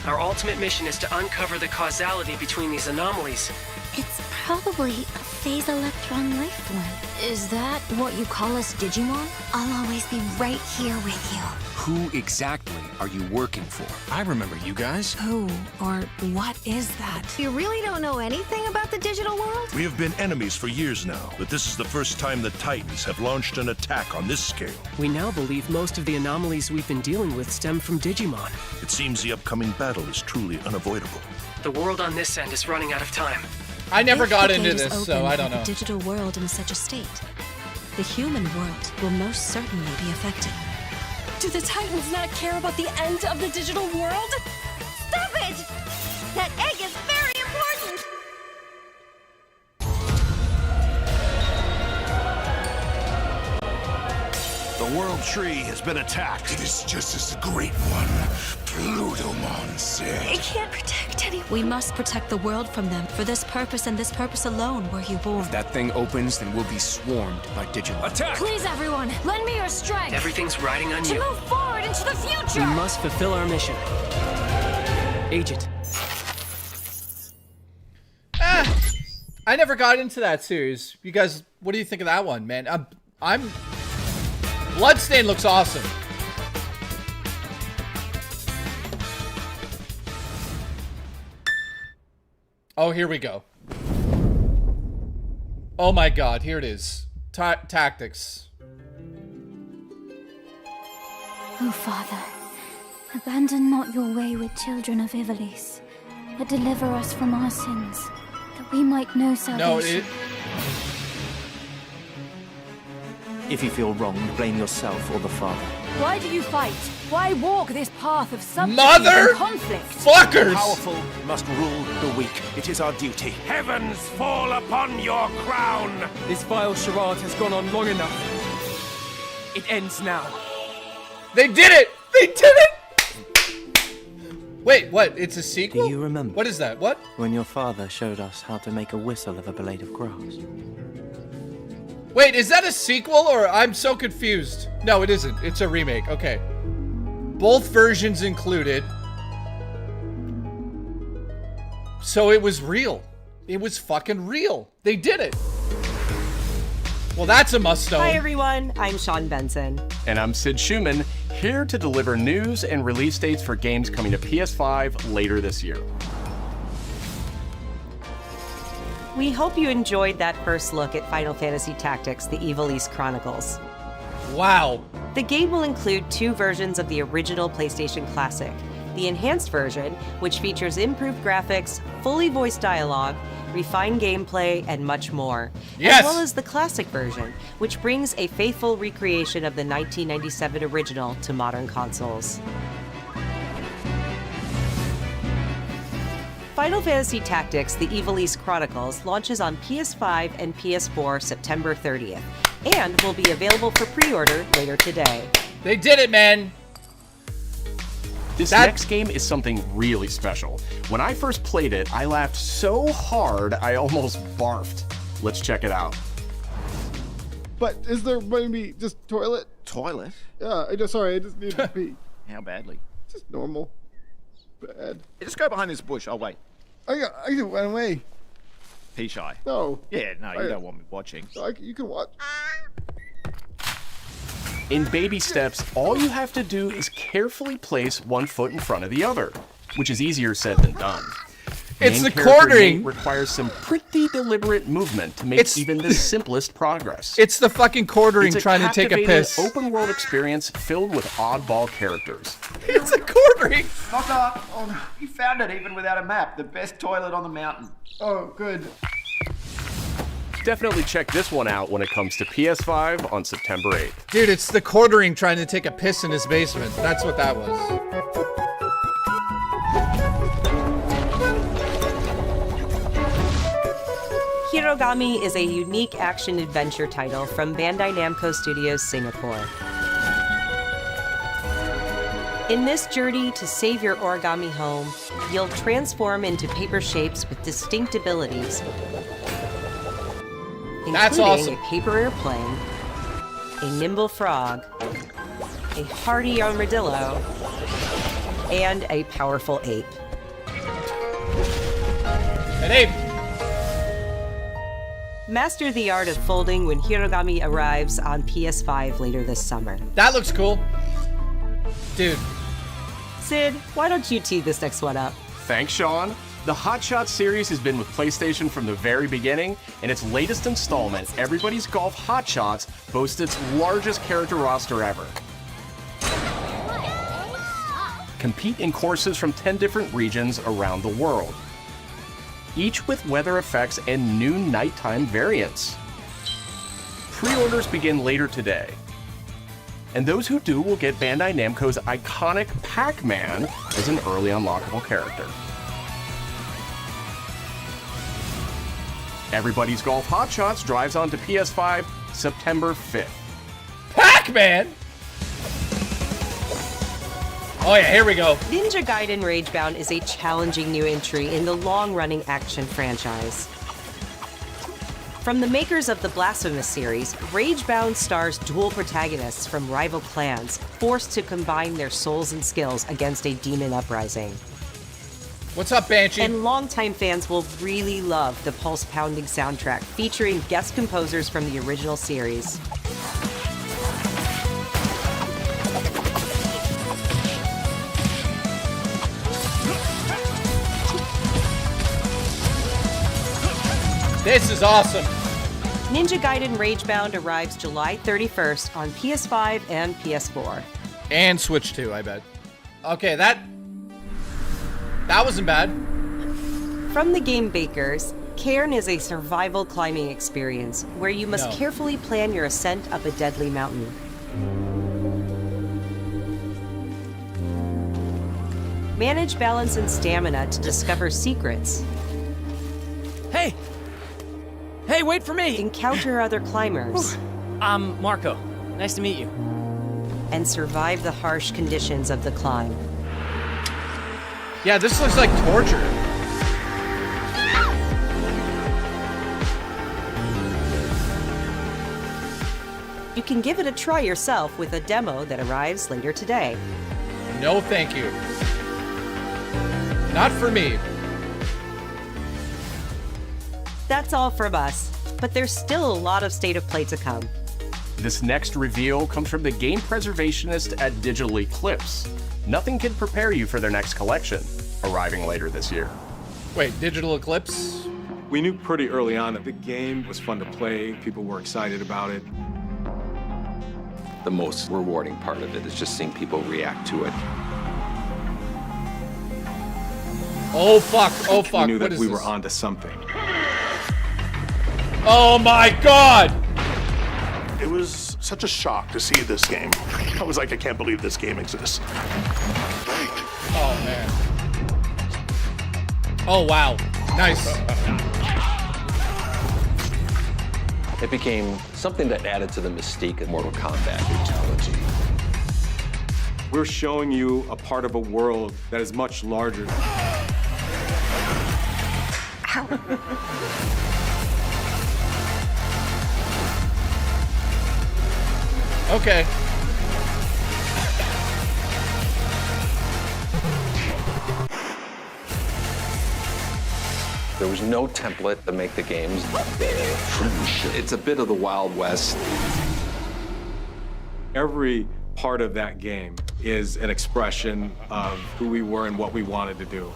Our ultimate mission is to uncover the causality between these anomalies.
It's Probably a phase electron life form. Is that what you call us Digimon? I'll always be right here with you.
Who exactly are you working for? I remember you guys.
Who or what is that? You really don't know anything about the digital world?
We have been enemies for years now, but this is the first time the Titans have launched an attack on this scale.
We now believe most of the anomalies we've been dealing with stem from Digimon.
It seems the upcoming battle is truly unavoidable.
The world on this end is running out of time.
I never
If
got
the
into
gate is
this, so
open
I don't
for the
know.
digital world in such a state, the human world will most certainly be affected.
Do the Titans not care about the end of the digital world?
Stop it! That egg is very important!
The World Tree has been attacked.
It is just as the Great One, Plutomon, said.
It can't protect anyone. We must protect the world from them. For this purpose and this purpose alone were you born.
If that thing opens, then we'll be swarmed by Digimon.
Attack!
Please, everyone, lend me your strength.
Everything's riding on
to
you.
move forward into the future.
We must fulfill our mission. Agent.
I never got into that series. You guys, what do you think of that one, man? I'm Bloodstain looks awesome. Oh, here we go. Oh my god, here it is. Tactics.
O Father, abandon not your wayward children of Ivalice, but deliver us from our sins, that we might know salvation.
If you feel wrong, blame yourself or the Father.
Why do you fight? Why walk this path of subterfuge
Mother
and conflict?
fuckers!
The powerful must rule the weak. It is our duty.
Heavens fall upon your crown!
This vile charade has gone on long enough. It ends now.
They did it! They did it! Wait, what? It's a sequel?
Do you remember?
What is that? What?
When your father showed us how to make a whistle of a blade of grass.
Wait, is that a sequel or I'm so confused? No, it isn't. It's a remake. Okay. Both versions included. So it was real. It was fucking real. They did it. Well, that's a must-own.
Hi, everyone. I'm Sean Benson.
And I'm Sid Schumann, here to deliver news and release dates for games coming to PS5 later this year.
We hope you enjoyed that first look at Final Fantasy Tactics: The Ivalice Chronicles.
Wow.
The game will include 2 versions of the original PlayStation Classic. The enhanced version, which features improved graphics, fully voiced dialogue, refined gameplay, and much more.
Yes!
As well as the classic version, which brings a faithful recreation of the 1997 original to modern consoles. Final Fantasy Tactics: The Ivalice Chronicles launches on PS5 and PS4 September 30th, and will be available for pre-order later today.
They did it, man!
This next game is something really special. When I first played it, I laughed so hard I almost barfed. Let's check it out.
But is there maybe just toilet?
Toilet?
Yeah, I just need to pee.
How badly?
Just normal. Bad.
Yeah, just go behind this bush. I'll wait.
I can run away.
Pee shy.
No.
Yeah, no, you don't want me watching.
You can watch.
In baby steps, all you have to do is carefully place one foot in front of the other, which is easier said than done.
It's
Main
the
character
quartering.
Nate requires some pretty deliberate movement to make even the simplest progress.
It's the fucking quartering
It's a
trying to take a
captivating
piss.
open world experience filled with oddball characters.
It's a quartering.
Knock up. Oh, no. You found it even without a map. The best toilet on the mountain.
Oh, good.
Definitely check this one out when it comes to PS5 on September 8th.
Dude, it's the quartering trying to take a piss in his basement. That's what that was.
Hirogami is a unique action-adventure title from Bandai Namco Studios Singapore. In this journey to save your origami home, you'll transform into paper shapes with distinct abilities,
That's
including
awesome.
a paper airplane, a nimble frog, a hardy armadillo, and a powerful ape.
An ape.
Master the art of folding when Hirogami arrives on PS5 later this summer.
That looks cool. Dude.
Sid, why don't you tee this next one up?
Thanks, Sean. The Hot Shots series has been with PlayStation from the very beginning, and its latest installment, Everybody's Golf Hot Shots, boasts its largest character roster ever. Compete in courses from 10 different regions around the world, each with weather effects and new nighttime variants. Pre-orders begin later today, and those who do will get Bandai Namco's iconic Pac-Man as an early unlockable character. Everybody's Golf Hot Shots drives onto PS5 September 5th.
Pac-Man? Oh yeah, here we go.
Ninja Gaiden Ragebound is a challenging new entry in the long-running action franchise. From the makers of the Blasphemous series, Ragebound stars dual protagonists from rival clans, forced to combine their souls and skills against a demon uprising.
What's up, Banshee?
And longtime fans will really love the pulse-pounding soundtrack featuring guest composers from the original series.
This is awesome.
Ninja Gaiden Ragebound arrives July 31st on PS5 and PS4.
And Switch 2, I bet. Okay, that wasn't bad.
From the game bakers, Cairn is a survival climbing experience where you must carefully plan your ascent up a deadly mountain. Manage balance and stamina to discover secrets.
Hey! Hey, wait for me!
Encounter other climbers.
I'm Marco. Nice to meet you.
And survive the harsh conditions of the climb.
Yeah, this looks like torture.
You can give it a try yourself with a demo that arrives later today.
No, thank you. Not for me.
That's all from us, but there's still a lot of State of Play to come.
This next reveal comes from the game preservationist at Digital Eclipse. Nothing can prepare you for their next collection, arriving later this year.
Wait, Digital Eclipse?
We knew pretty early on that the game was fun to play. People were excited about it.
The most rewarding part of it is just seeing people react to it.
Oh fuck, oh fuck.
We knew
what
that
is
we
this?
were onto something.
Oh my god!
It was such a shock to see this game. I was like, I can't believe this game exists.
Oh man. Oh wow. Nice.
It became something that added to the mystique of Mortal Kombat fatality.
We're showing you a part of a world that is much larger.
Okay.
There was no template to make the games. It's a bit of the Wild West.
Every part of that game is an expression of who we were and what we wanted to do.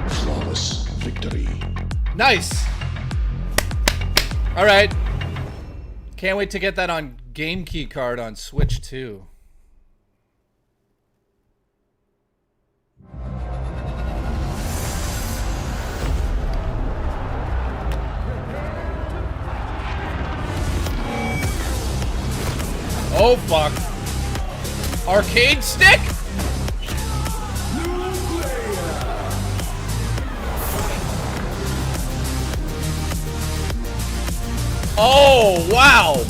Flawless victory.
Nice. All right. Can't wait to get that on Game Key card on Switch 2. Oh fuck. Arcade stick? Oh, wow.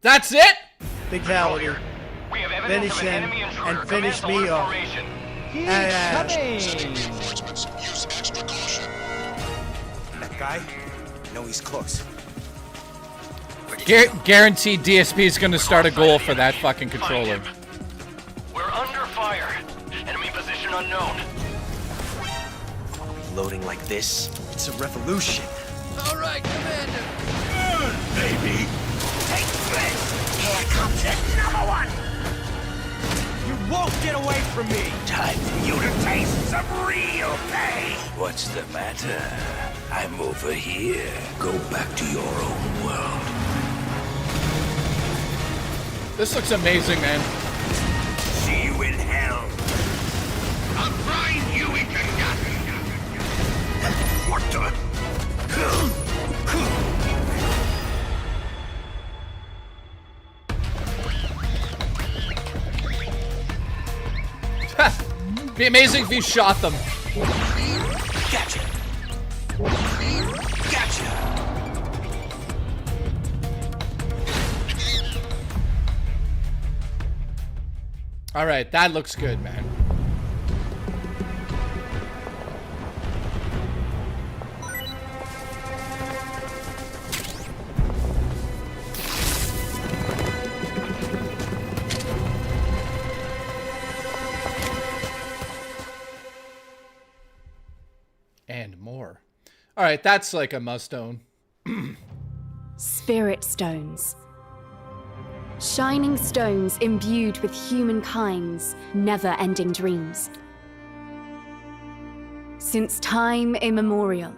That's it?
Fatality. Finish him and finish me off.
That guy? No, he's close.
Guaranteed DSP is going to start a goal for that fucking controller.
We're under fire. Enemy position
unknown.
Loading like this, it's a revolution.
All right, Commander. Good, baby. Take this. Here comes another one.
You won't get away from me.
Time for you to taste some real pain.
What's the matter? I'm over here. Go back to your own world.
This looks amazing, man.
See you in hell. I'll grind you into nothing. What the?
Be amazing if you shot them.
Gotcha. Gotcha.
All right, that looks good, man. And more. All right, that's like a must-own.
Spirit stones. Shining stones imbued with humankind's never-ending dreams. Since time immemorial,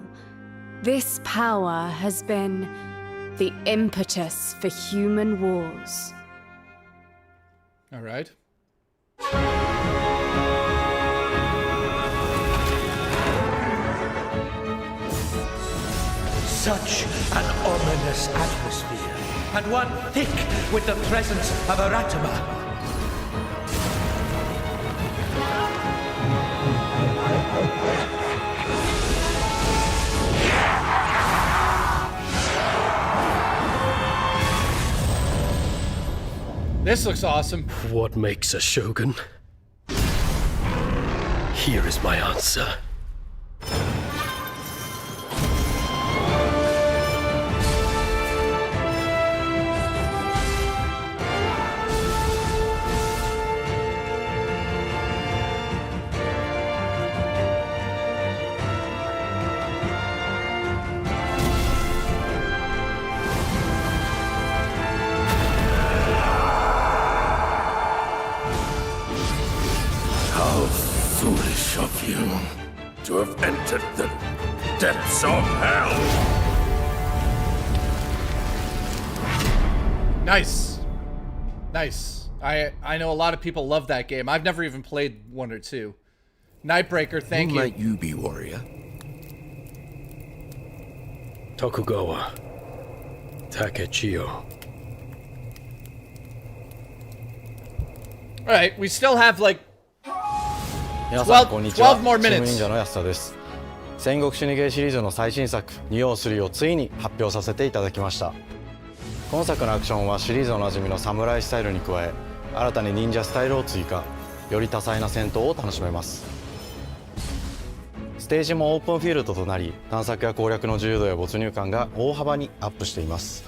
this power has been the impetus for human wars.
All right.
Such an ominous atmosphere, and one thick with the presence of Aratama.
This looks awesome.
What makes a shogun? Here is my answer.
Of you to have entered the depths of hell.
Nice. Nice. I know a lot of people love that game. I've never even played 1 or 2. Nightbreaker, thank you.
Who might you be, warrior?
Tokugawa Takechiyo.
All right, we still have like
皆さんこんにちは。
12 more
チーム
minutes.
忍者の安田です。戦国死にゲーシリーズの最新作2王3をついに発表させていただきました。今作のアクションはシリーズおなじみの侍スタイルに加え、新たに忍者スタイルを追加、より多彩な戦闘を楽しめます。ステージもオープンフィールドとなり、探索や攻略の自由度や没入感が大幅にアップしています。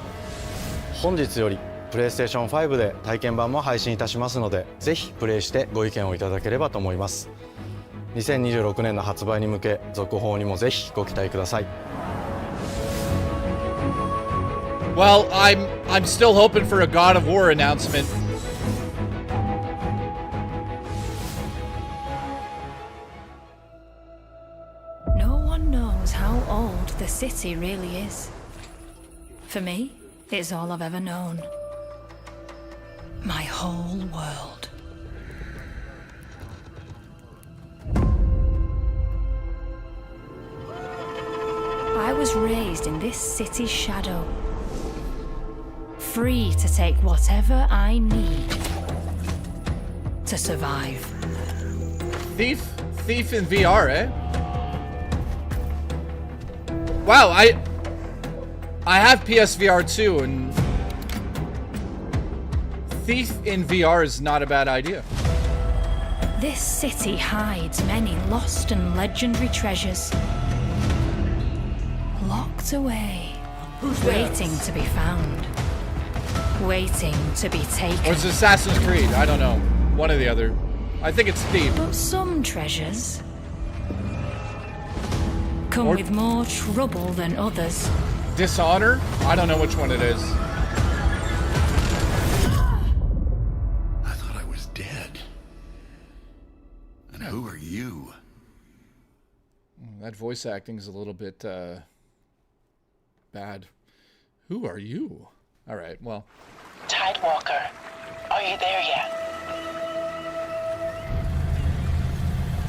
本日よりプレイステーション5で体験版も配信いたしますので、ぜひプレイしてご意見をいただければと思います。2026年の発売に向け、続報にもぜひご期待ください。
Well, I'm still hoping for a God of War announcement.
No one knows how old the city really is. For me, it's all I've ever known. My whole world. I was raised in this city's shadow, free to take whatever I need to survive.
Thief in VR, eh? Wow, I have PSVR 2, and Thief in VR is not a bad idea.
This city hides many lost and legendary treasures, locked away, waiting to be found, waiting to be taken.
Or it's Assassin's Creed, I don't know. One or the other. I think it's thief.
But some treasures come with more trouble than others.
Dishonor? I don't know which one it is.
I thought I was dead. And who are you?
That voice acting is a little bit bad. Who are you? All right, well.
Tidewalker, are you there yet?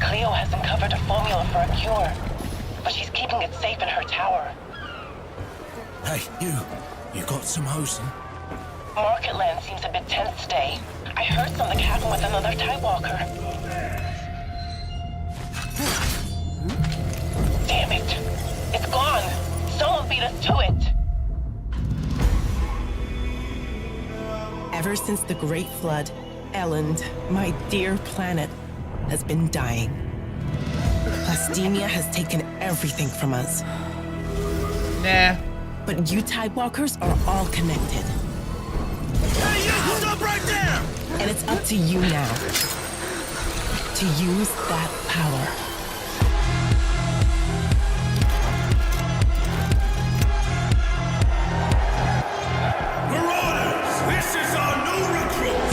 Cleo has uncovered a formula for a cure, but she's keeping it safe in her tower.
Hey, you got some hosen?
Marketland seems a bit tense today. I heard something happen with another Tidewalker. Damn it! It's gone! Someone beat us to it!
Ever since the Great Flood, Elend, my dear planet, has been dying. Plastemia has taken everything from us.
Nah.
But you Tidewalkers are all connected.
Hey, you! Stop right there!
And it's up to you now to use that power.
This is our new recruit!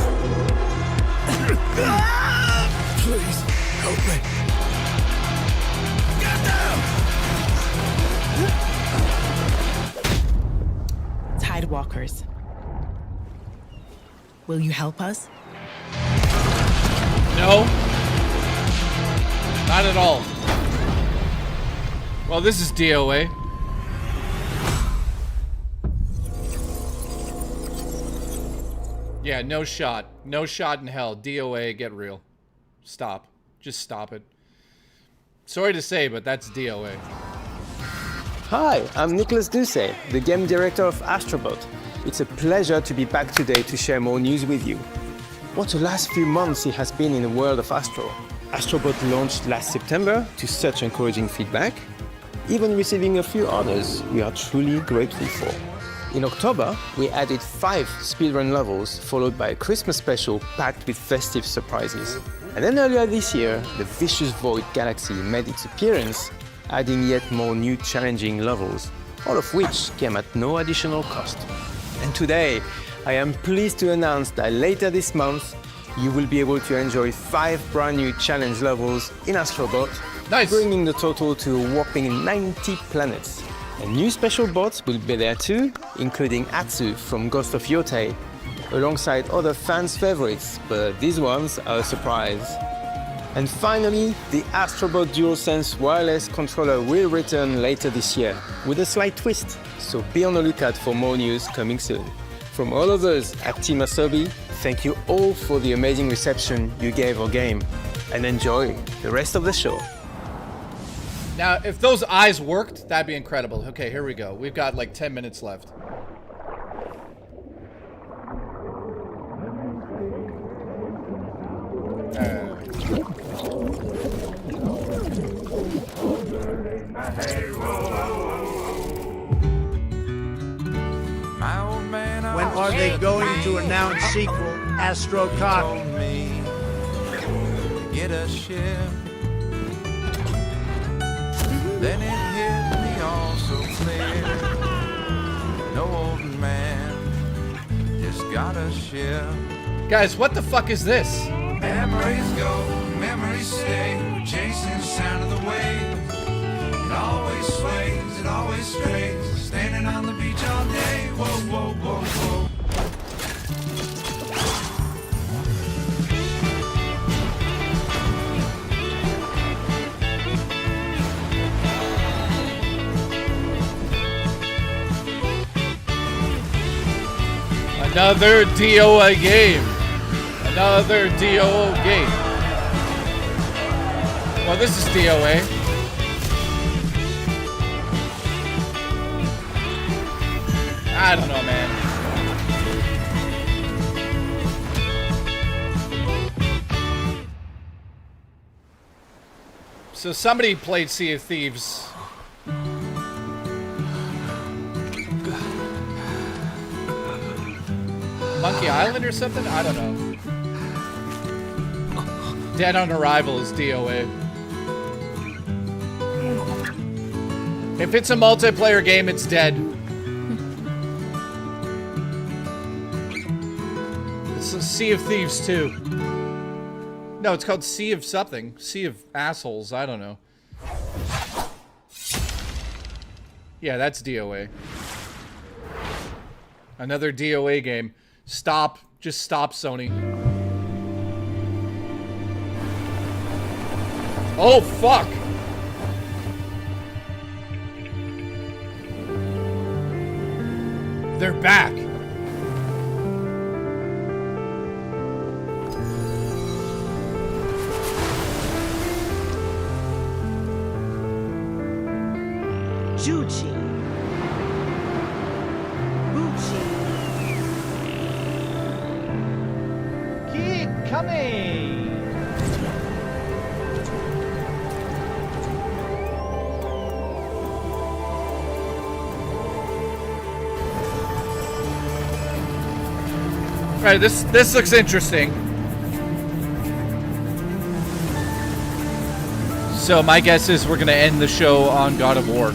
Please, help me.
Get down!
Tidewalkers. Will you help us?
No. Not at all. Well, this is DOA. Yeah, no shot. No shot in hell. DOA, get real. Stop. Just stop it. Sorry to say, but that's DOA.
Hi, I'm Nicholas Ducey, the game director of Astrobot. It's a pleasure to be back today to share more news with you. What a last few months it has been in the world of Astro. Astrobot launched last September to such encouraging feedback, even receiving a few honors we are truly grateful for. In October, we added 5 speedrun levels, followed by a Christmas special packed with festive surprises. And then earlier this year, the Vicious Void Galaxy made its appearance, adding yet more new challenging levels, all of which came at no additional cost. And today, I am pleased to announce that later this month, you will be able to enjoy 5 brand new challenge levels in Astrobot, bringing the total to a whopping 90 planets. And new special bots will be there too, including Atsu from Ghost of Yotei, alongside other fans' favorites, but these ones are a surprise. And finally, the Astrobot DualSense wireless controller will return later this year, with a slight twist, so be on the lookout for more news coming soon. From all of us at Team Asobi, thank you all for the amazing reception you gave our game, and enjoy the rest of the show.
Now, if those eyes worked, that'd be incredible. Okay, here we go. We've got like 10 minutes left.
When are they going to announce sequel, Astro Cop?
Get a ship. Then it hit me all so clear. No old man just got a ship.
Guys, what the fuck is this?
Memories go, memories stay. We're chasing the sound of the waves. It always sways, it always strays. Standing on the beach all day. Whoa, whoa, whoa, whoa.
Another DOA game. Another DOA game. Well, this is DOA. I don't know, man. So somebody played Sea of Thieves. Monkey Island or something? I don't know. Dead on arrival is DOA. If it's a multiplayer game, it's dead. It's a Sea of Thieves too. No, it's called Sea of something. Sea of Assholes, I don't know. Yeah, that's DOA. Another DOA game. Stop. Just stop, Sony. Oh, fuck! They're back.
Juchi. Bucci. Keep coming.
All right, this looks interesting. So my guess is we're gonna end the show on God of War.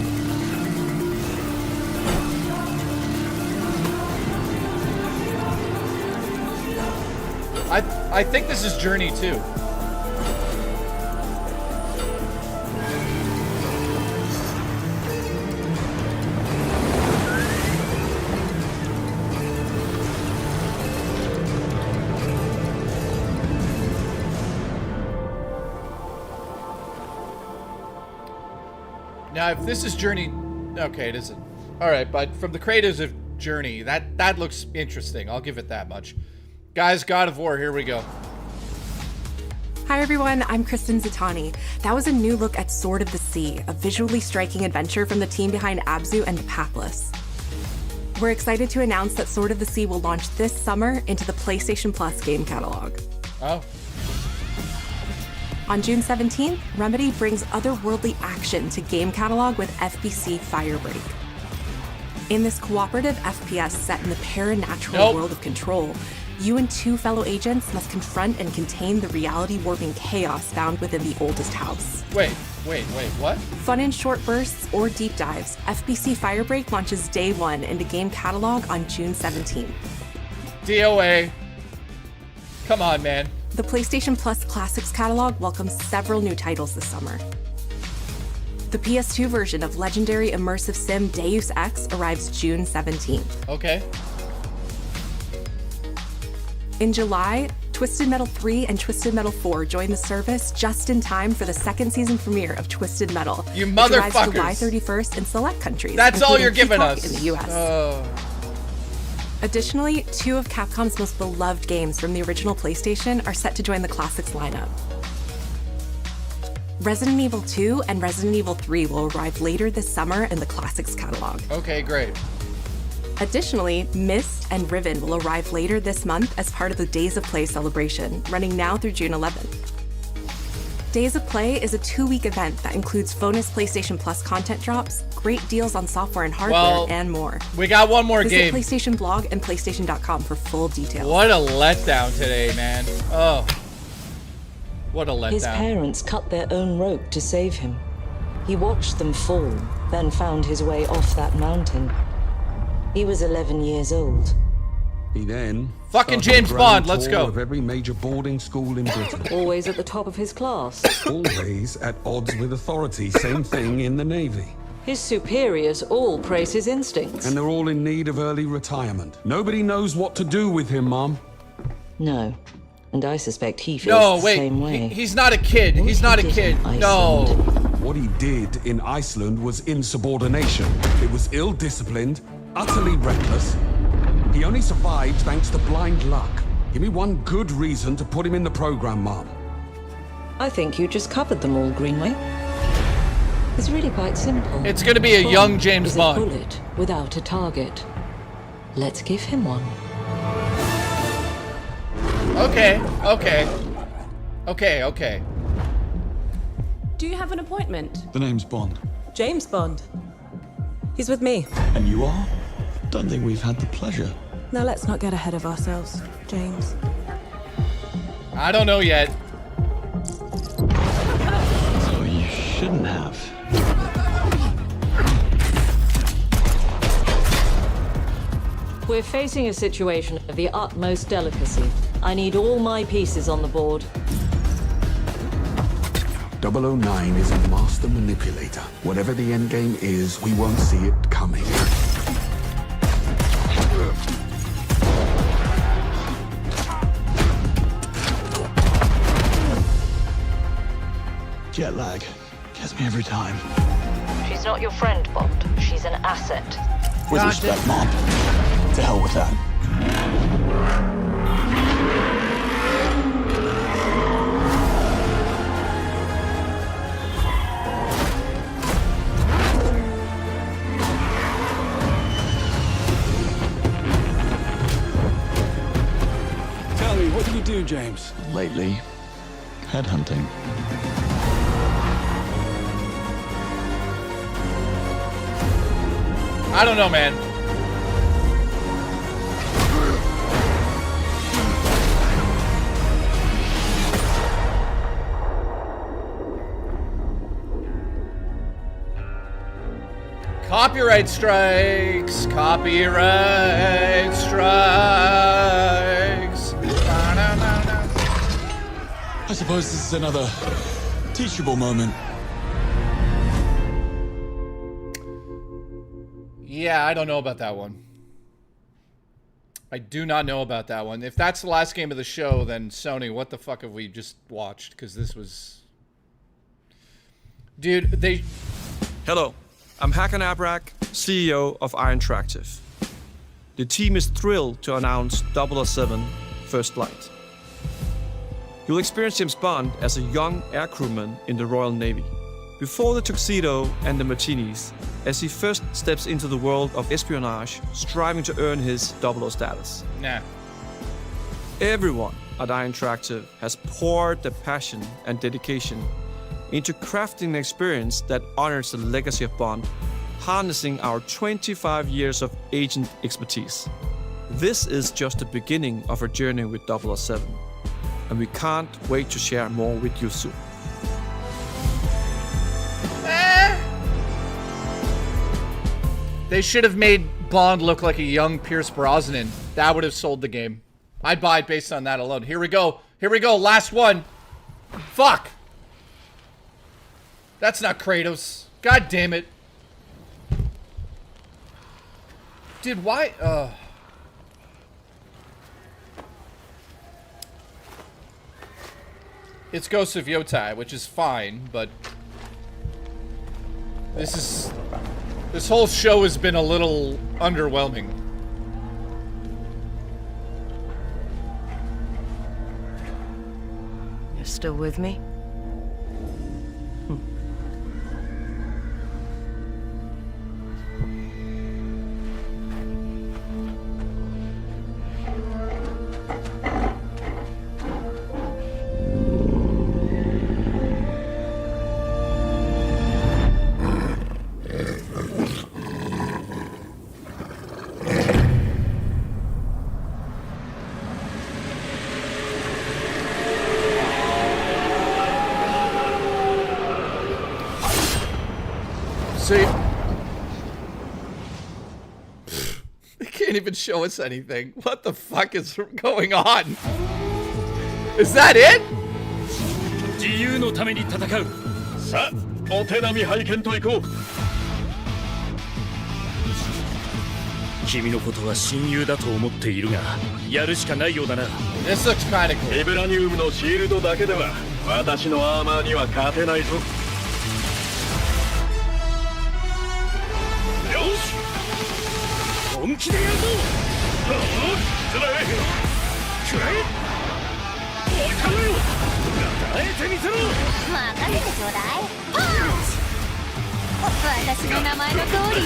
I think this is Journey 2. Now, if this is Journey... Okay, it isn't. Alright, but from the creators of Journey, that looks interesting. I'll give it that much. Guys, God of War, here we go.
Hi everyone, I'm Kristen Zitani. That was a new look at Sword of the Sea, a visually striking adventure from the team behind Abzu and The Pathless. We're excited to announce that Sword of the Sea will launch this summer into the PlayStation Plus game catalog.
Oh.
On June 17th, Remedy brings otherworldly action to game catalog with FBC Firebreak. In this cooperative FPS set in the paranatural world of Control, you and two fellow agents must confront and contain the reality-warping chaos found within the oldest house.
Wait, what?
Fun in short bursts or deep dives, FBC Firebreak launches day one into game catalog on June 17th.
DOA. Come on, man.
The PlayStation Plus Classics catalog welcomes several new titles this summer. The PS2 version of legendary immersive sim Deus Ex arrives June 17th.
Okay.
In July, Twisted Metal 3 and Twisted Metal 4 join the service just in time for the second season premiere of Twisted Metal.
You
which
motherfuckers!
arrives July 31st in select countries.
That's all you're giving
Peacock
us.
in the US. Additionally, two of Capcom's most beloved games from the original PlayStation are set to join the Classics lineup. Resident Evil 2 and Resident Evil 3 will arrive later this summer in the Classics catalog.
Okay, great.
Additionally, Myst and Riven will arrive later this month as part of the Days of Play celebration, running now through June 11th. Days of Play is a 2-week event that includes bonus PlayStation Plus content drops, great deals on software and hardware, and more.
We got one more
Visit
game.
PlayStation Blog and PlayStation.com for full details.
What a letdown today, man. Oh. What a letdown.
His parents cut their own rope to save him. He watched them fall, then found his way off that mountain. He was 11 years old.
He then
fucking
started
James
the
Bond,
grand
let's
tour
go.
Of every major boarding school in Britain.
Always at the top of his class.
Always at odds with authority. Same thing in the Navy.
His superiors all praise his instincts.
And they're all in need of early retirement. Nobody knows what to do with him, Mom.
No. And I suspect he feels the same way.
He's not a kid. He's not a kid. No.
What he did in Iceland was insubordination. It was ill-disciplined, utterly reckless. He only survived thanks to blind luck. Give me one good reason to put him in the program, Mom.
I think you just covered them all, Greenway. It's really quite simple.
It's gonna be a young James
is
Bond.
A bullet without a target. Let's give him one.
Okay.
Do you have an appointment?
The name's Bond.
James Bond. He's with me.
And you are? Don't think we've had the pleasure.
Now let's not get ahead of ourselves, James.
I don't know yet.
shouldn't have.
We're facing a situation of the utmost delicacy. I need all my pieces on the board.
009 is a master manipulator. Whatever the endgame is, we won't see it coming.
Jet lag gets me every time.
She's not your friend, Bond. She's an asset.
With respect, Mom. To hell with that. Tell me, what do you do, James? Lately, headhunting.
I don't know, man. Copyright strikes. Copyright strikes.
I suppose this is another teachable moment.
Yeah, I don't know about that one. I do not know about that one. If that's the last game of the show, then Sony, what the fuck have we just watched? Because this was... Dude, they...
Hello, I'm Hakan Abrak, CEO of Iron Interactive. The team is thrilled to announce 007 First Flight. You'll experience James Bond as a young air crewman in the Royal Navy. Before the tuxedo and the martinis, as he first steps into the world of espionage, striving to earn his 00 status.
Nah.
Everyone at Iron Interactive has poured their passion and dedication into crafting an experience that honors the legacy of Bond, harnessing our 25 years of agent expertise. This is just the beginning of our journey with 007, and we can't wait to share more with you soon.
They should have made Bond look like a young Pierce Brosnan. That would have sold the game. I'd buy it based on that alone. Here we go. Here we go. Last one. Fuck. That's not Kratos. God damn it. Dude, why? It's Ghost of Yotai, which is fine, but... This whole show has been a little underwhelming.
You're still with me?
They can't even show us anything. What the fuck is going on? Is that it?
自由のために戦う。さあ、お手並み拝見と行こう。君のことは親友だと思っているが、やるしかないようだな。
This looks kinda cool.
エブラニウムのシールドだけでは私のアーマーには勝てないぞ。よし、本気でやるぞ。つらい。くらえ。おい、頼むよ。耐えてみせろ。
任せてちょうだい。パンチ。私の名前の通り、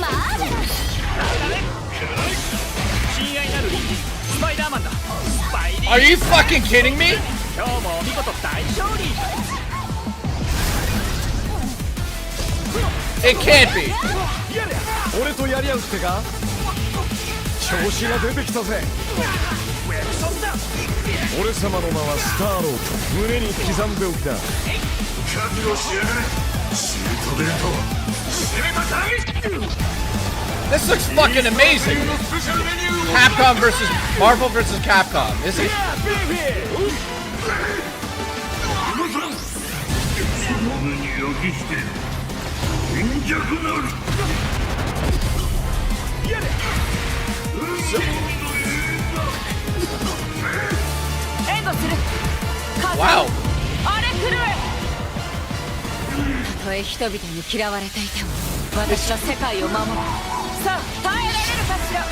マーベラス。
親愛なるリンジ、スパイダーマンだ。スパイリー。
Are you fucking kidding me?
今日もお見事大勝利。
It can't be.
俺とやり合うってか？調子が出てきたぜ。俺様の名はスターロード。胸に刻んでおきな。覚悟しやがれ。
This looks fucking amazing. Capcom versus Marvel versus Capcom, is it? Wow.
たとえ人々に嫌われていても私は世界を守る。さあ耐えられるかしら。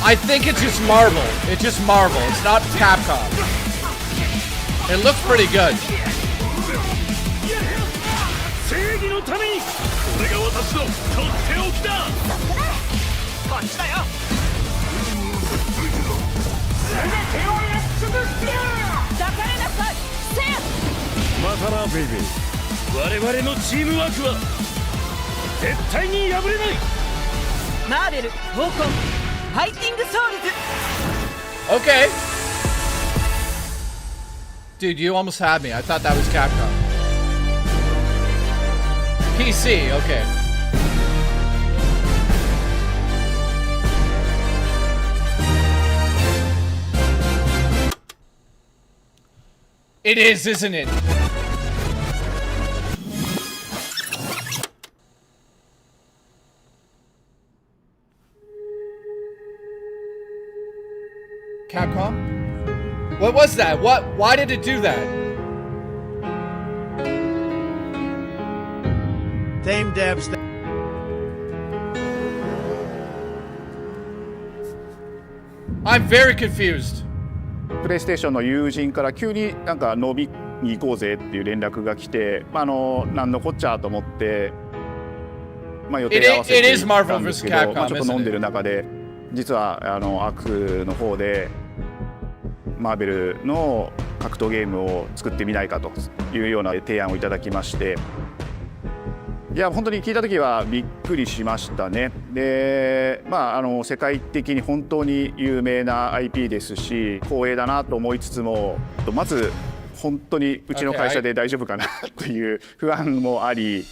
I think it's just Marvel. It's just Marvel. It's not Capcom. It looks pretty good.
正義のためにこれが私のとっておきだ。こっちだよ。全てをやっつぶしてやる。抱かれなさい。せや。またなベイビー。我々のチームワークは絶対に破れない。
マーベル闘魂ファイティングソウルズ。
Okay. Dude, you almost had me. I thought that was Capcom. PC, okay. It is, isn't it? Capcom? What was that? Why did it do that?
Same devs.
I'm very confused.
プレイステーションの友人から急になんか飲みに行こうぜっていう連絡が来て、なんのこっちゃと思って、予定合わせて行ったんですけど、ちょっと飲んでる中で、実はアクの方でマーベルの格闘ゲームを作ってみないかというような提案をいただきまして、いや本当に聞いた時はびっくりしましたね。で、世界的に本当に有名な IP ですし、光栄だなと思いつつも、まず本当にうちの会社で大丈夫かなという不安もあり。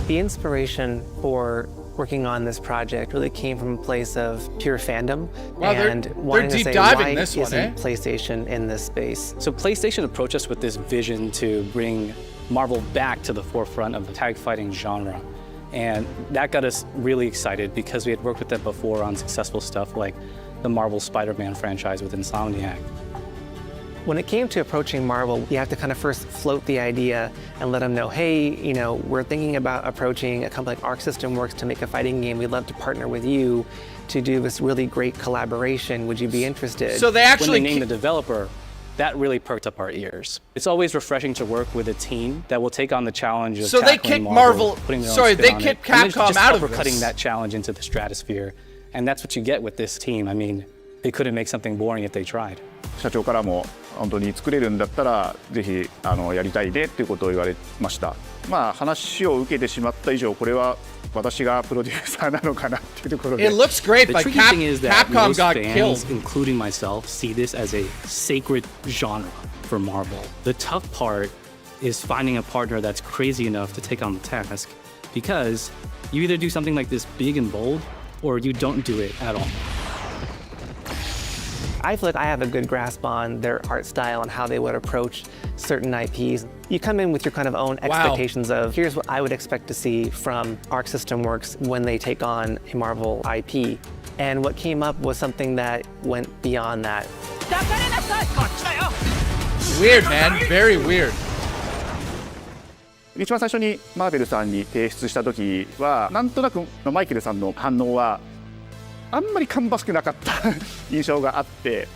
The inspiration for working on this project really came from a place of pure fandom and wanting to say, why isn't PlayStation in this space?
So PlayStation approached us with this vision to bring Marvel back to the forefront of the tag fighting genre. And that got us really excited because we had worked with them before on successful stuff like the Marvel Spider-Man franchise with Insomniac.
When it came to approaching Marvel, you have to kind of first float the idea and let them know, hey, we're thinking about approaching a company like Arc System Works to make a fighting game. We'd love to partner with you to do this really great collaboration. Would you be interested?
So they actually
when they named the developer, that really perked up our ears. It's always refreshing to work with a team that will take on the challenge of tackling Marvel, putting their own spin on it,
Capcom out of this.
Cutting that challenge into the stratosphere. And that's what you get with this team. I mean, they couldn't make something boring if they tried.
社長からも本当に作れるんだったらぜひやりたいねっていうことを言われました。話を受けてしまった以上これは私がプロデューサーなのかなっていうところで。
It looks great,
but Capcom got killed. Including myself, see this as a sacred genre for Marvel. The tough part is finding a partner that's crazy enough to take on the task, because you either do something like this big and bold, or you don't do it at all.
I feel like I have a good grasp on their art style and how they would approach certain IPs. You come in with your kind of own expectations of, here's what I would expect to see from Arc System Works when they take on a Marvel IP. And what came up was something that went beyond that.
Weird, man. Very weird.
一番最初にマーベルさんに提出した時はなんとなくマイケルさんの反応はあんまり芳しくなかった印象があって、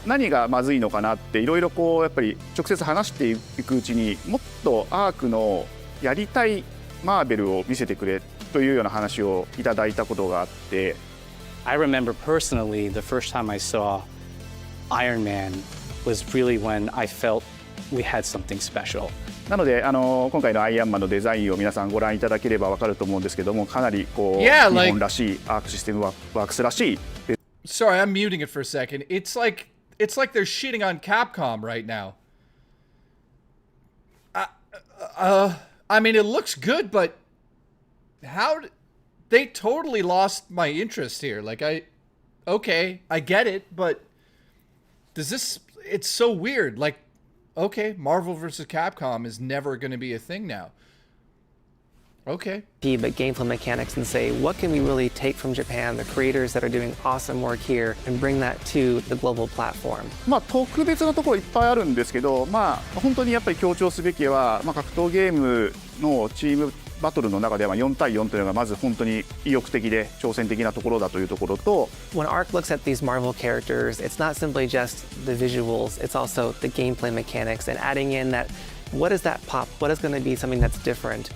何がまずいのかなっていろいろやっぱり直接話していくうちにもっとアークのやりたいマーベルを見せてくれというような話をいただいたことがあって。
I remember personally the first time I saw Iron Man was really when I felt we had something special.
なので今回のアイアンマンのデザインを皆さんご覧いただければ分かると思うんですけども、かなりこう、
Yeah,
日本らしいアークシステムワークスらしい。
Sorry, I'm muting it for a second. It's like they're shitting on Capcom right now. I mean, it looks good, but they totally lost my interest here. Like, okay, I get it, but it's so weird. Like, okay, Marvel vs. Capcom is never going to be a thing now. Okay.
But gameplay mechanics and say, what can we really take from Japan, the creators that are doing awesome work here, and bring that to the global platform?
特別なところいっぱいあるんですけど、本当にやっぱり強調すべきは、格闘ゲームのチームバトルの中では4対4というのがまず本当に意欲的で挑戦的なところだというところと、
When ARC looks at these Marvel characters, it's not simply just the visuals, it's also the gameplay mechanics and adding in that, what is that pop? What is going to be something that's different?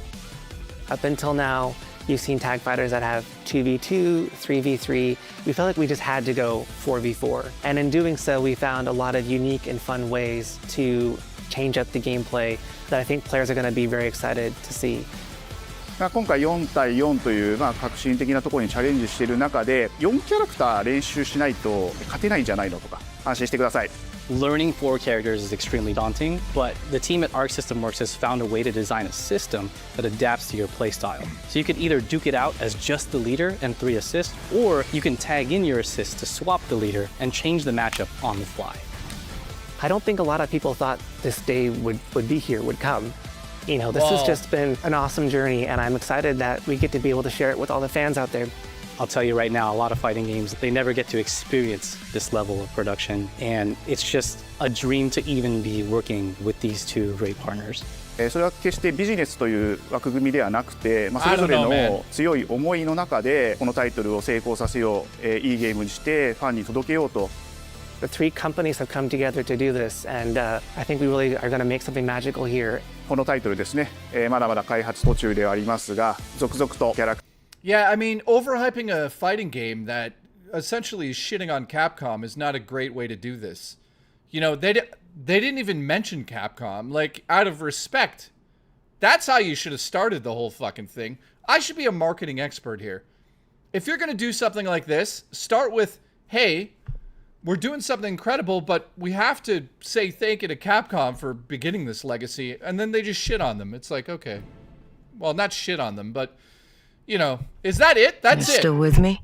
Up until now, you've seen tag fighters that have 2v2, 3v3. We felt like we just had to go 4v4. And in doing so, we found a lot of unique and fun ways to change up the gameplay that I think players are going to be very excited to see.
今回4対4という革新的なところにチャレンジしている中で、4キャラクター練習しないと勝てないんじゃないのとか、安心してください。
Learning 4 characters is extremely daunting, but the team at Arc System Works has found a way to design a system that adapts to your playstyle. So you can either duke it out as just the leader and 3 assists, or you can tag in your assists to swap the leader and change the matchup on the fly.
I don't think a lot of people thought this day would be here, would come. You know, this has just been an awesome journey, and I'm excited that we get to be able to share it with all the fans out there.
I'll tell you right now, a lot of fighting games, they never get to experience this level of production, and it's just a dream to even be working with these two great partners.
それは決してビジネスという枠組みではなくて、それぞれの強い思いの中でこのタイトルを成功させよう、いいゲームにしてファンに届けようと。
The 3 companies have come together to do this, and I think we really are going to make something magical here.
このタイトルですね、まだまだ開発途中ではありますが、続々とキャラクター。
Yeah, I mean, overhyping a fighting game that essentially is shitting on Capcom is not a great way to do this. You know, they didn't even mention Capcom. Like, out of respect, that's how you should have started the whole fucking thing. I should be a marketing expert here. If you're going to do something like this, start with, hey, we're doing something incredible, but we have to say thank you to Capcom for beginning this legacy. And then they just shit on them. It's like, okay. Well, not shit on them, but... You know, is that it? That's
You're still with me?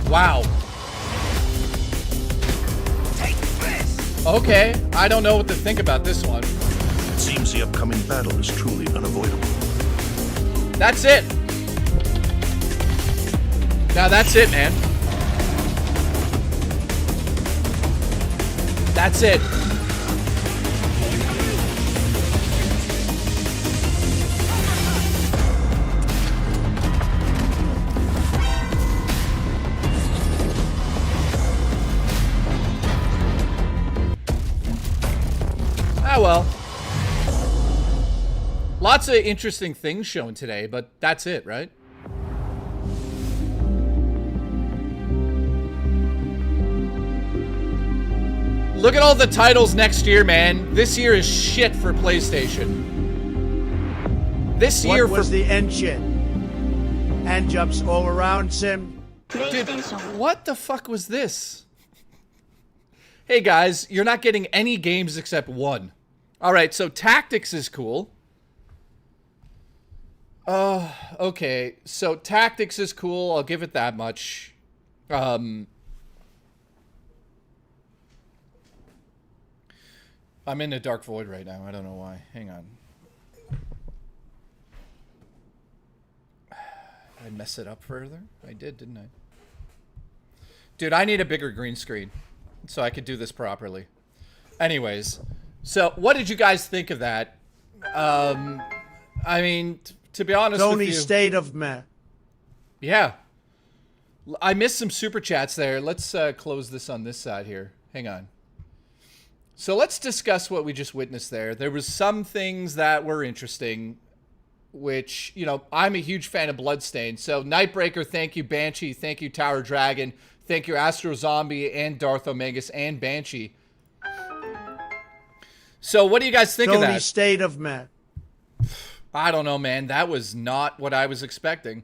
Wow.
Take this!
Okay, I don't know what to think about this one.
It seems the upcoming battle is truly unavoidable.
That's it. Now that's it, man. That's it. Ah, well. Lots of interesting things shown today, but that's it, right? Look at all the titles next year, man. This year is shit for PlayStation. This year
what was the engine? Hand jumps all around, Sim.
Dude, what the fuck was this? Hey guys, you're not getting any games except one. Alright, so Tactics is cool. Okay. So Tactics is cool, I'll give it that much. I'm in a dark void right now, I don't know why. Hang on. Did I mess it up further? I did, didn't I? Dude, I need a bigger green screen so I could do this properly. Anyways, so what did you guys think of that? I mean, to be honest with you...
Sony State of meh.
Yeah. I missed some super chats there. Let's close this on this side here. Hang on. So let's discuss what we just witnessed there. There was some things that were interesting, which, you know, I'm a huge fan of Bloodstained. So Nightbreaker, thank you. Banshee, thank you. Tower Dragon, Thank you, Astro Zombie and Darth Omegas and Banshee. So what do you guys think of that?
Sony State of Met.
I don't know, man. That was not what I was expecting.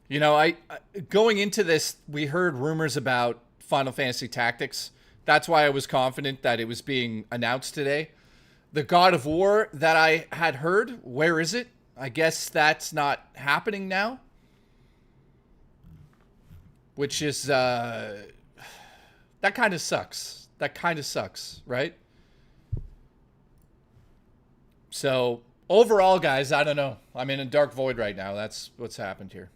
You know, I going into this, we heard rumors about Final Fantasy Tactics. That's why I was confident that it was being announced today. The God of War that I had heard, where is it? I guess that's not happening now. Which is, that kind of sucks. That kind of sucks, right? So, overall, guys, I don't know. I'm in a dark void right now. That's what's happened here.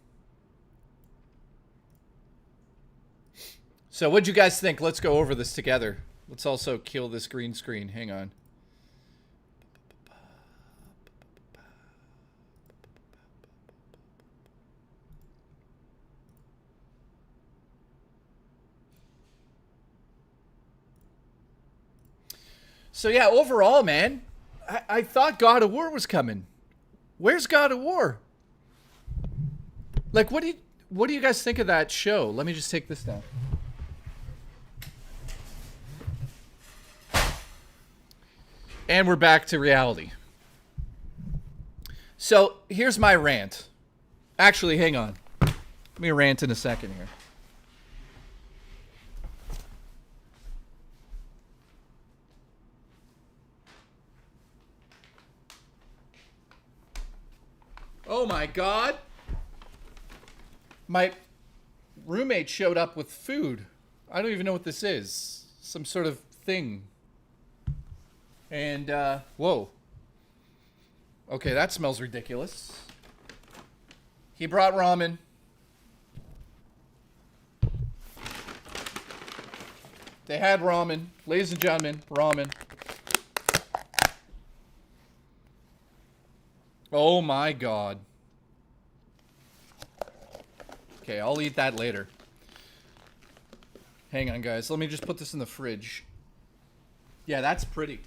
So what'd you guys think? Let's go over this together. Let's also kill this green screen. Hang on. So yeah, overall, man, I thought God of War was coming. Where's God of War? Like, what do you guys think of that show? Let me just take this down. And we're back to reality. So here's my rant. Actually, hang on. Let me rant in a second here. Oh my God. My roommate showed up with food. I don't even know what this is. Some sort of thing. And, whoa. Okay, that smells ridiculous. He brought ramen. They had ramen. Ladies and gentlemen, ramen. Oh my God. Okay, I'll eat that later. Hang on, guys. Let me just put this in the fridge. Yeah, that's pretty.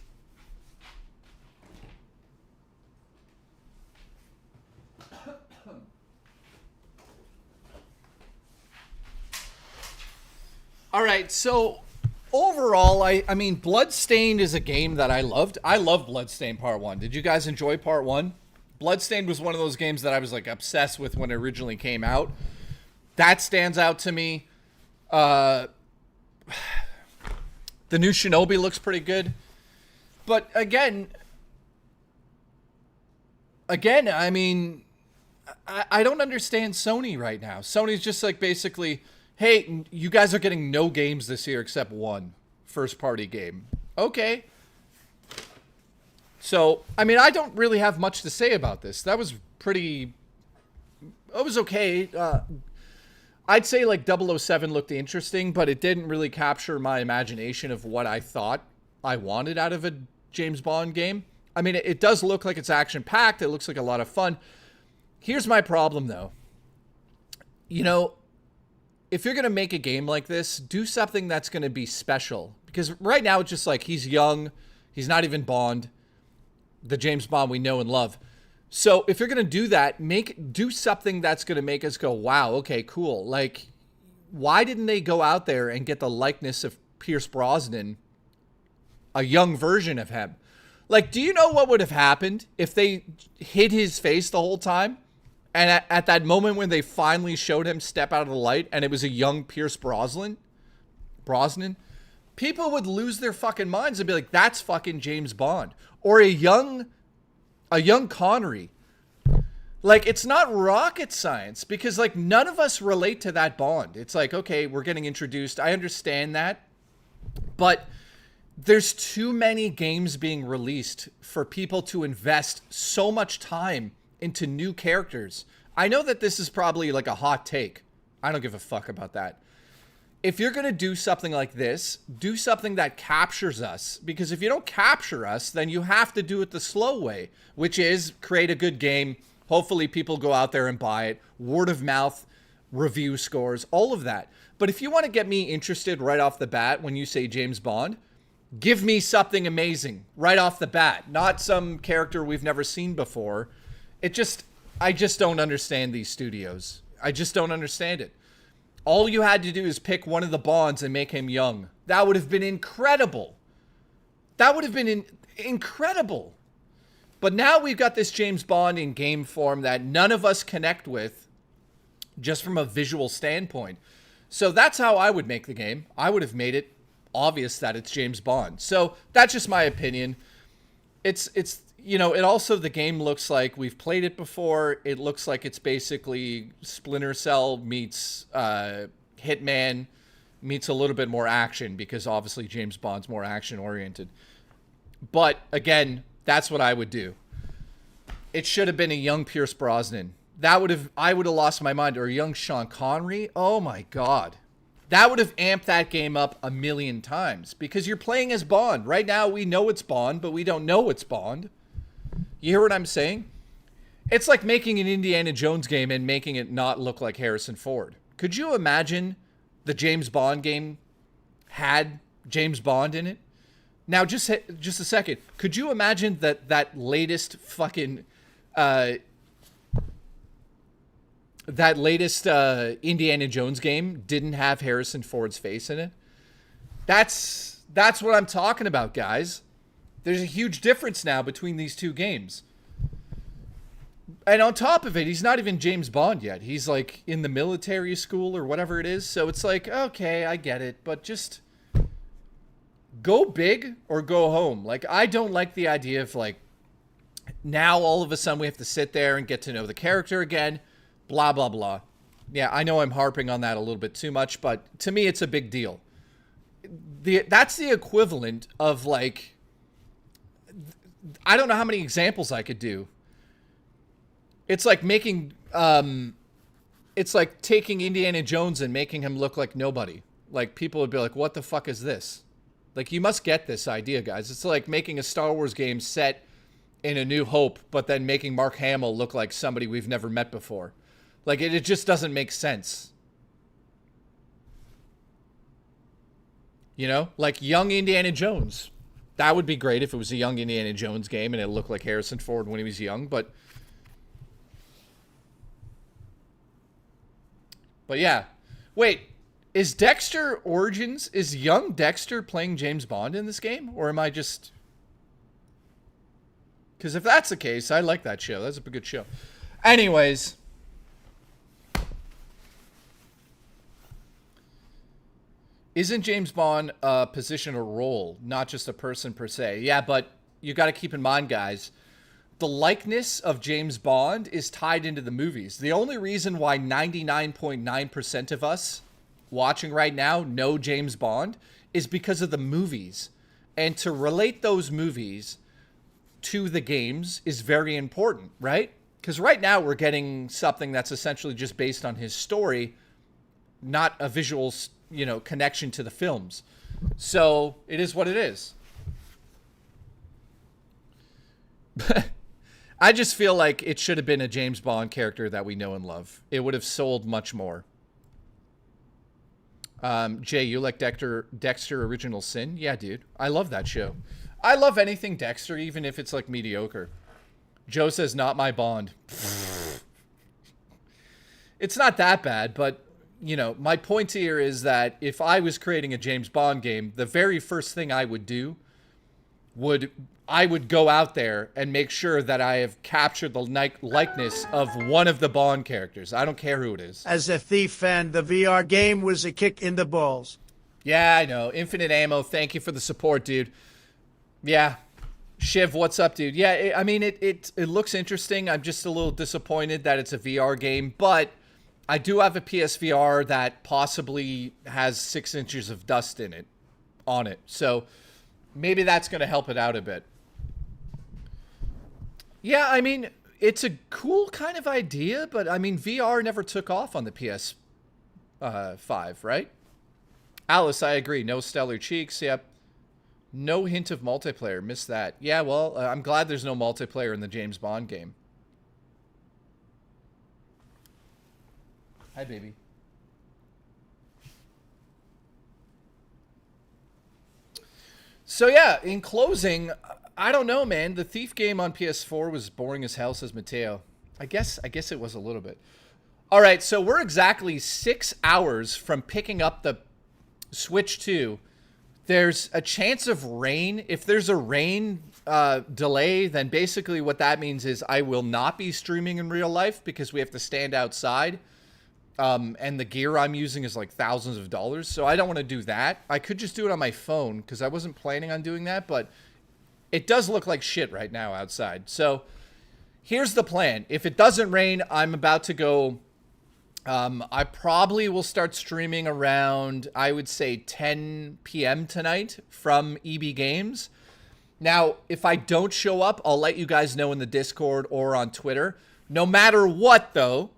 All right, so overall, I mean, Bloodstained is a game that I loved. I love Bloodstained Part 1. Did you guys enjoy Part 1? Bloodstained was one of those games that I was, like, obsessed with when it originally came out. That stands out to me. The new Shinobi looks pretty good. But again, I mean, I don't understand Sony right now. Sony's just like basically, hey, you guys are getting no games this year except one first-party game. Okay. So, I mean, I don't really have much to say about this. That was pretty... It was okay. I'd say, like, 007 looked interesting, but it didn't really capture my imagination of what I thought I wanted out of a James Bond game. I mean, it does look like it's action-packed. It looks like a lot of fun. Here's my problem, though. You know, if you're going to make a game like this, do something that's going to be special. Because right now, it's just like, he's young. He's not even Bond. The James Bond we know and love. So if you're going to do that, do something that's going to make us go, wow, okay, cool. Like, why didn't they go out there and get the likeness of Pierce Brosnan, a young version of him? Like, do you know what would have happened if they hid his face the whole time? And at that moment when they finally showed him step out of the light and it was a young Pierce Brosnan, people would lose their fucking minds and be like, that's fucking James Bond. Or a young Connery. Like, it's not rocket science because, like, none of us relate to that Bond. It's like, okay, we're getting introduced. I understand that. But there's too many games being released for people to invest so much time into new characters. I know that this is probably like a hot take. I don't give a fuck about that. If you're going to do something like this, do something that captures us. Because if you don't capture us, then you have to do it the slow way, which is create a good game. Hopefully people go out there and buy it. Word of mouth, review scores, all of that. But if you want to get me interested right off the bat when you say James Bond, give me something amazing right off the bat. Not some character we've never seen before. I just don't understand these studios. I just don't understand it. All you had to do is pick one of the Bonds and make him young. That would have been incredible. That would have been incredible. But now we've got this James Bond in game form that none of us connect with just from a visual standpoint. So that's how I would make the game. I would have made it obvious that it's James Bond. So that's just my opinion. It's you know, it also, the game looks like we've played it before. It looks like it's basically Splinter Cell meets Hitman meets a little bit more action, because obviously James Bond's more action oriented. But again, that's what I would do. It should have been a young Pierce Brosnan. I would have lost my mind. Or a young Sean Connery. Oh my God. That would have amped that game up a million times, because you're playing as Bond. Right now we know it's Bond, but we don't know it's Bond. You hear what I'm saying? It's like making an Indiana Jones game and making it not look like Harrison Ford. Could you imagine the James Bond game had James Bond in it? Now, just a second. Could you imagine that latest fucking Indiana Jones game didn't have Harrison Ford's face in it? That's what I'm talking about, guys. There's a huge difference now between these two games. And on top of it, he's not even James Bond yet. He's like in the military school or whatever it is. So it's like, okay, I get it, but just go big or go home. Like, I don't like the idea of like, now all of a sudden we have to sit there and get to know the character again, blah, blah, blah. Yeah, I know I'm harping on that a little bit too much, but to me, it's a big deal. That's the equivalent of like, I don't know how many examples I could do. It's like making, it's like taking Indiana Jones and making him look like nobody. Like, people would be like, what the fuck is this? Like, you must get this idea, guys. It's like making a Star Wars game set in A New Hope, but then making Mark Hamill look like somebody we've never met before. Like, it just doesn't make sense. You know? Like, young Indiana Jones. That would be great if it was a young Indiana Jones game and it looked like Harrison Ford when he was young, but yeah. Wait, is Dexter Origins, is young Dexter playing James Bond in this game? Or am I just... Because if that's the case, I like that show. That's a good show. Anyways. Isn't James Bond a position or role, not just a person per se? Yeah, but you got to keep in mind, guys, the likeness of James Bond is tied into the movies. The only reason why 99.9% of us watching right now know James Bond is because of the movies. And to relate those movies to the games is very important, right? Because right now we're getting something that's essentially just based on his story, not a visual, you know, connection to the films. So it is what it is. I just feel like it should have been a James Bond character that we know and love. It would have sold much more. Jay, you like Dexter Original Sin? Yeah, dude. I love that show. I love anything Dexter, even if it's like mediocre. Joe says, not my Bond. It's not that bad, but you know, my point here is that if I was creating a James Bond game, the very first thing I would do I would go out there and make sure that I have captured the likeness of one of the Bond characters. I don't care who it is.
As a Thief fan, the VR game was a kick in the balls.
Yeah, I know. Infinite Ammo, thank you for the support, dude. Yeah. Shiv, what's up, dude? Yeah, I mean, it looks interesting. I'm just a little disappointed that it's a VR game, but I do have a PSVR that possibly has 6 inches of dust in it, on it. So maybe that's going to help it out a bit. Yeah, I mean, it's a cool kind of idea, but I mean, VR never took off on the PS5, right? Alice, I agree. No stellar cheeks. Yep. No hint of multiplayer. Missed that. Yeah, well, I'm glad there's no multiplayer in the James Bond game. Hi, baby. So yeah, in closing, I don't know, man. The Thief game on PS4 was boring as hell, says Mateo. I guess it was a little bit. All right, so we're exactly 6 hours from picking up the Switch 2. There's a chance of rain. If there's a rain delay, then basically what that means is I will not be streaming in real life because we have to stand outside. And the gear I'm using is like thousands of dollars, so I don't want to do that. I could just do it on my phone because I wasn't planning on doing that, but it does look like shit right now outside. So here's the plan. If it doesn't rain, I'm about to go... I probably will start streaming around, I would say, 10 p.m. tonight from EB Games. Now, if I don't show up, I'll let you guys know in the Discord or on Twitter. No matter what, though,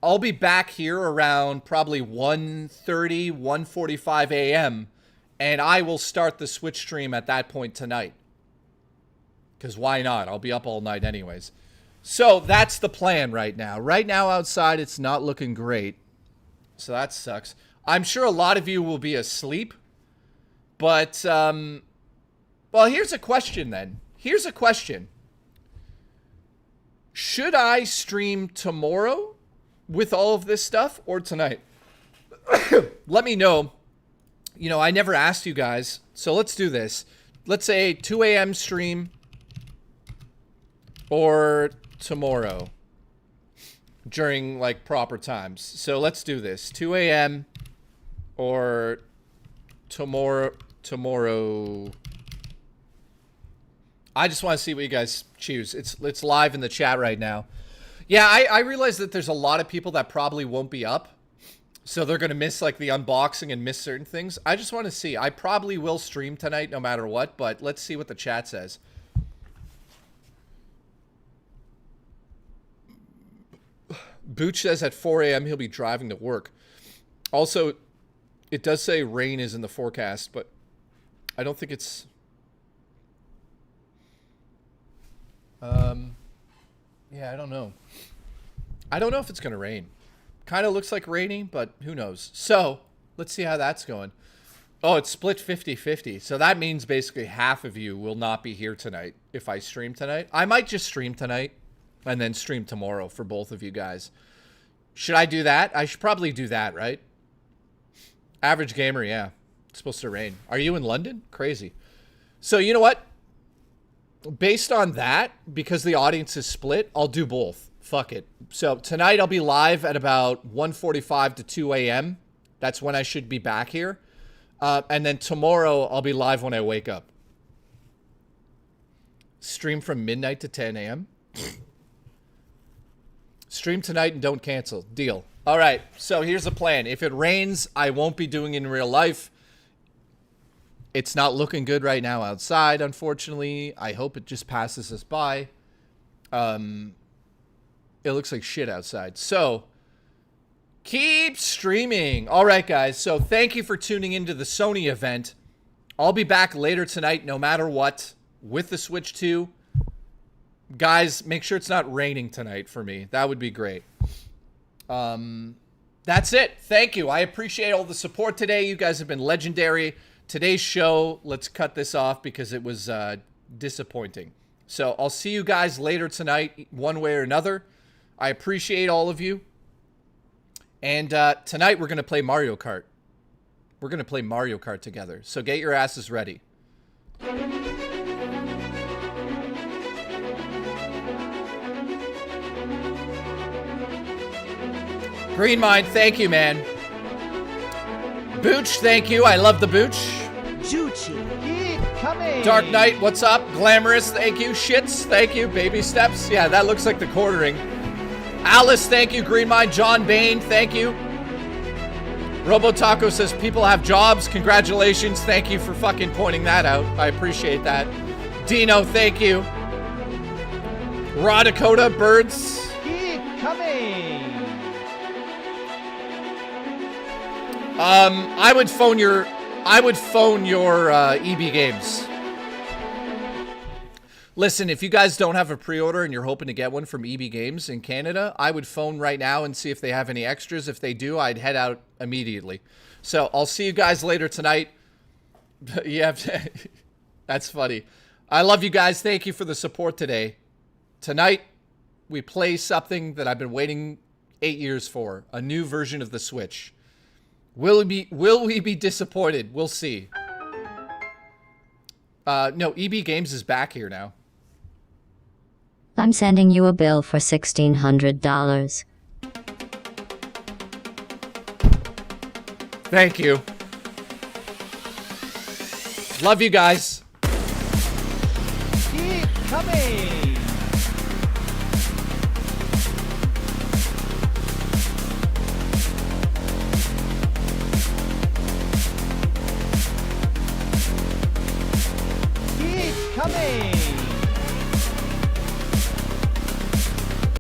I'll be back here around probably 1:30, 1:45 a.m., and I will start the Switch stream at that point tonight. Because why not? I'll be up all night anyways. So that's the plan right now. Right now outside, it's not looking great. So that sucks. I'm sure a lot of you will be asleep. But, well, here's a question then. Here's a question. Should I stream tomorrow with all of this stuff or tonight? Let me know. You know, I never asked you guys. So let's do this. Let's say 2 a.m. stream or... tomorrow during like proper times. So let's do this. 2 a.m. or tomorrow. I just want to see what you guys choose. It's live in the chat right now. Yeah, I realize that there's a lot of people that probably won't be up. So they're going to miss like the unboxing and miss certain things. I just want to see. I probably will stream tonight no matter what, but let's see what the chat says. Booch says at 4 a.m. he'll be driving to work. Also, it does say rain is in the forecast, but I don't think it's... yeah, I don't know. I don't know if it's going to rain. Kind of looks like raining, but who knows. So, let's see how that's going. Oh, it's split 50-50. So that means basically half of you will not be here tonight if I stream tonight. I might just stream tonight. And then stream tomorrow for both of you guys. Should I do that? I should probably do that, right? Average gamer, yeah. It's supposed to rain. Are you in London? Crazy. So you know what? Based on that, because the audience is split, I'll do both. Fuck it. So tonight I'll be live at about 1:45 to 2 a.m. That's when I should be back here. And then tomorrow I'll be live when I wake up. Stream from midnight to 10 a.m. Stream tonight and don't cancel. Deal. All right. So here's the plan. If it rains, I won't be doing it in real life. It's not looking good right now outside, unfortunately. I hope it just passes us by. It looks like shit outside. So keep streaming. All right, guys. So thank you for tuning into the Sony event. I'll be back later tonight, no matter what, with the Switch 2. Guys, make sure it's not raining tonight for me. That would be great. That's it. Thank you. I appreciate all the support today. You guys have been legendary. Today's show, let's cut this off because it was disappointing. So I'll see you guys later tonight, one way or another. I appreciate all of you. And tonight we're going to play Mario Kart. We're going to play Mario Kart together. So get your asses ready. Green Mind, thank you, man. Booch, thank you. I love the Booch.
Juchi, keep coming.
Dark Knight, what's up? Glamorous, thank you. Shits, thank you. Baby Steps. Yeah, that looks like the quartering. Alice, thank you. Green Mind. John Bain, thank you. Robotaco says people have jobs. Congratulations. Thank you for fucking pointing that out. I appreciate that. Dino, thank you. Raw Dakota, Birds.
Keep coming.
I would phone your EB Games. Listen, if you guys don't have a pre-order and you're hoping to get one from EB Games in Canada, I would phone right now and see if they have any extras. If they do, I'd head out immediately. So I'll see you guys later tonight. Yeah, that's funny. I love you guys. Thank you for the support today. Tonight, we play something that I've been waiting 8 years for. A new version of the Switch. Will we be disappointed? We'll see. No, EB Games is back here now.
I'm sending you a bill for $1,600.
Thank you. Love you guys.
Keep coming. Keep coming.